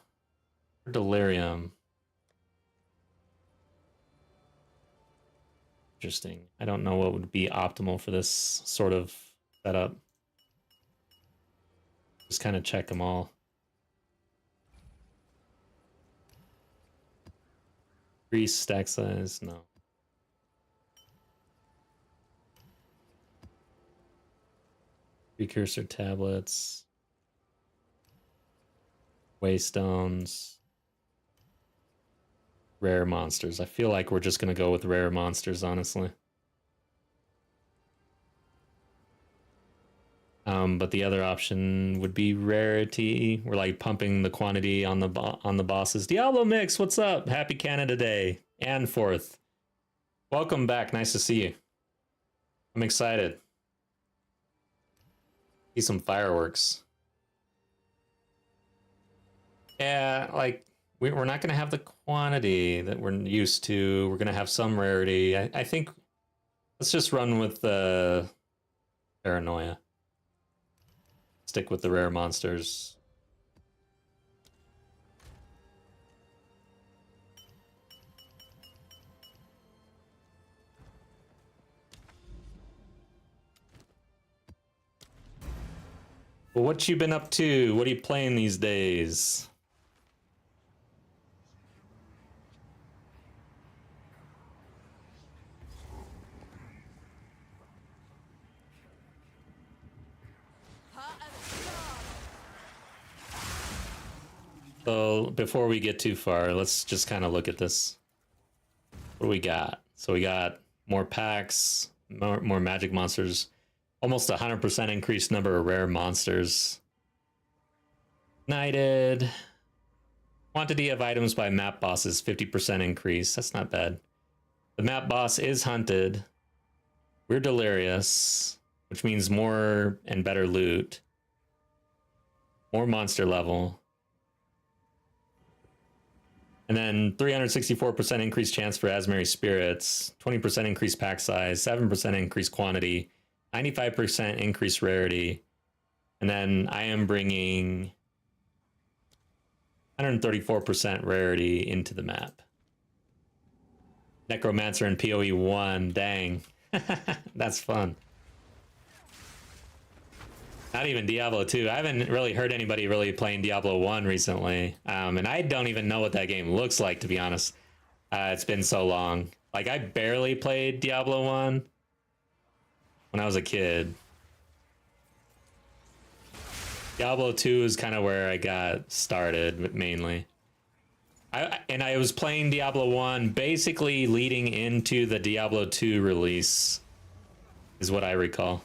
S1: for Delirium. Interesting. I don't know what would be optimal for this sort of setup. Just kind of check them all. Increase stack size? No. Precursor tablets. Waystones. Rare monsters. I feel like we're just going to go with rare monsters, honestly. But the other option would be rarity. We're like pumping the quantity on the bosses. Diablo Mix, what's up? Happy Canada Day and 4th. Welcome back. Nice to see you. I'm excited. See some fireworks. Yeah, like we're not going to have the quantity that we're used to. We're going to have some rarity. I think let's just run with the paranoia. Stick with the rare monsters. Well, what you been up to? What are you playing these days? So before we get too far, let's just kind of look at this. What do we got? So we got more packs, more magic monsters, almost 100% increased number of rare monsters. Knighted. Quantity of items by map bosses, 50% increase. That's not bad. The map boss is hunted. We're delirious, which means more and better loot. More monster level. And then 364% increased chance for Azmeri Spirits, 20% increased pack size, 7% increased quantity, 95% increased rarity. And then I am bringing 134% rarity into the map. Necromancer and PoE 1, dang. That's fun. Not even Diablo 2. I haven't really heard anybody really playing Diablo 1 recently. And I don't even know what that game looks like, to be honest. It's been so long. Like, I barely played Diablo 1 when I was a kid. Diablo 2 is kind of where I got started, mainly. I was playing Diablo 1 basically leading into the Diablo 2 release, is what I recall.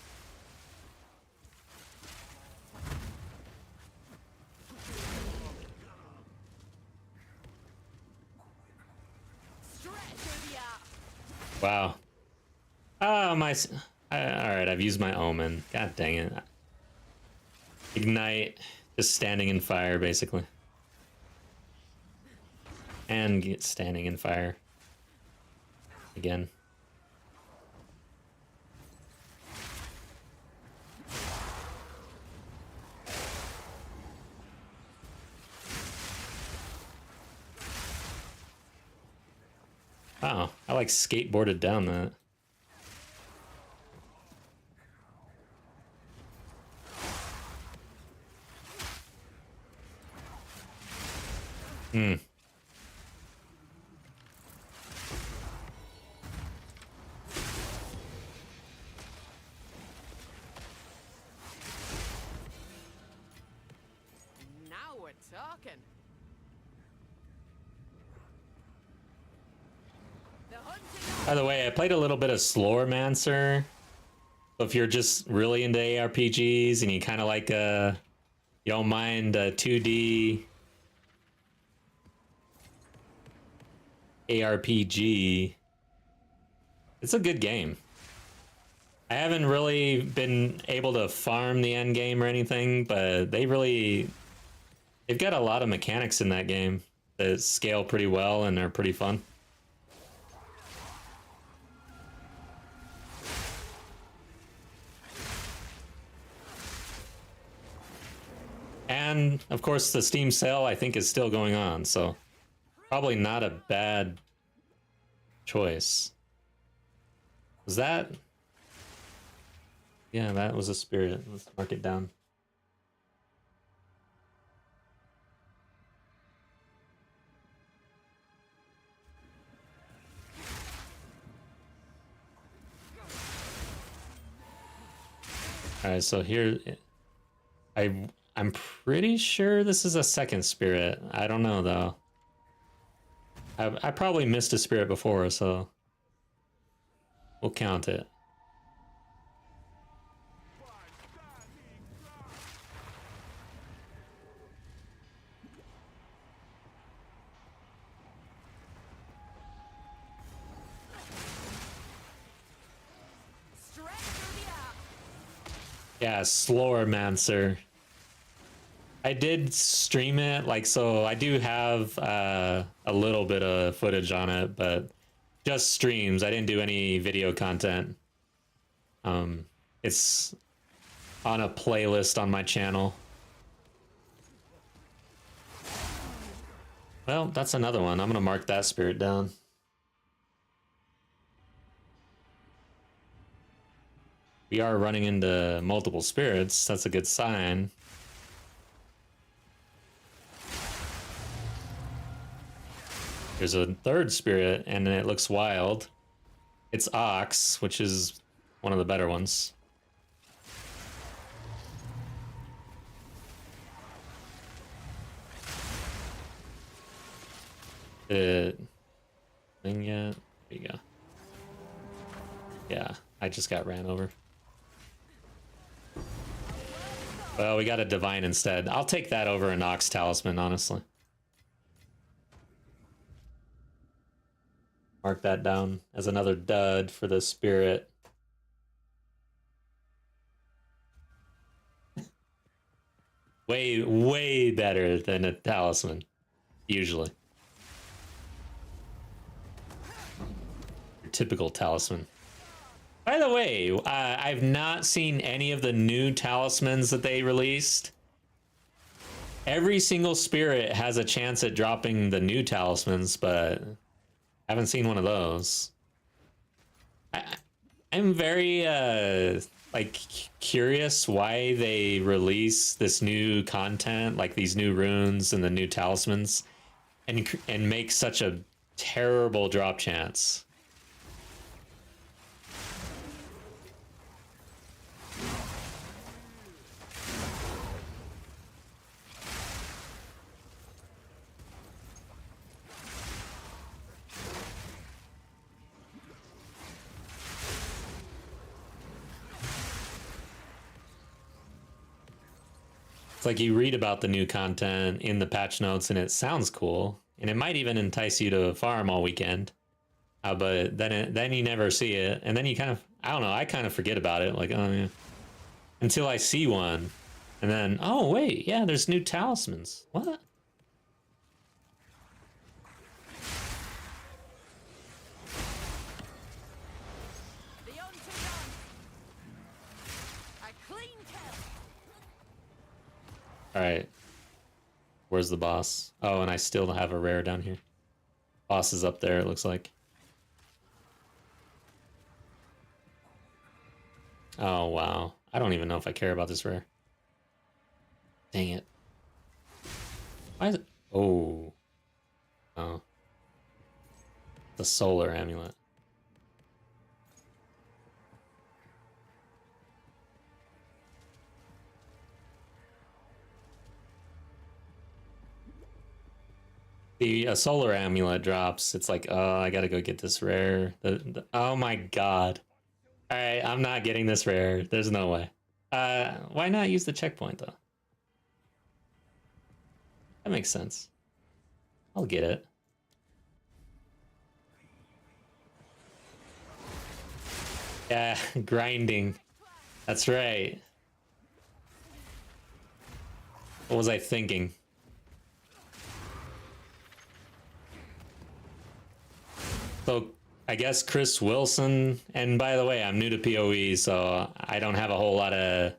S1: Wow. Oh, my... Alright, I've used my Omen. God dang it. Ignite. Just standing in fire, basically. And get standing in fire. Again. Wow, I like skateboarded down that. Hmm.
S2: Now we're talking. The hunting
S1: By the way, I played a little bit of Slowermancer. So if you're just really into ARPGs and you kind of like you don't mind 2D ARPG, it's a good game. I haven't really been able to farm the end game or anything, but they've got a lot of mechanics in that game that scale pretty well and are pretty fun. And of course the Steam sale I think is still going on, so probably not a bad choice. Was that? Yeah, that was a spirit. Let's mark it down. All right, so here, I'm pretty sure this is a second spirit. I don't know though. I probably missed a spirit before, so we'll count it.
S2: straight through the app.
S1: Yeah, Slowermancer. I did stream it, like, so I do have a little bit of footage on it, but just streams. I didn't do any video content. It's on a playlist on my channel. Well, that's another one. I'm gonna mark that spirit down. We are running into multiple spirits. That's a good sign. There's a third spirit, and it looks wild. It's Ox, which is one of the better ones. Thing yet? There you go. Yeah, I just got ran over. Well, we got a Divine instead. I'll take that over an Ox Talisman, honestly. Mark that down as another dud for the spirit. Way better than a Talisman, usually. Your typical Talisman. By the way, I've not seen any of the new Talismans that they released. Every single spirit has a chance at dropping the new Talismans, but I haven't seen one of those. I'm very like curious why they release this new content, like these new runes and the new talismans, and make such a terrible drop chance. It's like you read about the new content in the patch notes and it sounds cool, and it might even entice you to farm all weekend. But then you never see it, and then you kind of, I don't know, I kind of forget about it, like, oh yeah, until I see one, and then, oh wait, yeah, there's new talismans. What?
S2: The hunting on. A clean kill.
S1: All right, where's the boss? Oh, and I still have a rare down here. Boss is up there, it looks like. Oh wow, I don't even know if I care about this rare. Dang it. Why is it? Oh, Oh. The solar amulet. A solar amulet drops. It's like, oh, I gotta go get this rare. Oh my god. Alright, I'm not getting this rare. There's no way. Why not use the checkpoint, though? That makes sense. I'll get it. Yeah, grinding. That's right. What was I thinking? So, I guess Chris Wilson, and by the way, I'm new to PoE, so I don't have a whole lot of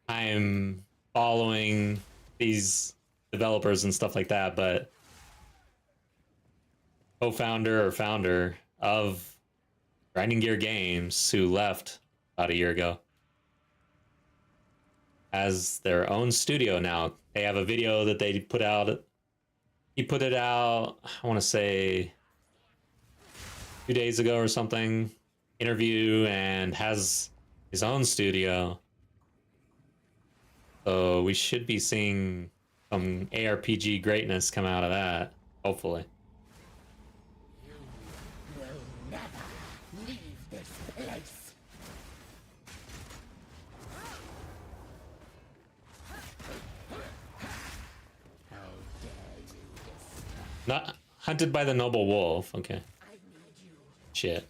S1: time following these developers and stuff like that, but co-founder or founder of Grinding Gear Games, who left about a year ago, has their own studio now. They have a video that they put out. He put it out, I want to say 2 days ago or something, interview, and has his own studio. So we should be seeing some ARPG greatness come out of that, hopefully. Not hunted by the noble wolf. Okay. Shit.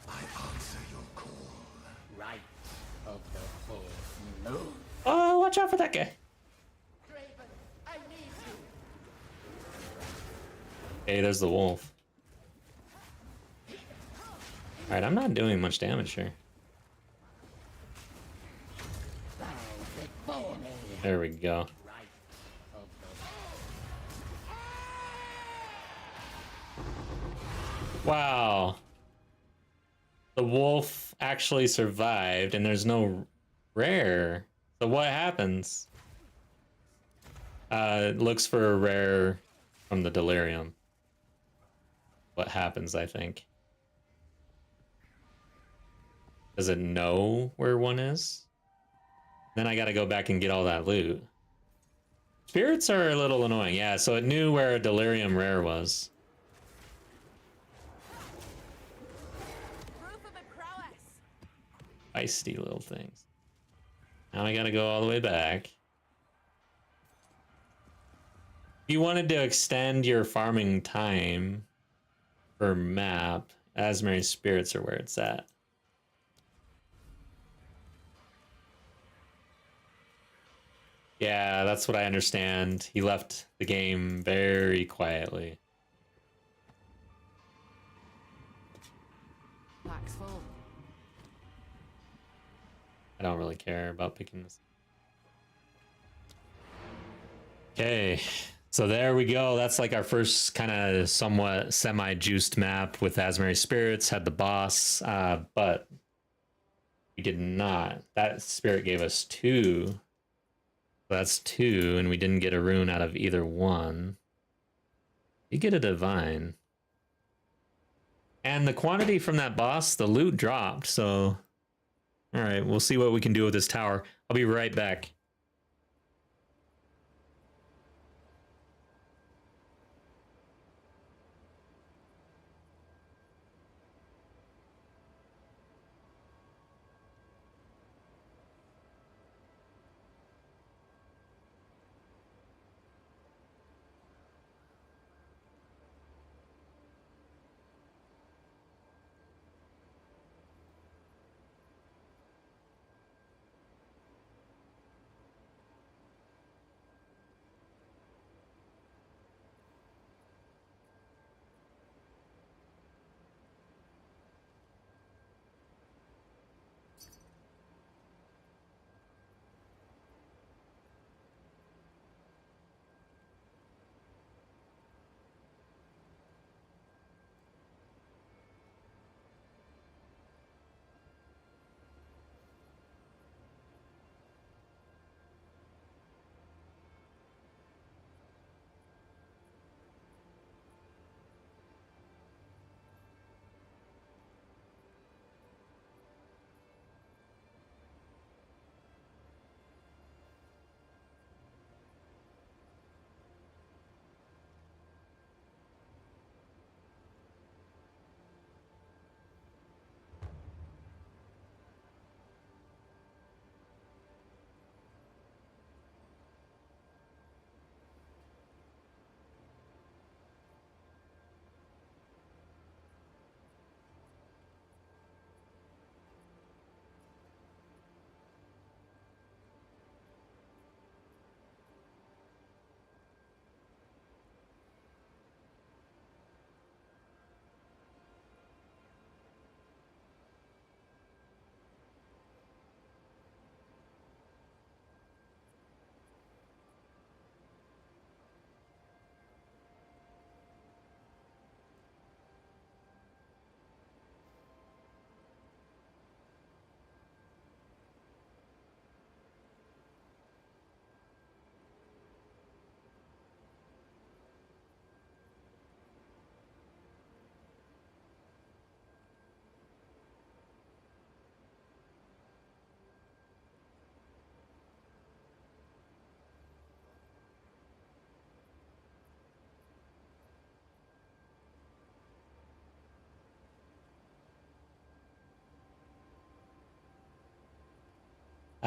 S3: I answer your call. Right of the fourth moon.
S1: Oh, watch out for that guy.
S3: I need you.
S1: Hey, there's the wolf. Alright, I'm not doing much damage here. There we go. Wow. The wolf actually survived, and there's no rare. So what happens? It looks for a rare from the delirium. What happens, I think? Does it know where one is? Then I gotta go back and get all that loot. Spirits are a little annoying. Yeah, so it knew where a delirium rare was.
S2: Proof of a prowess.
S1: Feisty little things. Now I gotta go all the way back. If you wanted to extend your farming time per map, Azmeri Spirits are where it's at. Yeah, that's what I understand. He left the game very quietly.
S2: Pack's full.
S1: I don't really care about picking this. Okay, so there we go. That's like our first kind of somewhat semi-juiced map with Azmeri Spirits. Had the boss, but we did not. That spirit gave us 2. That's 2, and we didn't get a rune out of either one. You get a divine. And the quantity from that boss, the loot dropped, so... Alright, we'll see what we can do with this tower. I'll be right back.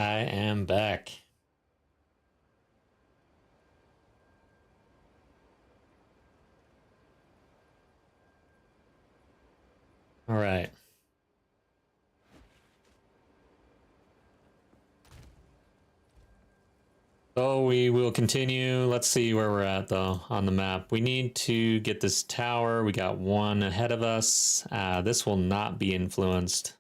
S1: I am back. All right. So we will continue. Let's see where we're at though on the map. We need to get this tower. We got one ahead of us. This will not be influenced.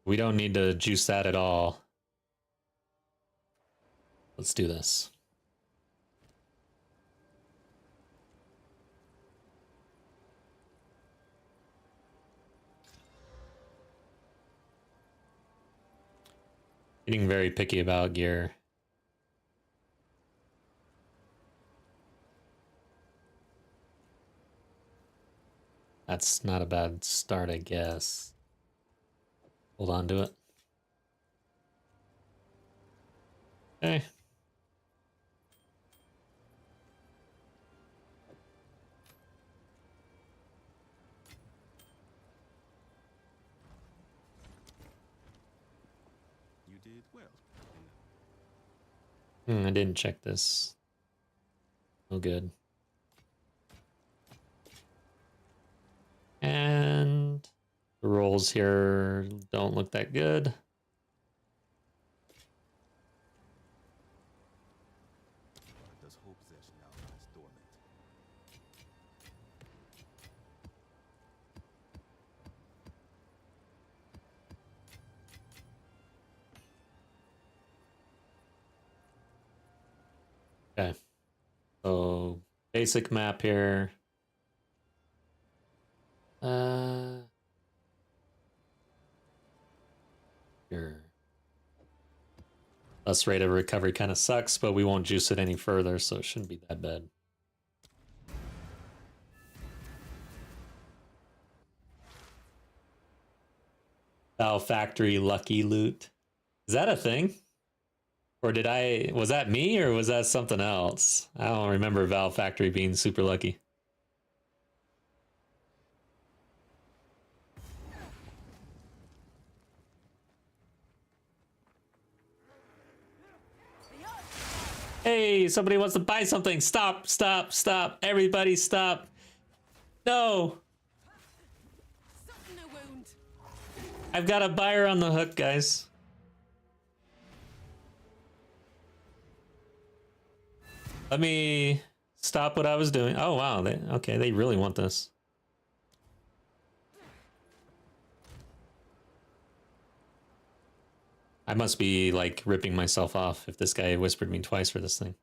S1: We don't need to juice that at all. Let's do this. Getting very picky about gear. That's not a bad start, I guess. Hold on to it. Okay.
S4: You did well.
S1: I didn't check this. No good. And the rolls here don't look that good.
S4: Does whole possession now lies dormant?
S1: Okay. So basic map here. Sure. Less rate of recovery kind of sucks, but we won't juice it any further, so it shouldn't be that bad. Valve Factory lucky loot. Is that a thing? Or was that me or was that something else? I don't remember Valve Factory being super lucky. Hey, somebody wants to buy something. Stop, stop, stop. Everybody stop. No.
S2: Soften a wound.
S1: I've got a buyer on the hook, guys. Let me stop what I was doing. Oh, wow. Okay, they really want this. I must be, like, ripping myself off if this guy whispered me twice for this thing.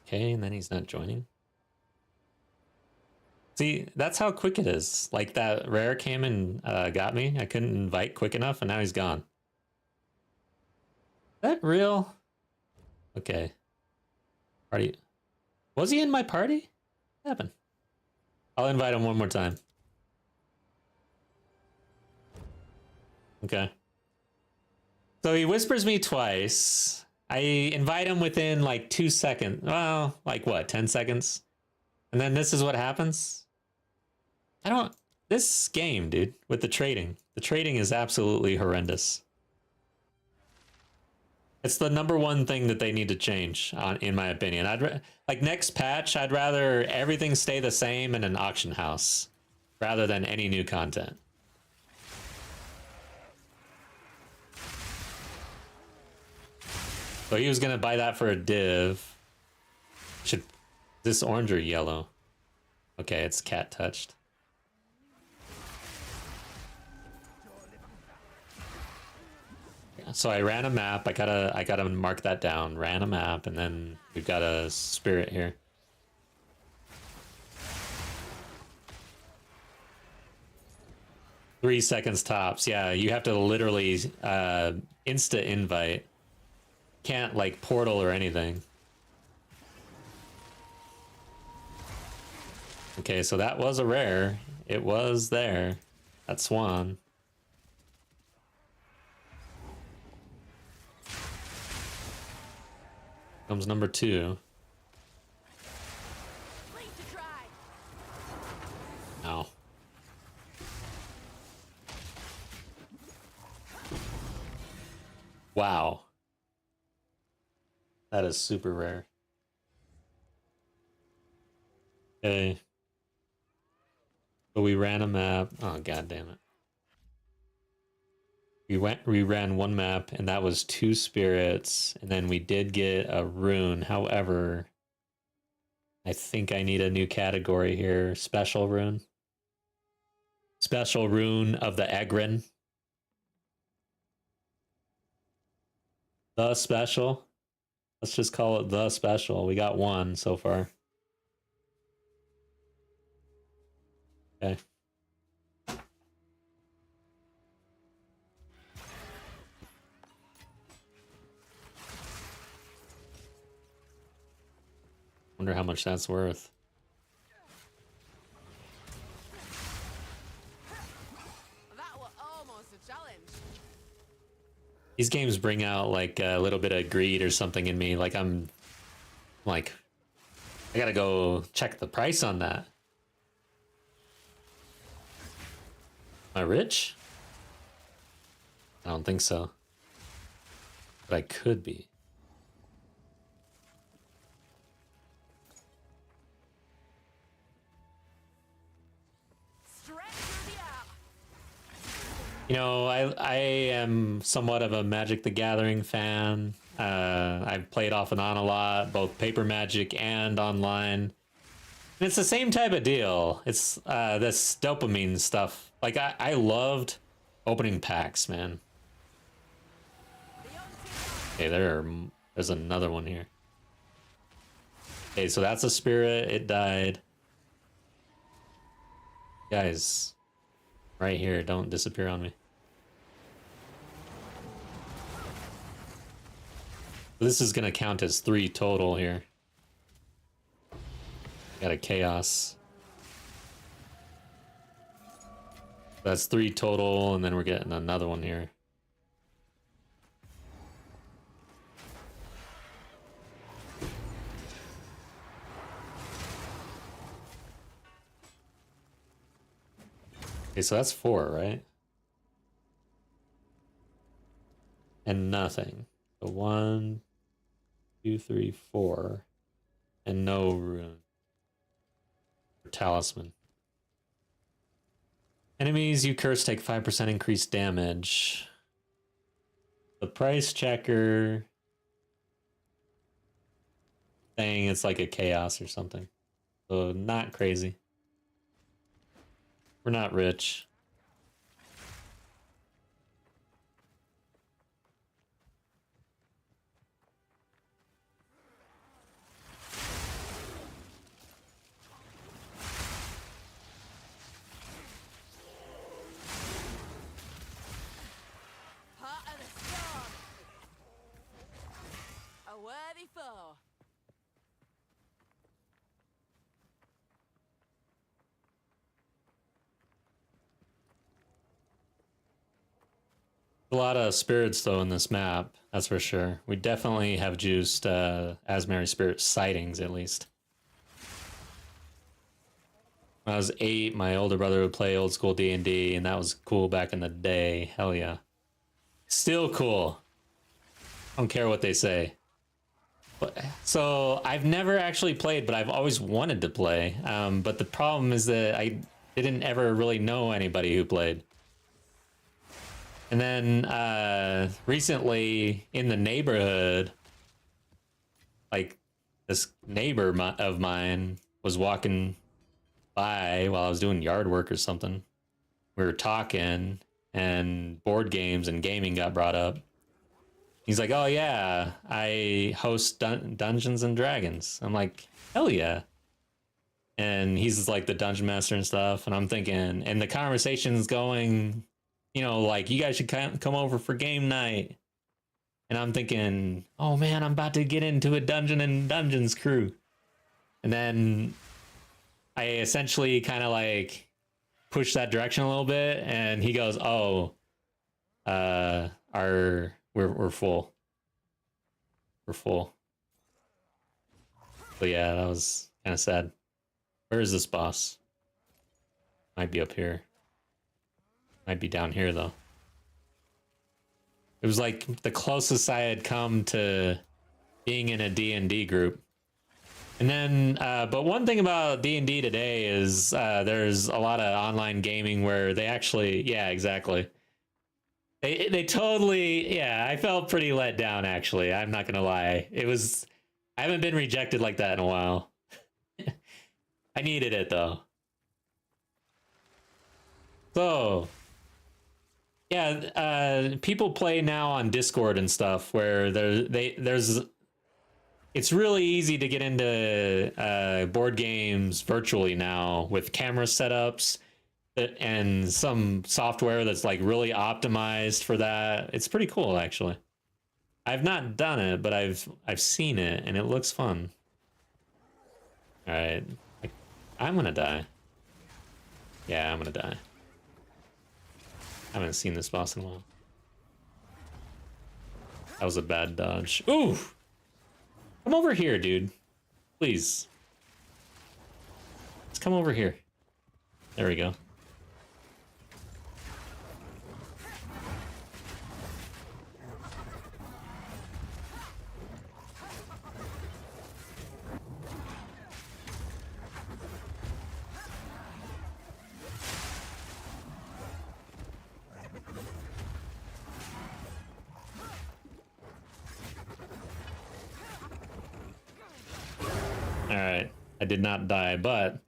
S1: Okay, and then he's not joining. See, that's how quick it is. Like, that rare came and got me. I couldn't invite quick enough, and now he's gone. Is that real? Okay. Party. Was he in my party? What happened? I'll invite him one more time. Okay. So he whispers me twice. I invite him within like 2 seconds. Well, like what, 10 seconds? And then this is what happens? This game, dude, with the trading is absolutely horrendous. It's the #1 thing that they need to change, in my opinion. Like next patch, I'd rather everything stay the same in an auction house rather than any new content. So he was gonna buy that for a div. Is this orange or yellow? Okay, it's cat touched. So I ran a map. I gotta mark that down. Ran a map, and then we've got a spirit here. Three seconds tops. Yeah, you have to literally insta invite. Can't like portal or anything. Okay, so that was a rare. It was there. That swan. Comes #2.
S2: Please to try.
S1: Ow. Wow. That is super rare. Okay. So we ran a map. Oh, god damn it. We ran one map, and that was 2 spirits, and then we did get a rune. However, I think I need a new category here. Special rune. Special rune of the Egrin. The special. Let's just call it the special. We got 1 so far. Okay. Wonder how much that's worth.
S2: That was almost a challenge.
S1: These games bring out like a little bit of greed or something in me. Like I'm like, I gotta go check the price on that. Am I rich? I don't think so. But I could be.
S2: Straight through the air.
S1: You know, I am somewhat of a Magic the Gathering fan. I've played off and on a lot, both paper Magic and online. And it's the same type of deal. It's this dopamine stuff. Like I loved opening packs, man. Okay, there's another one here. Okay, so that's a spirit. It died. Guys, right here, don't disappear on me. This is gonna count as 3 total here. Got a chaos. That's 3 total, and then we're getting another one here. Okay, so that's 4, right? And nothing. So 1, 2, 3, 4. And no rune. Talisman. Enemies you curse take 5% increased damage. The price checker saying it's like a chaos or something. So not crazy. We're not rich.
S2: Part of the storm. A worthy foe.
S1: A lot of spirits though in this map, that's for sure. We definitely have juiced Azmeri Spirits sightings at least. When I was 8, my older brother would play old school D&D, and that was cool back in the day. Hell yeah. Still cool. I don't care what they say. So I've never actually played, but I've always wanted to play. But the problem is that I didn't ever really know anybody who played. And then recently in the neighborhood, like this neighbor of mine was walking by while I was doing yard work or something. We were talking and board games and gaming got brought up. He's like, oh yeah, I host Dungeons and Dragons. I'm like, hell yeah. And he's like the dungeon master and stuff. And I'm thinking, and the conversation's going, you know, like, you guys should come over for game night. And I'm thinking, oh man, I'm about to get into a Dungeon and Dungeons crew. And then I essentially kind of like push that direction a little bit, and he goes, oh, we're full. We're full. But yeah, that was kind of sad. Where is this boss? Might be up here. Might be down here though. It was like the closest I had come to being in a D&D group. And then, but one thing about D&D today is there's a lot of online gaming where they actually, yeah, exactly. They totally, yeah, I felt pretty let down, actually. I'm not going to lie. I haven't been rejected like that in a while. I needed it, though. So, yeah, people play now on Discord and stuff where there's it's really easy to get into board games virtually now with camera setups and some software that's like really optimized for that. It's pretty cool, actually. I've not done it, but I've seen it and it looks fun. All right, I'm gonna die. Yeah, I'm gonna die. I haven't seen this boss in a while. That was a bad dodge. Ooh! Come over here, dude. Please. Let's come over here. There we go. Alright, I did not die, but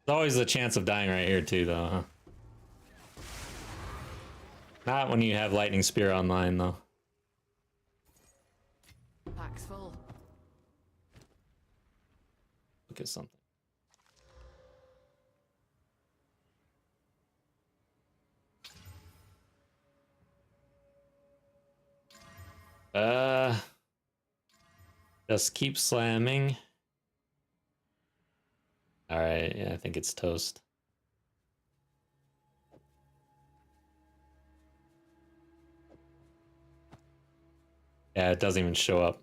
S1: there's always a chance of dying right here too, though, huh? Not when you have Lightning Spear online, though.
S2: Pack's full.
S1: Look at something. Just keep slamming. All right, yeah, I think it's toast. Yeah, it doesn't even show up.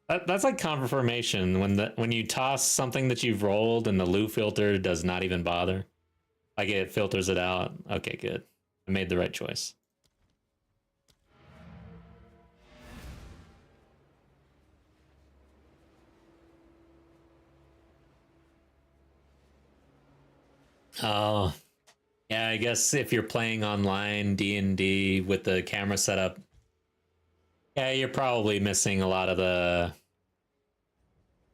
S1: That's like confirmation when you toss something that you've rolled and the loot filter does not even bother. Like it filters it out. Okay, good. I made the right choice. Oh, yeah, I guess if you're playing online D&D with the camera setup, yeah, you're probably missing a lot of the,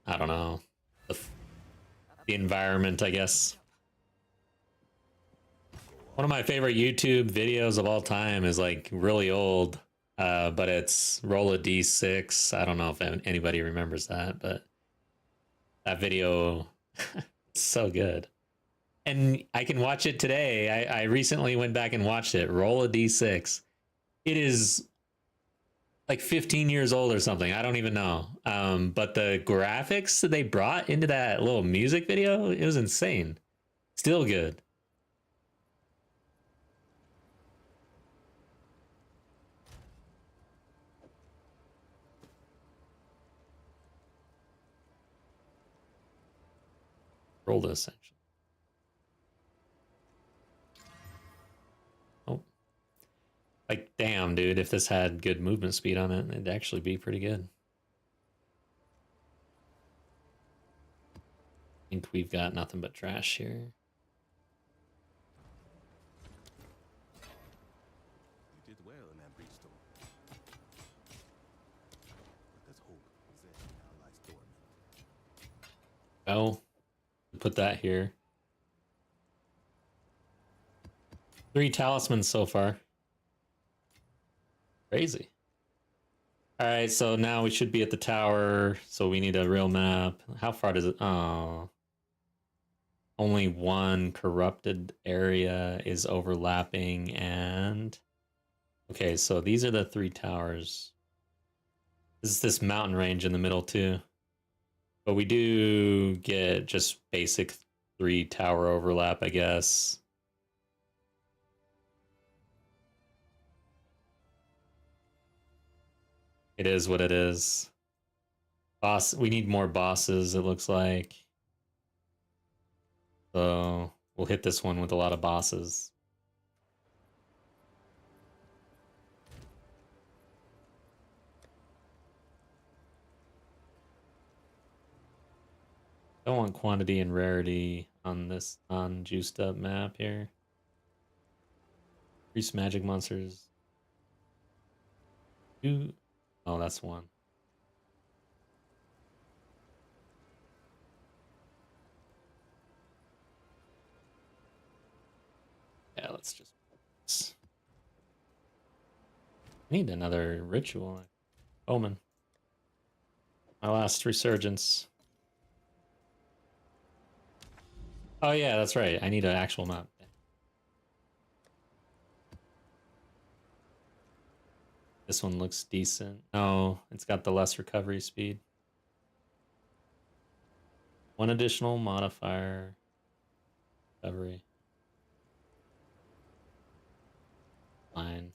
S1: I don't know, the environment, I guess. One of my favorite YouTube videos of all time is like really old, but it's roll a d6. I don't know if anybody remembers that, but that video is so good. And I can watch it today. I recently went back and watched it. Roll a d6. It is like 15 years old or something. I don't even know. But the graphics that they brought into that little music video, it was insane. Still good. Roll this, actually. Oh. Like, damn, dude, if this had good movement speed on it, it'd actually be pretty good. I think we've got nothing but trash here.
S4: You did well in that breach storm. But there's hope. Possession now lies dormant.
S1: Oh, put that here. 3 talismans so far. Crazy. All right, so now we should be at the tower. So we need a real map. How far does it? Oh, only one corrupted area is overlapping, and okay, so these are the 3 towers. This is this mountain range in the middle too. But we do get just basic 3 tower overlap, I guess. It is what it is. Boss, we need more bosses, it looks like. So we'll hit this one with a lot of bosses. Don't want quantity and rarity on this non-juiced up map here. Increase magic monsters. Two. Oh, that's one. Yeah, let's just. I need another ritual. Omen. My last resurgence. Oh yeah, that's right. I need an actual map. This one looks decent. No, it's got the less recovery speed. One additional modifier. Recovery. Fine.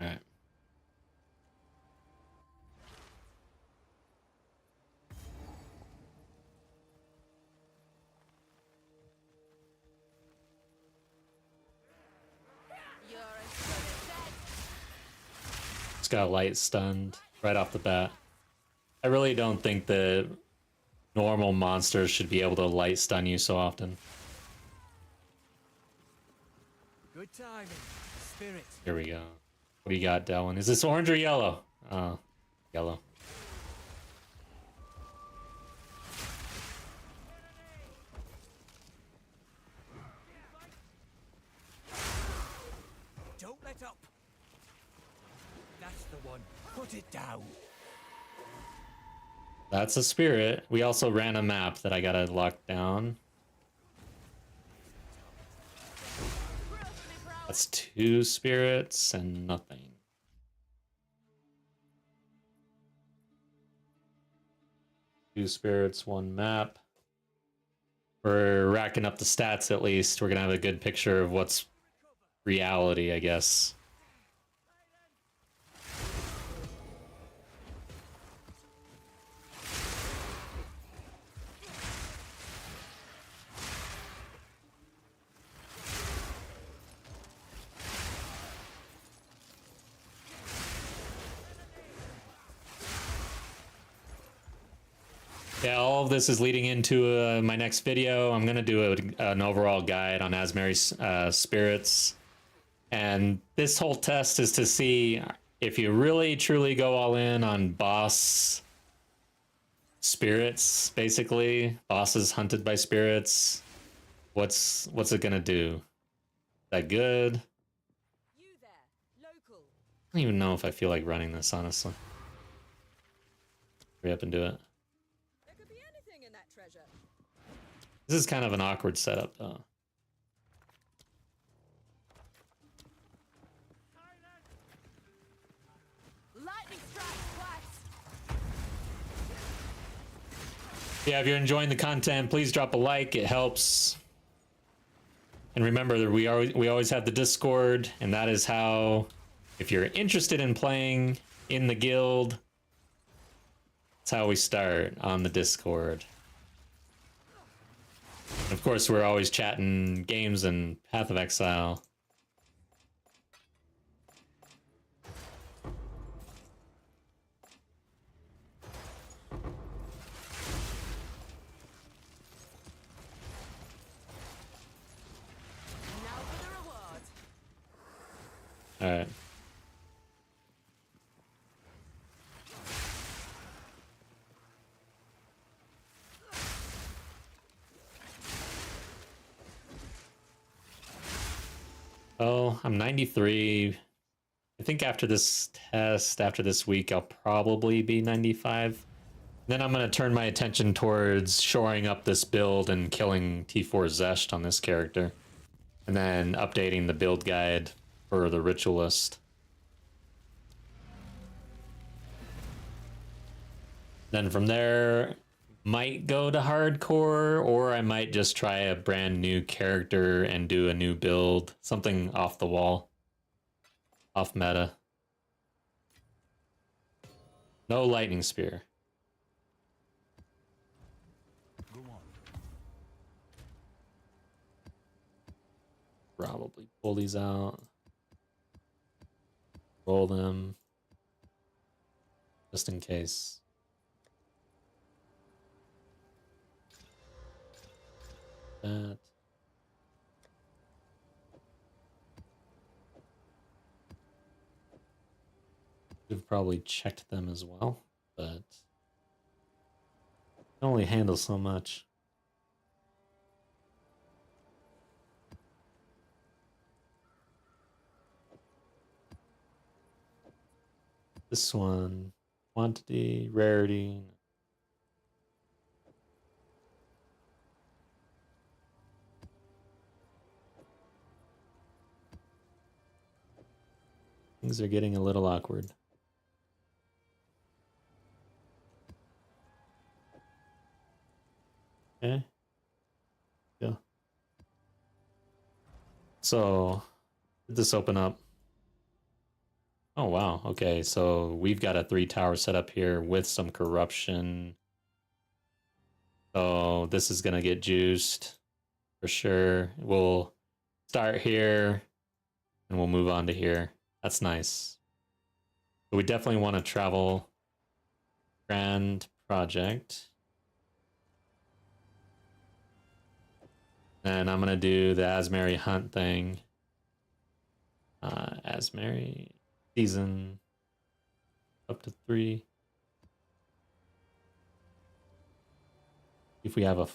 S1: Alright.
S2: You're as good as dead.
S1: Just got light stunned right off the bat. I really don't think the normal monsters should be able to light stun you so often.
S5: Good timing. Spirit.
S1: Here we go. What do you got, Delwyn? Is this orange or yellow? Yellow.
S5: Don't let up. That's the one. Put it down.
S1: That's a spirit. We also ran a map that I gotta lock down. That's 2 spirits and nothing. Two spirits, 1 map. We're racking up the stats at least. We're gonna have a good picture of what's reality, I guess. Yeah, all of this is leading into my next video. I'm going to do an overall guide on Azmeri Spirits. And this whole test is to see if you really truly go all in on boss spirits, basically. Bosses hunted by spirits. What's it going to do? Is that good?
S2: You there, local.
S1: I don't even know if I feel like running this, honestly. Hurry up and do it.
S2: There could be anything in that treasure.
S1: This is kind of an awkward setup, though.
S2: Lightning strikes twice.
S1: Yeah, if you're enjoying the content, please drop a like. It helps. And remember that we always have the Discord, and that is how, if you're interested in playing in the guild, that's how we start on the Discord. And of course, we're always chatting games and Path of Exile.
S2: Now for the reward.
S1: All right. Oh, I'm 93. I think after this test, after this week, I'll probably be 95. Then I'm going to turn my attention towards shoring up this build and killing T4 Zesht on this character. And then updating the build guide for the Ritualist. Then from there, might go to hardcore, or I might just try a brand new character and do a new build. Something off the wall. Off meta. No lightning spear.
S4: Go on.
S1: Probably pull these out. Roll them. Just in case. That. We've probably checked them as well, but can only handle so much. This one, quantity, rarity. Things are getting a little awkward. Okay. Yeah. So, did this open up? Oh, wow. Okay, so we've got a 3-tower setup here with some corruption. So this is going to get juiced for sure. We'll start here and we'll move on to here. That's nice. But we definitely want to travel Grand Project. And I'm going to do the Azmeri Hunt thing. Azmeri season up to 3. If we have a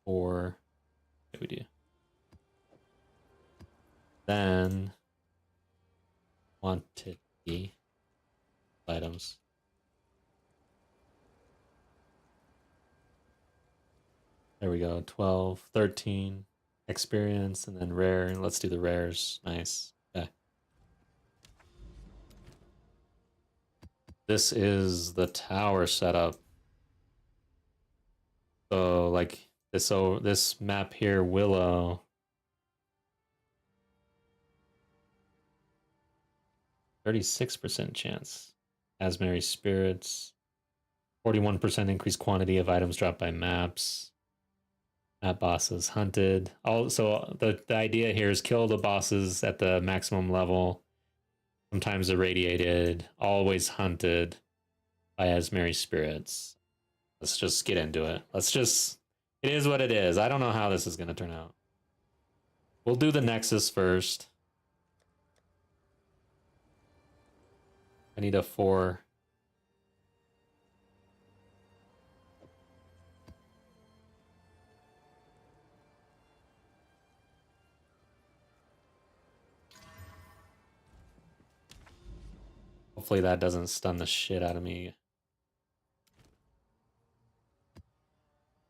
S1: 4, we do. Then quantity items. There we go. 12, 13 experience, and then rare. Let's do the rares. Nice. Okay. This is the tower setup. So like this map here, Willow. 36% chance. Azmeri Spirits. 41% increased quantity of items dropped by maps. Map bosses hunted. Also, the idea here is kill the bosses at the maximum level. Sometimes irradiated. Always hunted by Azmeri Spirits. Let's just get into it. It is what it is. I don't know how this is going to turn out. We'll do the Nexus first. I need a 4. Hopefully that doesn't stun the shit out of me.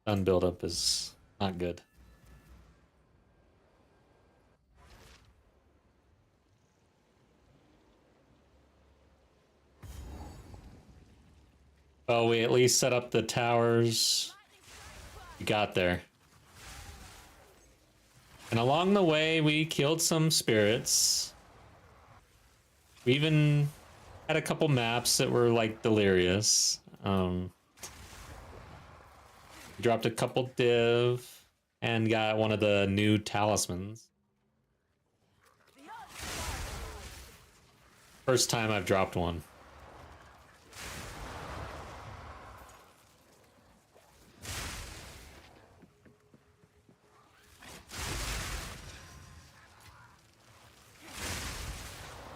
S1: Stun buildup is not good. Oh, we at least set up the towers. We got there. And along the way, we killed some spirits. We even had a couple maps that were like delirious. We dropped a couple div and got one of the new talismans. First time I've dropped one.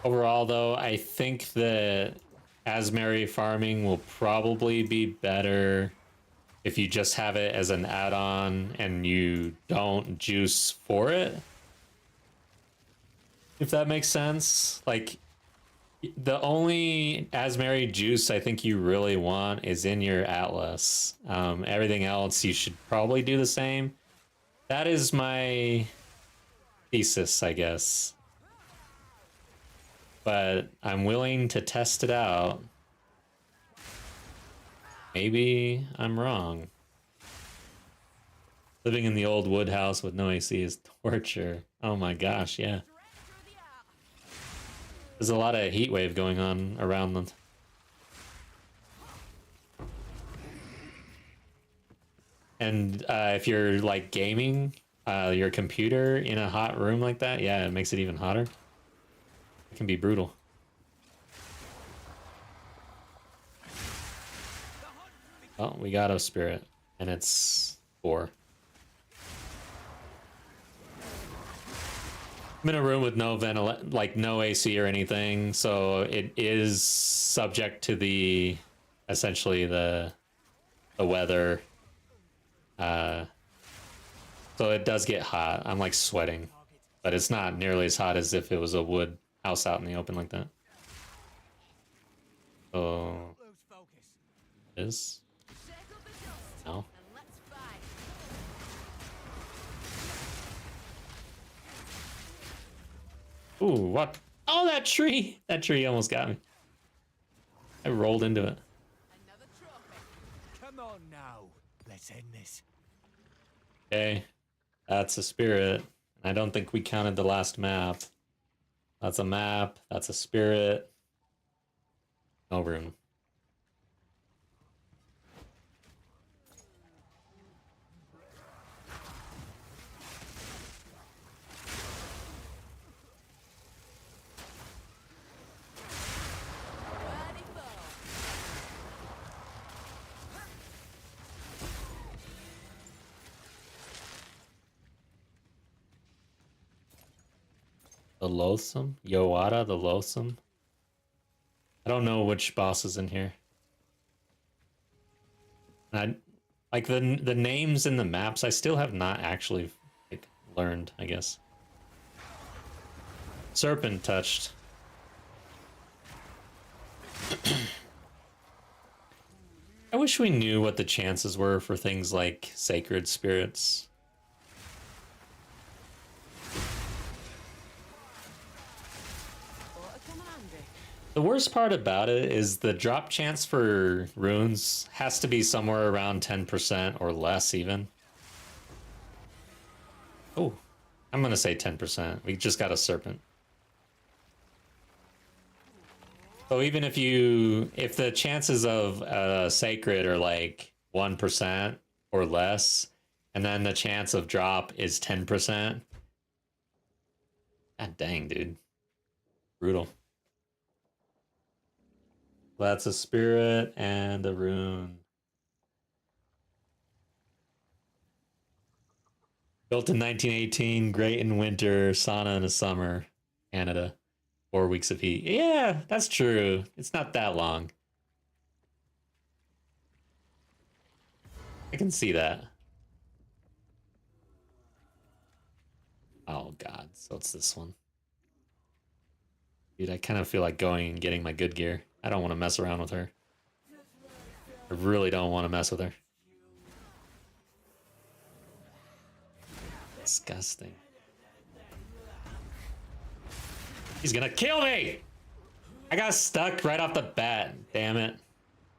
S1: Overall, though, I think that Azmeri farming will probably be better if you just have it as an add-on and you don't juice for it. If that makes sense. Like, the only Azmeri juice I think you really want is in your Atlas. Everything else, you should probably do the same. That is my thesis, I guess. But I'm willing to test it out. Maybe I'm wrong. Living in the old wood house with no AC is torture. Oh my gosh, yeah. There's a lot of heat wave going on around them. And if you're like gaming your computer in a hot room like that, yeah, it makes it even hotter. It can be brutal. Oh, we got a spirit, and it's 4. I'm in a room with no like no AC or anything, so it is subject to the essentially the weather. So it does get hot. I'm like sweating, but it's not nearly as hot as if it was a wood house out in the open like that. So
S5: Lose focus.
S1: is
S2: Shake up the dust
S1: no.
S2: and let's fight.
S1: Ooh, what? Oh, that tree! That tree almost got me. I rolled into it.
S2: Another trophy.
S5: Come on now. Let's end this.
S1: Okay, that's a spirit. I don't think we counted the last map. That's a map. That's a spirit. No room.
S2: Ready for.
S1: The Loathsome? Yoada, the Loathsome? I don't know which boss is in here. I like the names in the maps. I still have not actually like learned, I guess. Serpent touched. I wish we knew what the chances were for things like sacred spirits.
S2: Ought to come handy.
S1: The worst part about it is the drop chance for runes has to be somewhere around 10% or less even. Oh, I'm gonna say 10%. We just got a serpent. So even if the chances of sacred are like 1% or less, and then the chance of drop is 10%. God dang, dude. Brutal. That's a spirit and a rune. Built in 1918, great in winter, sauna in the summer, Canada. 4 weeks of heat. Yeah, that's true. It's not that long. I can see that. Oh god, so it's this one. Dude, I kind of feel like going and getting my good gear. I don't want to mess around with her. I really don't want to mess with her. Disgusting. He's gonna kill me! I got stuck right off the bat. Damn it.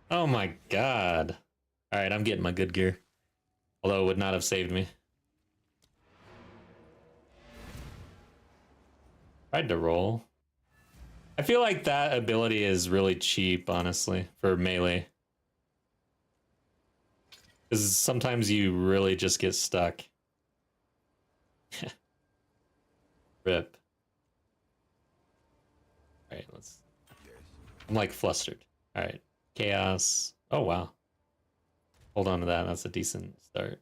S1: Oh my god. Alright, I'm getting my good gear. Although it would not have saved me. Tried to roll. I feel like that ability is really cheap, honestly, for melee. Because sometimes you really just get stuck. Rip. Alright, let's... I'm like flustered. Alright. Chaos. Oh, wow. Hold on to that. That's a decent start.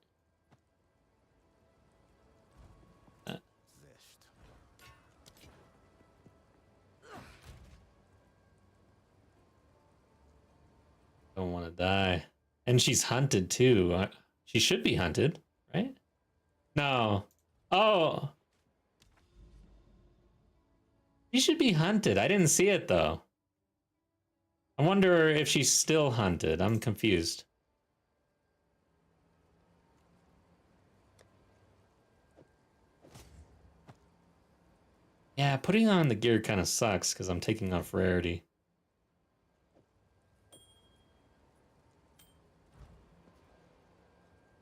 S1: Don't want to die. And she's hunted too. She should be hunted, right? No. Oh. She should be hunted. I didn't see it though. I wonder if she's still hunted. I'm confused. Yeah, putting on the gear kind of sucks because I'm taking off rarity.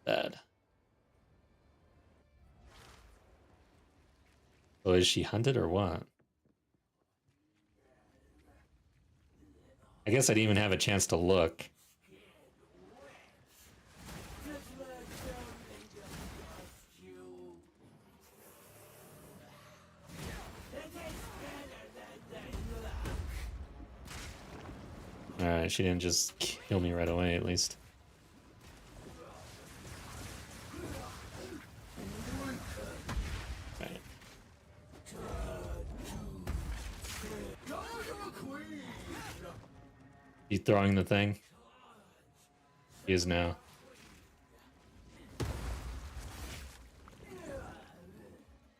S1: Bad. So is she hunted or what? I guess I didn't even have a chance to look. Alright, she didn't just kill me right away, at least. Right. You throwing the thing? He is now.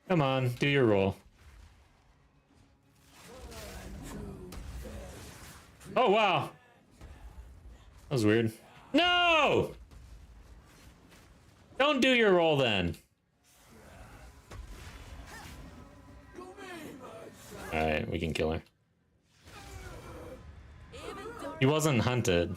S1: Come on, do your roll. Oh, wow. That was weird. No! Don't do your roll then. Alright, we can kill her. He wasn't hunted.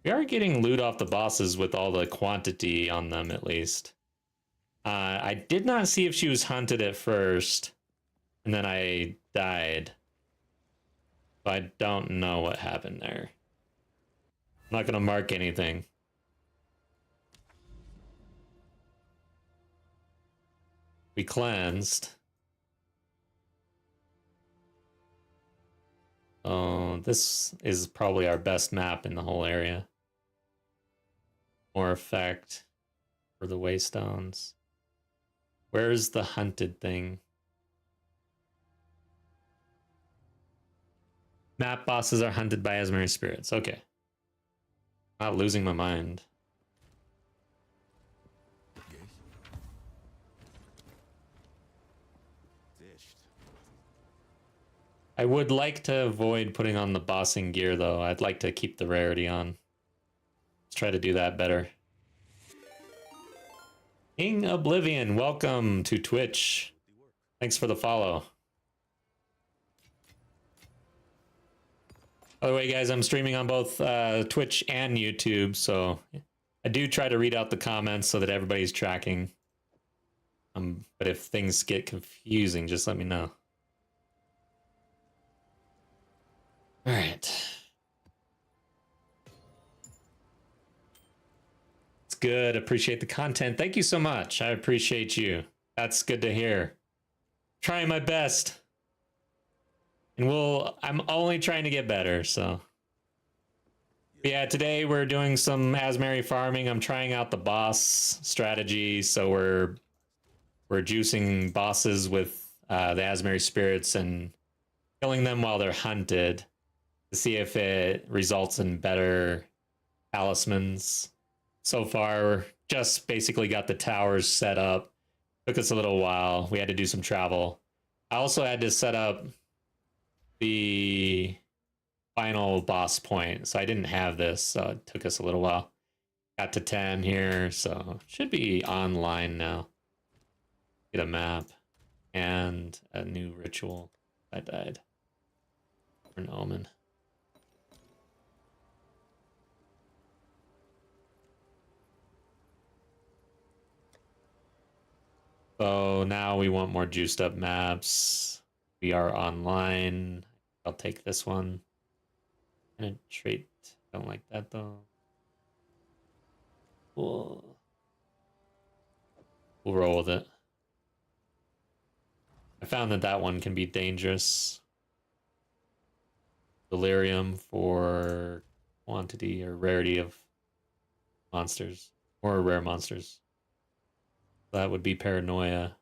S1: We are getting loot off the bosses with all the quantity on them, at least. I did not see if she was hunted at first, and then I died. So I don't know what happened there. I'm not going to mark anything. We cleansed. Oh, this is probably our best map in the whole area. More effect for the waystones. Where's the hunted thing? Map bosses are hunted by Azmeri Spirits. Okay. Not losing my mind. I would like to avoid putting on the bossing gear, though. I'd like to keep the rarity on. Let's try to do that better. King Oblivion, welcome to Twitch. Thanks for the follow. By the way, guys, I'm streaming on both Twitch and YouTube, so I do try to read out the comments so that everybody's tracking. But if things get confusing, just let me know. All right. It's good. Appreciate the content. Thank you so much. I appreciate you. That's good to hear. Trying my best. And I'm only trying to get better, so. Yeah, today we're doing some Azmeri farming. I'm trying out the boss strategy, so we're juicing bosses with the Azmeri Spirits and killing them while they're hunted to see if it results in better talismans. So far, just basically got the towers set up. Took us a little while. We had to do some travel. I also had to set up the final boss point, so I didn't have this, so it took us a little while. Got to 10 here, so should be online now. Get a map and a new ritual. I died. For an omen. So now we want more juiced up maps. We are online. I'll take this one. Penetrate. Don't like that though. We'll roll with it. I found that one can be dangerous. Delirium for quantity or rarity of monsters. Or rare monsters. That would be paranoia.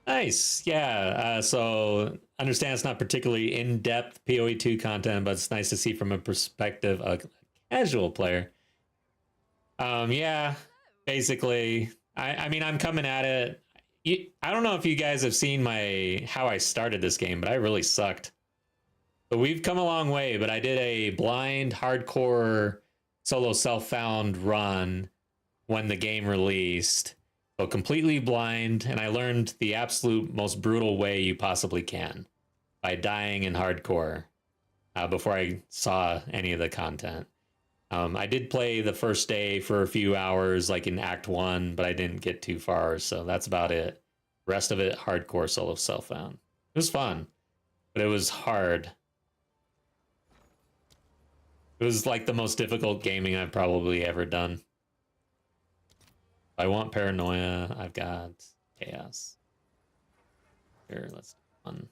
S1: Nice, yeah. So understand it's not particularly in-depth PoE2 content, but it's nice to see from a perspective of a casual player. Yeah, basically. I mean, I'm coming at it. I don't know if you guys have seen how I started this game, but I really sucked. So we've come a long way, but I did a blind hardcore solo self-found run when the game released. So completely blind, and I learned the absolute most brutal way you possibly can by dying in hardcore before I saw any of the content. I did play the first day for a few hours, like in Act 1, but I didn't get too far, so that's about it. The rest of it, hardcore solo self-found. It was fun, but it was hard. It was like the most difficult gaming I've probably ever done. I want paranoia. I've got chaos. Here, let's do one.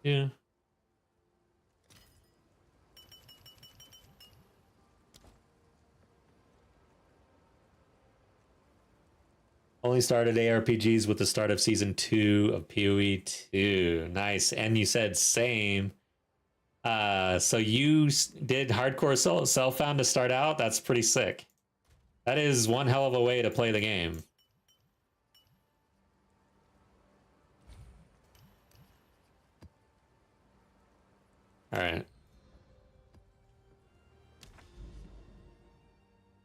S1: Yeah. Only started ARPGs with the start of season 2 of PoE 2. Nice. And you said same. So you did hardcore self-found to start out? That's pretty sick. That is one hell of a way to play the game. All right.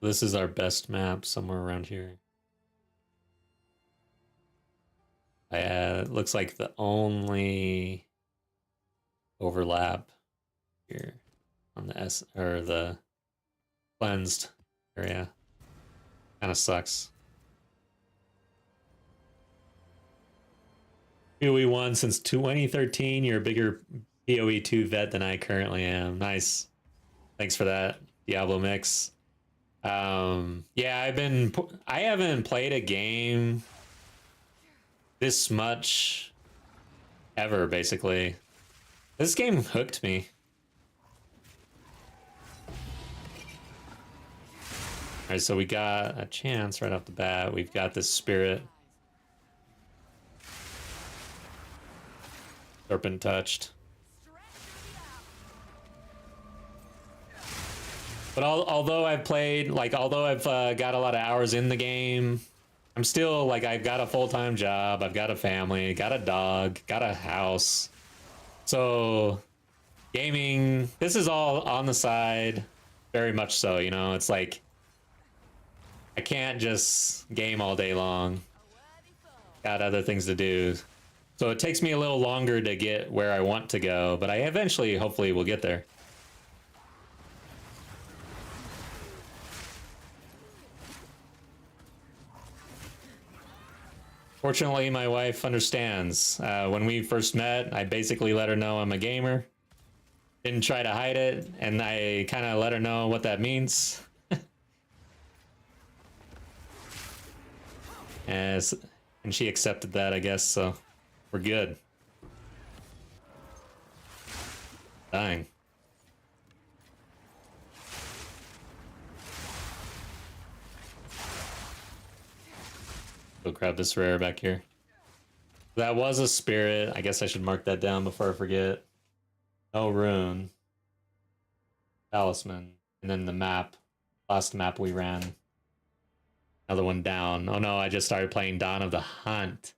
S1: This is our best map, somewhere around here. Looks like the only overlap here on the the cleansed area. Kind of sucks. PoE 1 since 2013. You're a bigger PoE 2 vet than I currently am. Nice. Thanks for that, Diablo Mix. Yeah, I haven't played a game this much ever, basically. This game hooked me. All right, so we got a chance right off the bat. We've got this spirit. Serpent touched. But although I've played, although I've got a lot of hours in the game, I'm still, I've got a full-time job, I've got a family, got a dog, got a house. So, gaming, this is all on the side, very much so, you know? It's like, I can't just game all day long. Got other things to do. So it takes me a little longer to get where I want to go, but I eventually, hopefully, will get there. Fortunately, my wife understands. When we first met, I basically let her know I'm a gamer. Didn't try to hide it, and I kind of let her know what that means. And she accepted that, I guess, so we're good. Dying. Go grab this rare back here. That was a spirit. I guess I should mark that down before I forget. No rune. Talisman. And then the map. Last map we ran. Another one down. Oh no, I just started playing Dawn of the Hunt.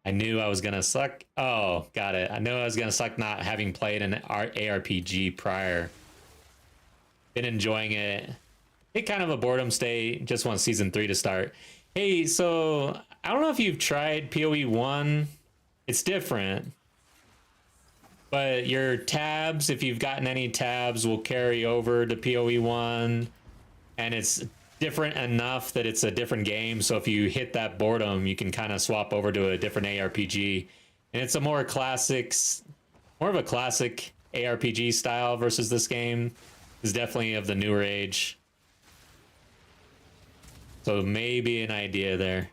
S1: I knew I was gonna suck. Oh, got it. I knew I was gonna suck not having played an ARPG prior. Been enjoying it. Hit kind of a boredom state. Just want season 3 to start. Hey, so I don't know if you've tried PoE 1. It's different. But your tabs, if you've gotten any tabs, will carry over to PoE 1. And it's different enough that it's a different game. So if you hit that boredom, you can kind of swap over to a different ARPG. And it's a more of a classic ARPG style versus this game. It's definitely of the newer age. So maybe an idea there.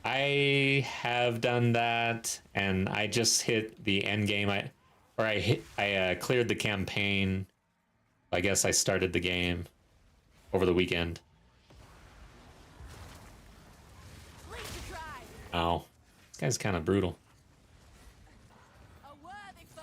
S1: I have done that, and I just hit the end game. I cleared the campaign. I guess I started the game over the weekend. Ow. This guy's kind of brutal.
S2: A worthy foe.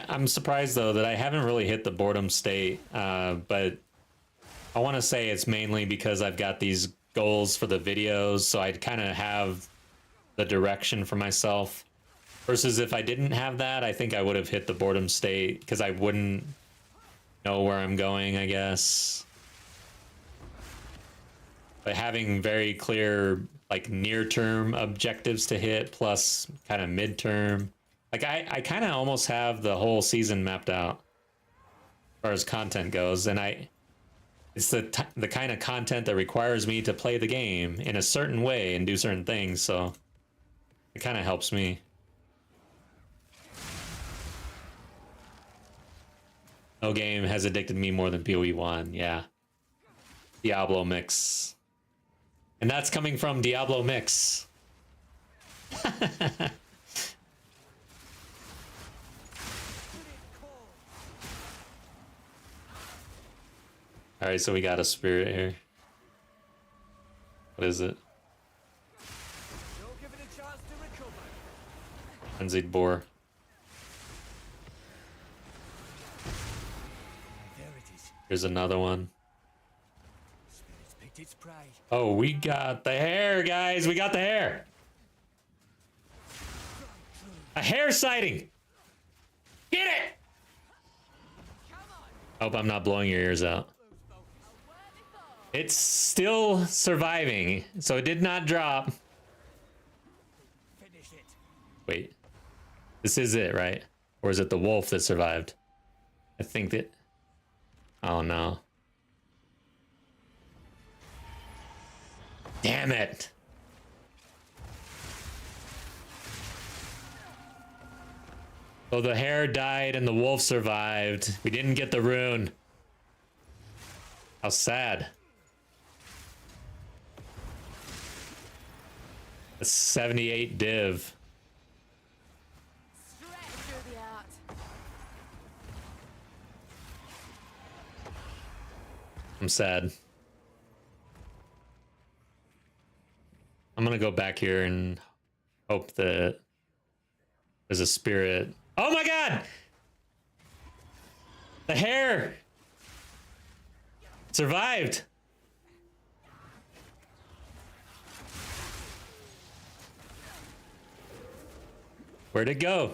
S1: I'm surprised, though, that I haven't really hit the boredom state, but I want to say it's mainly because I've got these goals for the videos, so I'd kind of have the direction for myself. Versus if I didn't have that, I think I would have hit the boredom state because I wouldn't know where I'm going, I guess. But having very clear, near-term objectives to hit, plus kind of mid-term. I kind of almost have the whole season mapped out as far as content goes, and it's the kind of content that requires me to play the game in a certain way and do certain things, so it kind of helps me. No game has addicted me more than PoE 1, yeah. Diablo mix. And that's coming from Diablo mix. Alright, so we got a spirit here. What is it?
S5: Don't give it a chance to recover.
S1: Frenzied boar.
S5: There it is.
S1: Here's another one.
S5: Spirit's picked its prey.
S1: Oh, we got the hair, guys. We got the hair. A hair sighting. Get it. Hope I'm not blowing your ears out. It's still surviving, so it did not drop.
S5: Finish it.
S1: Wait. This is it, right? Or is it the wolf that survived? I think that... Oh, no. Damn it. So the hare died and the wolf survived. We didn't get the rune. How sad. A 78 div.
S2: Straight through the art.
S1: I'm sad. I'm gonna go back here and hope that there's a spirit. Oh my god! The hare survived. Where'd it go?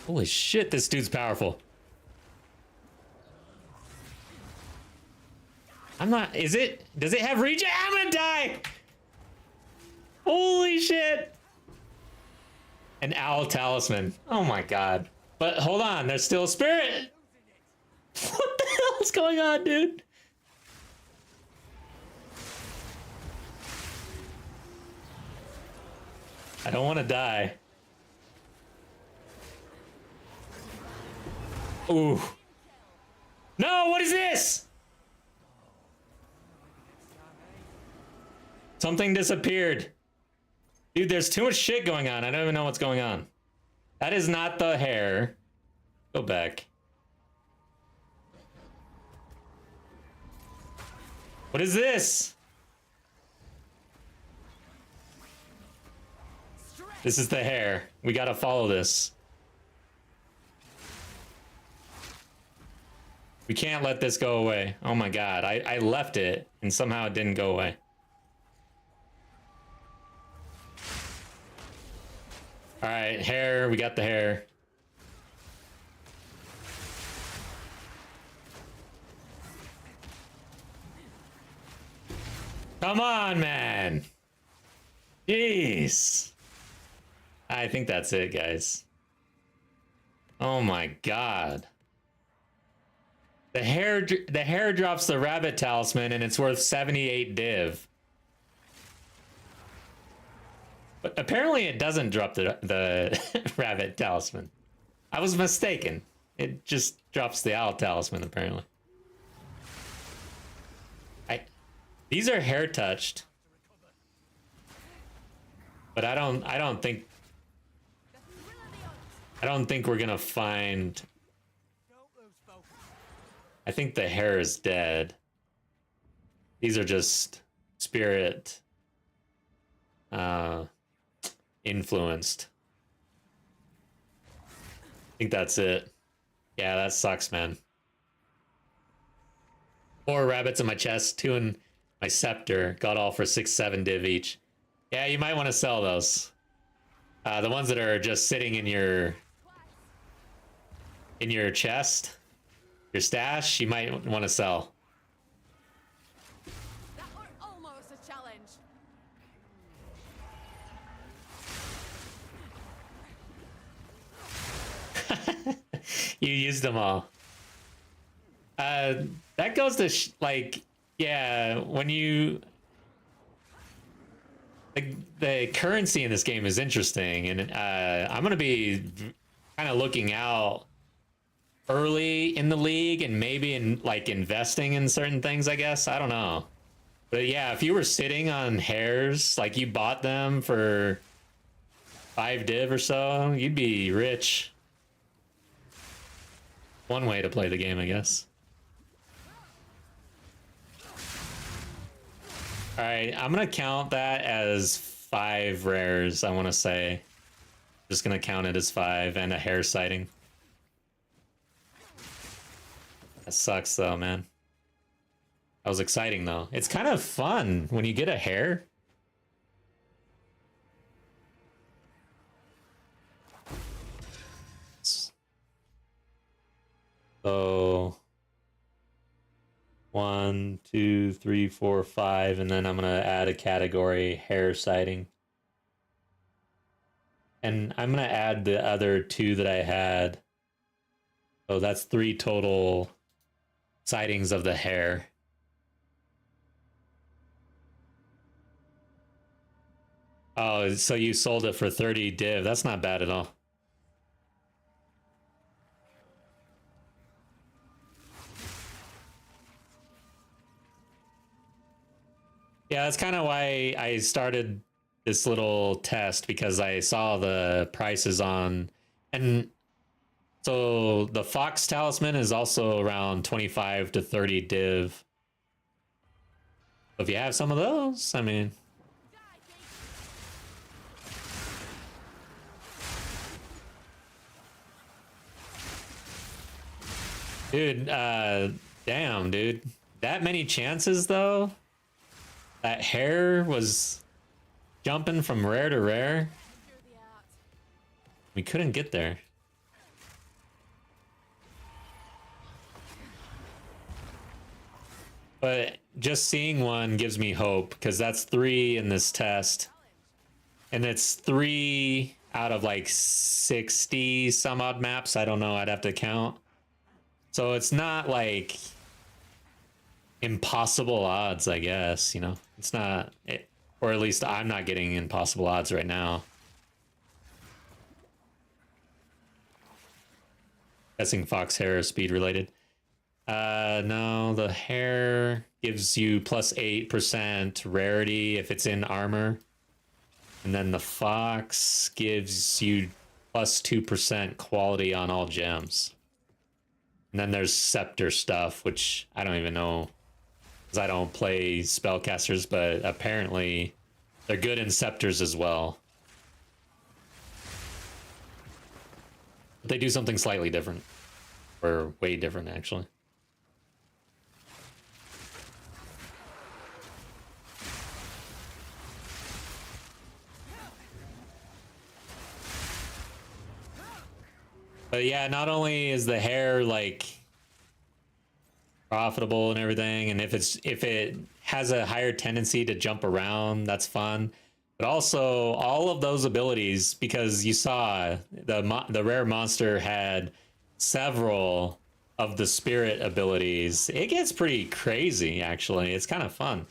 S1: Holy shit, this dude's powerful. I'm not, is it? Does it have regen? I'm gonna die! Holy shit! An owl talisman. Oh my god. But hold on, there's still a spirit! What the hell is going on, dude? I don't want to die. Ooh. No, what is this? Something disappeared. Dude, there's too much shit going on. I don't even know what's going on. That is not the hair. Go back. What is this? This is the hair. We gotta follow this. We can't let this go away. Oh my god, I left it and somehow it didn't go away. Alright, hair, we got the hair. Come on, man. Jeez. I think that's it, guys. Oh my god. The hair drops the rabbit talisman and it's worth 78 div. But apparently it doesn't drop the rabbit talisman. I was mistaken. It just drops the owl talisman apparently. These are hair touched. But I don't think we're gonna find. I think the hair is dead. These are just spirit influenced. I think that's it. Yeah, that sucks, man. 4 rabbits in my chest, 2 in my scepter. Got all for 6-7 div each. Yeah, you might want to sell those. The ones that are just sitting in your chest, your stash, you might want to sell.
S2: That were almost a challenge.
S1: You used them all. That goes to like, yeah, when you the currency in this game is interesting, and I'm gonna be kind of looking out early in the league and maybe in like investing in certain things. I guess I don't know, but yeah, if you were sitting on hairs, like you bought them for 5 div or so, you'd be rich. One way to play the game, I guess. All right, I'm gonna count that as 5 rares. I want to say, just gonna count it as 5 and a hair sighting. That sucks though, man. That was exciting though. It's kind of fun when you get a hair. So 1, 2, 3, 4, 5, and then I'm gonna add a category, hair sighting. And I'm gonna add the other 2 that I had. So that's 3 total sightings of the hair. Oh, so you sold it for 30 div. That's not bad at all. Yeah, that's kind of why I started this little test, because I saw the prices on, and so the Fox Talisman is also around 25 to 30 div. If you have some of those, I mean, dude, damn, dude, that many chances though. That hair was jumping from rare to rare. We couldn't get there. But just seeing one gives me hope, because that's 3 in this test. And it's 3 out of like 60 some odd maps. I don't know, I'd have to count. So it's not like impossible odds, I guess, you know. It's not, or at least I'm not getting impossible odds right now. Guessing Fox hair is speed related. No, the hair gives you plus 8% rarity if it's in armor. And then the Fox gives you plus 2% quality on all gems. And then there's scepter stuff, which I don't even know, because I don't play spellcasters, but apparently they're good in scepters as well. They do something slightly different, or way different actually. But yeah, not only is the hair like profitable and everything, and if it has a higher tendency to jump around, that's fun. But also all of those abilities, because you saw the rare monster had several of the spirit abilities. It gets pretty crazy actually. It's kind of fun.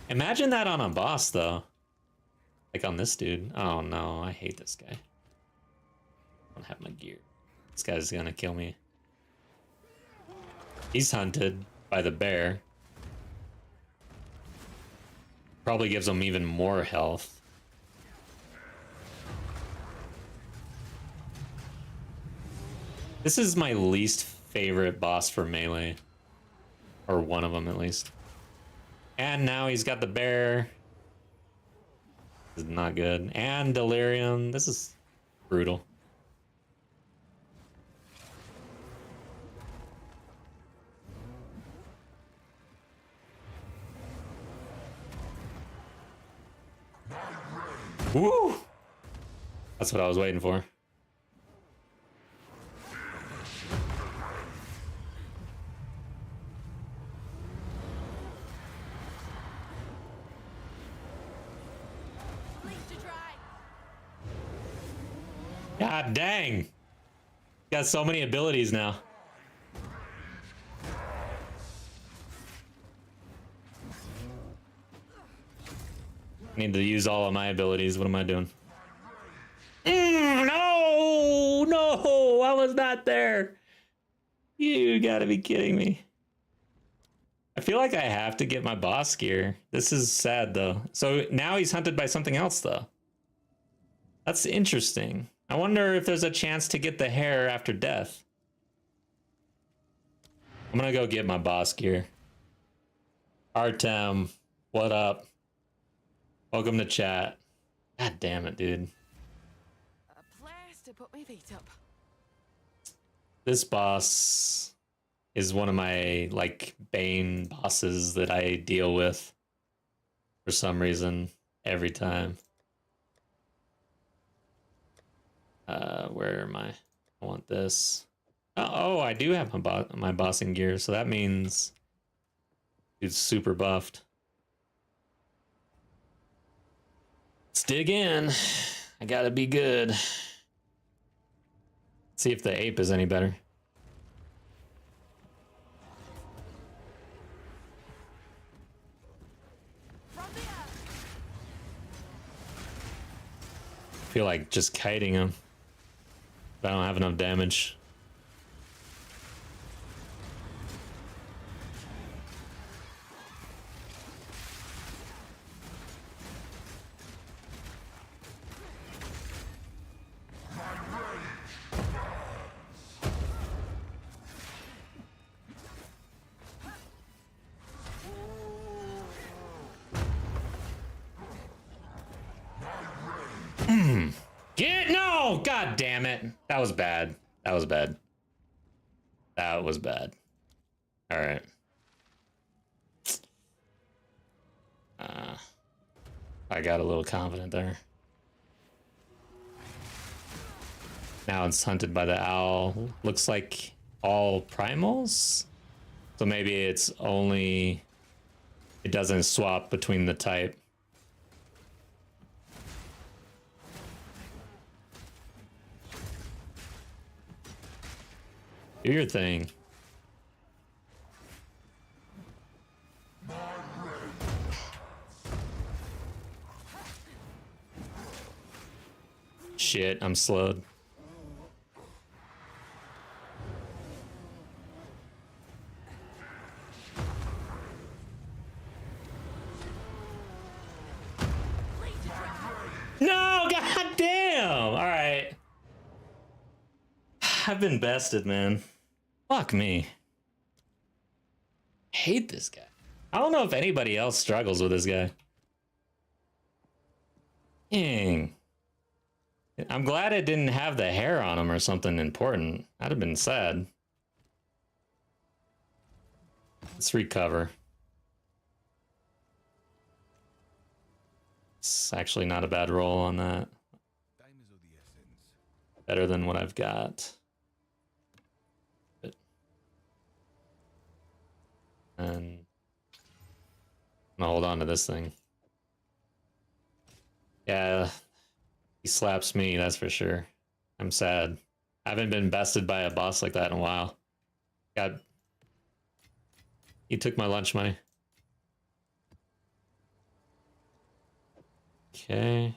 S1: Imagine that on a boss though. Like on this dude. Oh no, I hate this guy. I don't have my gear. This guy's gonna kill me. He's hunted by the bear. Probably gives him even more health. This is my least favorite boss for melee. Or one of them at least. And now he's got the bear. This is not good. And delirium. This is brutal. Woo! That's what I was waiting for. God dang. Got so many abilities now. I need to use all of my abilities. What am I doing? No! No! I was not there. You gotta be kidding me. I feel like I have to get my boss gear. This is sad, though. So now he's hunted by something else, though. That's interesting. I wonder if there's a chance to get the hair after death. I'm gonna go get my boss gear. Artem, what up? Welcome to chat. God damn it, dude.
S2: A place to put my feet up.
S1: This boss is one of my, like, bane bosses that I deal with for some reason every time. Where am I? I want this. Oh, I do have my bossing gear, so that means it's super buffed. Let's dig in. I gotta be good. See if the ape is any better.
S2: From the earth.
S1: I feel like just kiting him. But I don't have enough damage. No! God damn it. That was bad. That was bad. That was bad. Alright. I got a little confident there. Now it's hunted by the owl. Looks like all primals? So maybe it's only... It doesn't swap between the type. Do your thing. Shit, I'm slowed. No, god damn! Alright. I've been bested, man. Fuck me. Hate this guy. I don't know if anybody else struggles with this guy. Dang. I'm glad it didn't have the hair on him or something important. That'd have been sad. Let's recover. It's actually not a bad roll on that.
S4: Time is of the essence.
S1: Better than what I've got. And I'm gonna hold on to this thing. Yeah, he slaps me, that's for sure. I'm sad. I haven't been bested by a boss like that in a while. God. He took my lunch money. Okay.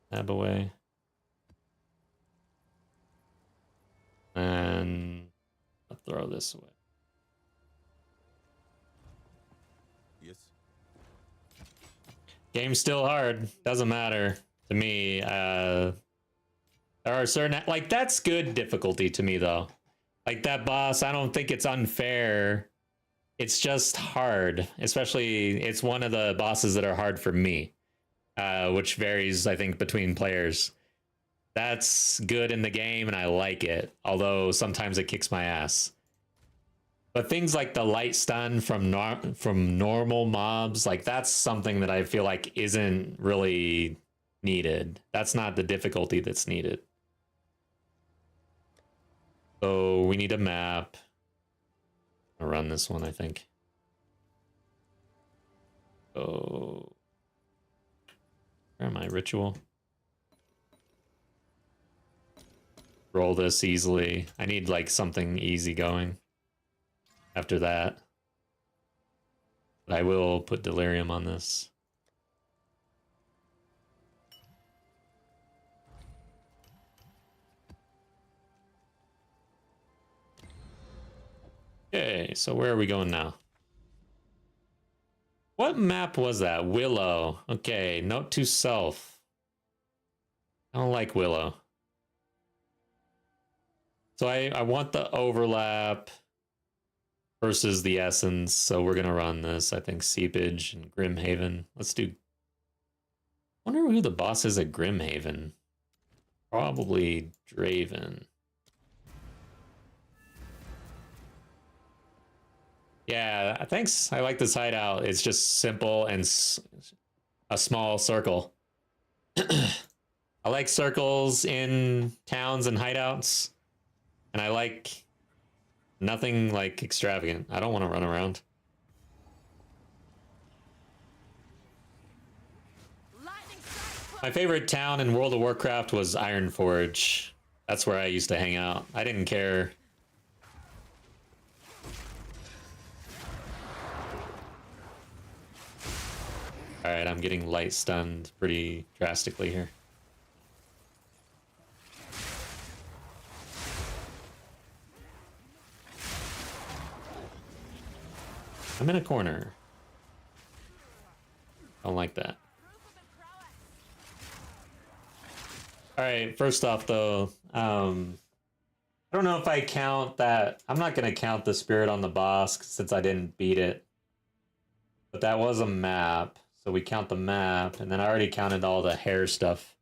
S1: Stab away. And I'll throw this away.
S4: Yes.
S1: Game's still hard. Doesn't matter to me. There are certain... Like, that's good difficulty to me, though. Like, that boss, I don't think it's unfair. It's just hard. Especially, it's one of the bosses that are hard for me. Which varies, I think, between players. That's good in the game, and I like it. Although, sometimes it kicks my ass. But things like the light stun from normal mobs, like that's something that I feel like isn't really needed. That's not the difficulty that's needed. So we need a map. I'll run this one, I think. Oh, where am I? Ritual. roll this easily. I need like something easy going after that. But I will put delirium on this. Okay, so where are we going now? What map was that? Willow. Okay, note to self. I don't like Willow. So I want the overlap versus the essence, so we're gonna run this. I think Seepage and Grimhaven. Let's do... wonder who the boss is at Grimhaven. Probably Draven. Yeah, thanks. I like this hideout. It's just simple and a small circle. I like circles in towns and hideouts. And I like nothing like extravagant. I don't want to run around. My favorite town in World of Warcraft was Ironforge. That's where I used to hang out. I didn't care. Alright, I'm getting light stunned pretty drastically here. I'm in a corner. Don't like that. Alright, first off though, I don't know if I count that. I'm not going to count the spirit on the boss since I didn't beat it. But that was a map. So we count the map, and then I already counted all the hair stuff.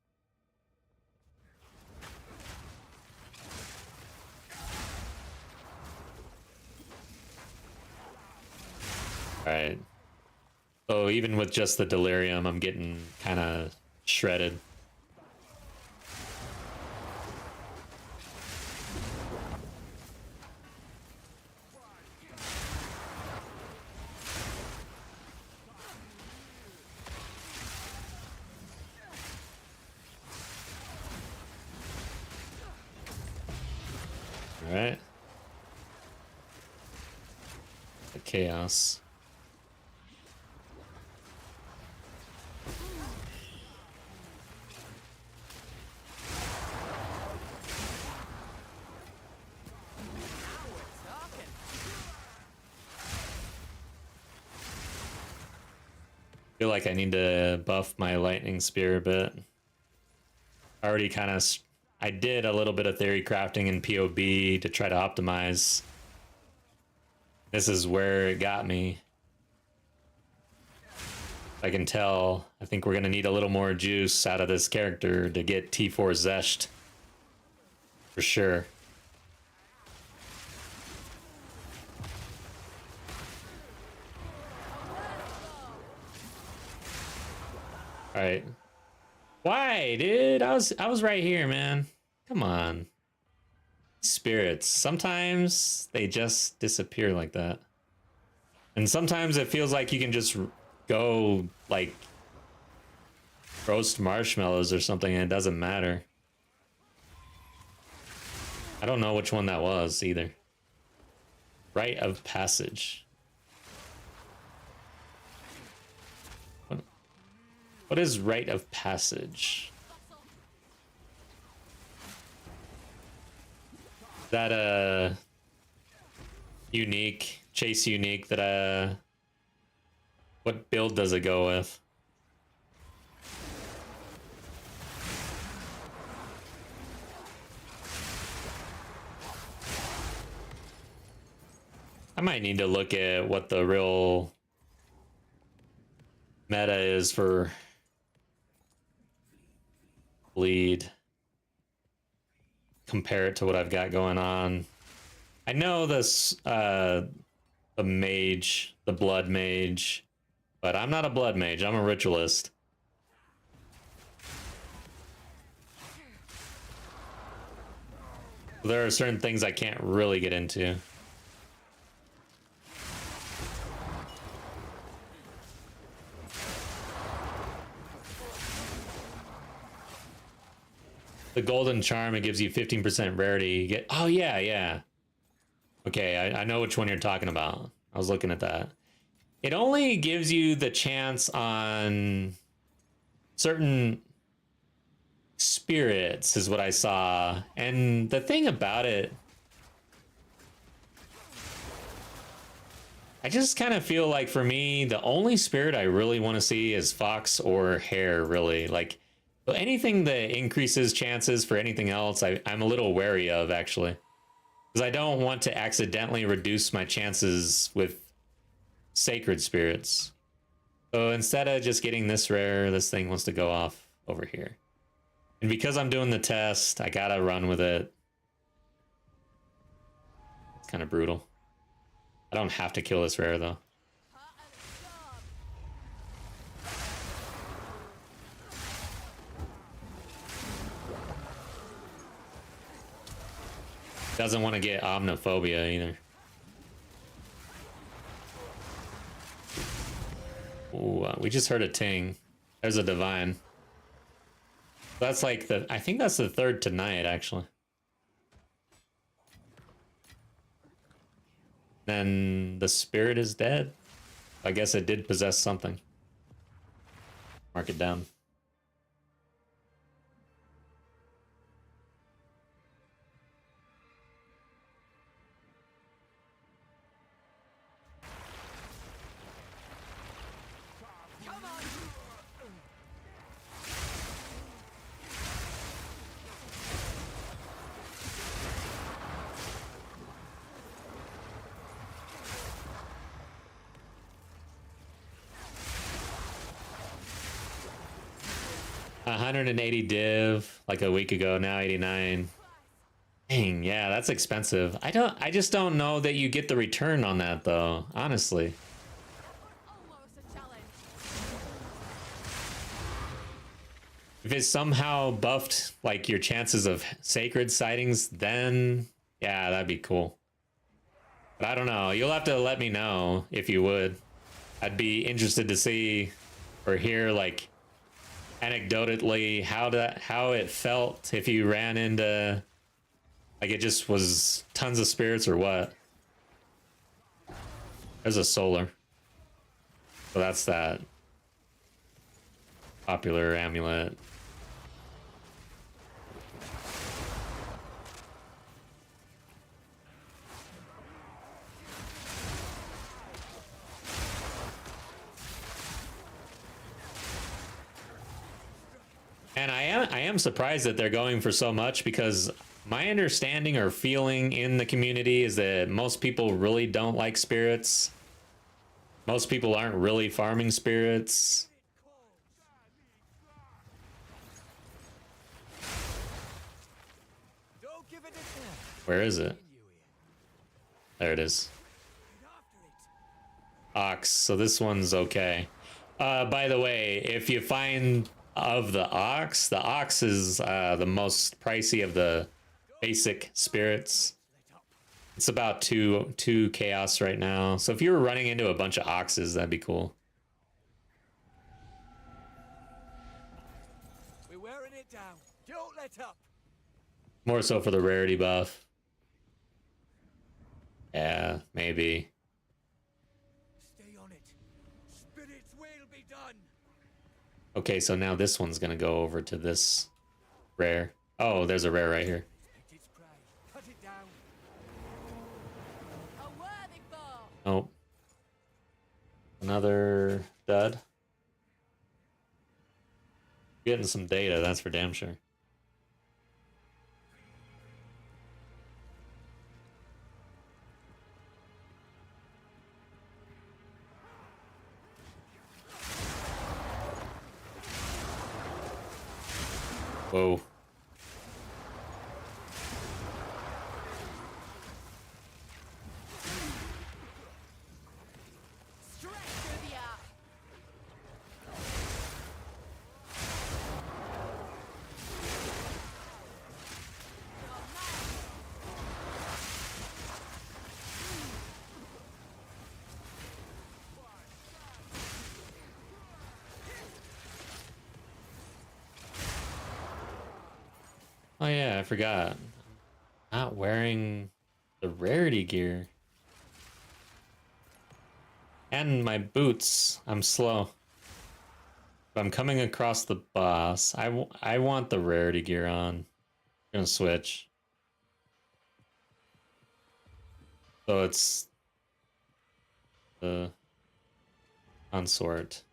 S1: Alright. So even with just the delirium, I'm getting kind of shredded. Alright. The chaos. I feel like I need to buff my lightning spear a bit. I already kind of... I did a little bit of theory crafting in POB to try to optimize. This is where it got me. I can tell. I think we're going to need a little more juice out of this character to get T4 Zesht. For sure. Alright. Why, dude? I was right here, man. Come on. Spirits. Sometimes they just disappear like that. And sometimes it feels like you can just go, like, roast marshmallows or something and it doesn't matter. I don't know which one that was either. Rite of Passage. What is Rite of Passage? Is that a unique, chase unique that what build does it go with? I might need to look at what the real meta is for bleed. Compare it to what I've got going on. I know this, the mage, the blood mage, but I'm not a blood mage, I'm a ritualist. There are certain things I can't really get into. The golden charm, it gives you 15% rarity. You get, oh yeah, yeah. Okay, I know which one you're talking about. I was looking at that. It only gives you the chance on certain spirits, is what I saw. And the thing about it, I just kind of feel like for me, the only spirit I really want to see is fox or hare, really. Like, anything that increases chances for anything else, I'm a little wary of, actually. Because I don't want to accidentally reduce my chances with sacred spirits. So instead of just getting this rare, this thing wants to go off over here. And because I'm doing the test, I gotta run with it. It's kind of brutal. I don't have to kill this rare, though. Doesn't want to get omniphobia either. Ooh, we just heard a ting. There's a divine. That's like the, I think that's the third tonight, actually. Then the spirit is dead. I guess it did possess something. Mark it down. Come on. 180 div like a week ago, now 89. Dang, yeah, that's expensive. I just don't know that you get the return on that though, honestly.
S2: Almost a challenge.
S1: If it's somehow buffed like your chances of sacred sightings, then yeah, that'd be cool. But I don't know. You'll have to let me know if you would. I'd be interested to see or hear like anecdotally how it felt if you ran into like it just was tons of spirits or what. There's a solar. So that's that popular amulet. And I am surprised that they're going for so much, because my understanding or feeling in the community is that most people really don't like spirits. Most people aren't really farming spirits.
S5: Don't give it a
S1: Where is it? There it is. Ox. So this one's okay. By the way, if you find of the ox is the most pricey of the basic spirits. It's about two chaos right now. So if you were running into a bunch of oxes, that'd be cool.
S5: We're wearing it down. Don't let up.
S1: More so for the rarity buff. Yeah, maybe.
S5: Stay on it. Spirits will be done.
S1: Okay, so now this one's gonna go over to this rare. Oh, there's a rare right here.
S5: Expect its prey. Cut it down.
S2: A worthy foe.
S1: Oh. Another dud. Getting some data, that's for damn sure. Whoa.
S2: Straight through the eye.
S1: Oh yeah, I forgot. Not wearing the rarity gear. And my boots. I'm slow. If I'm coming across the boss, I want the rarity gear on. I'm gonna switch. So it's the consort.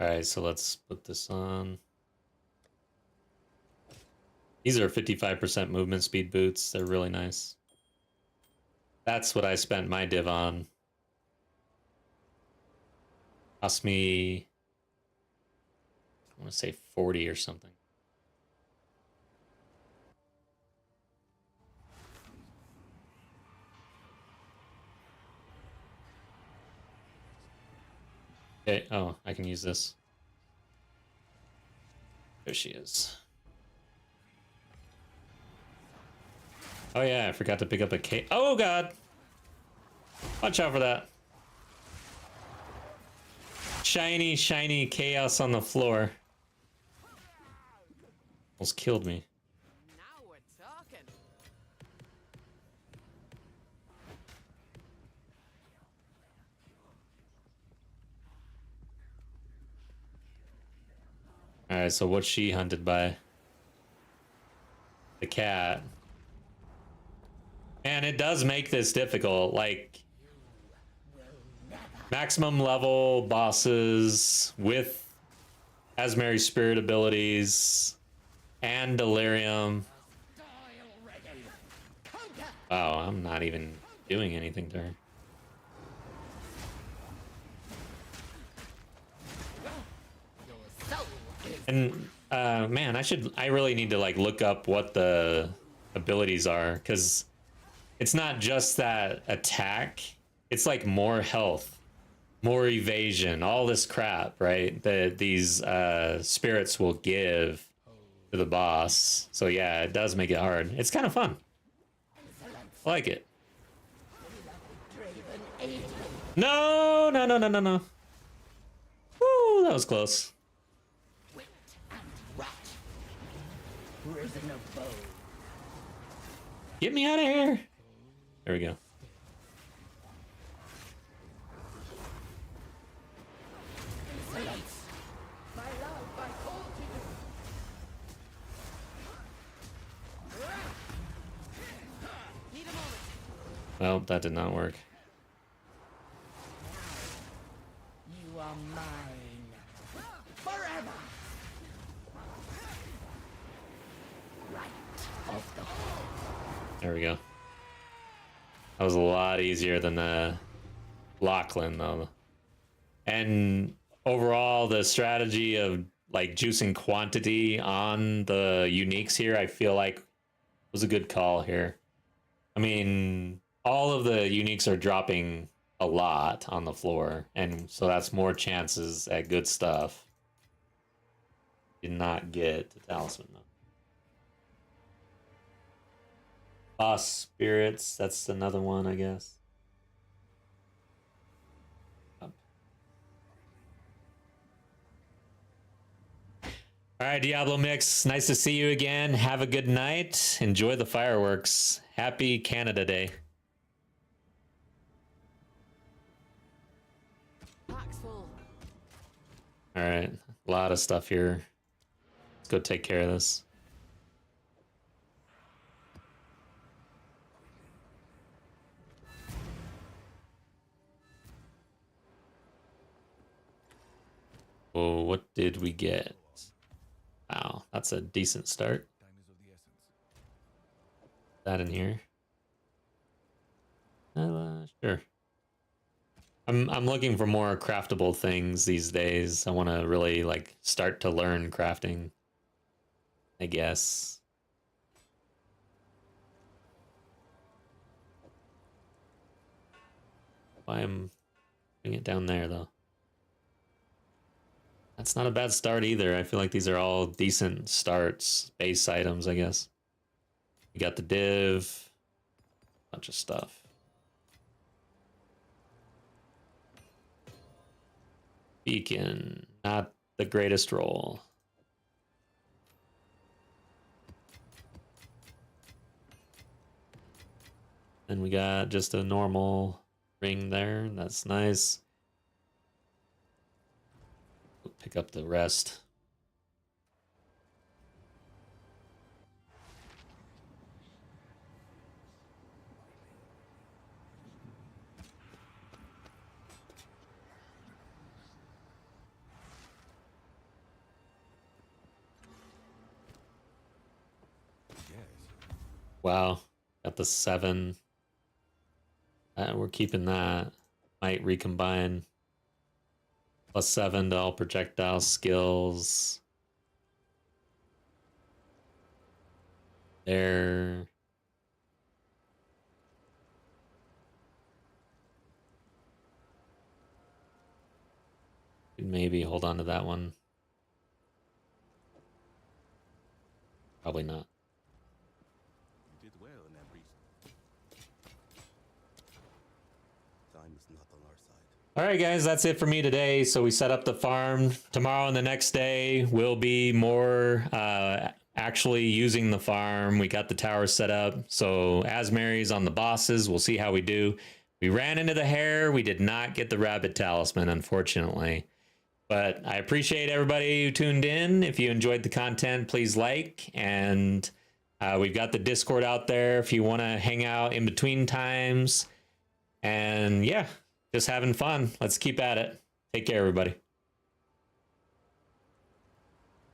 S1: Alright, so let's put this on. These are 55% movement speed boots. They're really nice. That's what I spent my div on. Cost me, I want to say 40 or something. Okay, oh, I can use this. There she is. Oh yeah, I forgot to pick up a K. Oh god! Watch out for that. Shiny, shiny chaos on the floor. Almost killed me.
S2: Now we're talking.
S1: Alright, so what's she hunted by? The cat. And it does make this difficult. Like, maximum level bosses with Azmeri Spirit abilities and Delirium. Wow, I'm not even doing anything to her. And man, I really need to like look up what the abilities are, because it's not just that attack, it's like more health, more evasion, all this crap, right? That these spirits will give to the boss. So yeah, it does make it hard. It's kind of fun. I like it. No, no, no, no, no, no. Woo, that was close. Get me out of here. There we go. Well, that did not work.
S5: You are mine. Forever.
S1: There we go. That was a lot easier than the Lachlan, though. And overall, the strategy of like juicing quantity on the uniques here, I feel like was a good call here. I mean, all of the uniques are dropping a lot on the floor, and so that's more chances at good stuff. Did not get the talisman though. Boss spirits, that's another one, I guess. All right, Diablo Mix, nice to see you again. Have a good night. Enjoy the fireworks. Happy Canada Day.
S2: Pack's full.
S1: All right, a lot of stuff here. Let's go take care of this. Oh, what did we get? Wow, that's a decent start.
S4: Time is of the essence.
S1: That in here. Sure. I'm looking for more craftable things these days. I want to really like start to learn crafting, I guess. Why I'm putting it down there though. That's not a bad start either. I feel like these are all decent starts, base items, I guess. You got the div, bunch of stuff. Beacon, not the greatest roll. And we got just a normal ring there. That's nice. We'll pick up the rest. Wow, got the 7. We're keeping that. Might recombine. +7 to all projectile skills. There. Maybe hold on to that one. Probably not.
S4: You did well in that breach. Time is not on our side.
S1: All right, guys, that's it for me today. So we set up the farm. Tomorrow and the next day will be more actually using the farm. We got the tower set up. So Azmeri's on the bosses. We'll see how we do. We ran into the hare. We did not get the rabbit talisman, unfortunately. But I appreciate everybody who tuned in. If you enjoyed the content, please like. And we've got the Discord out there if you want to hang out in between times. And yeah, just having fun. Let's keep at it. Take care, everybody.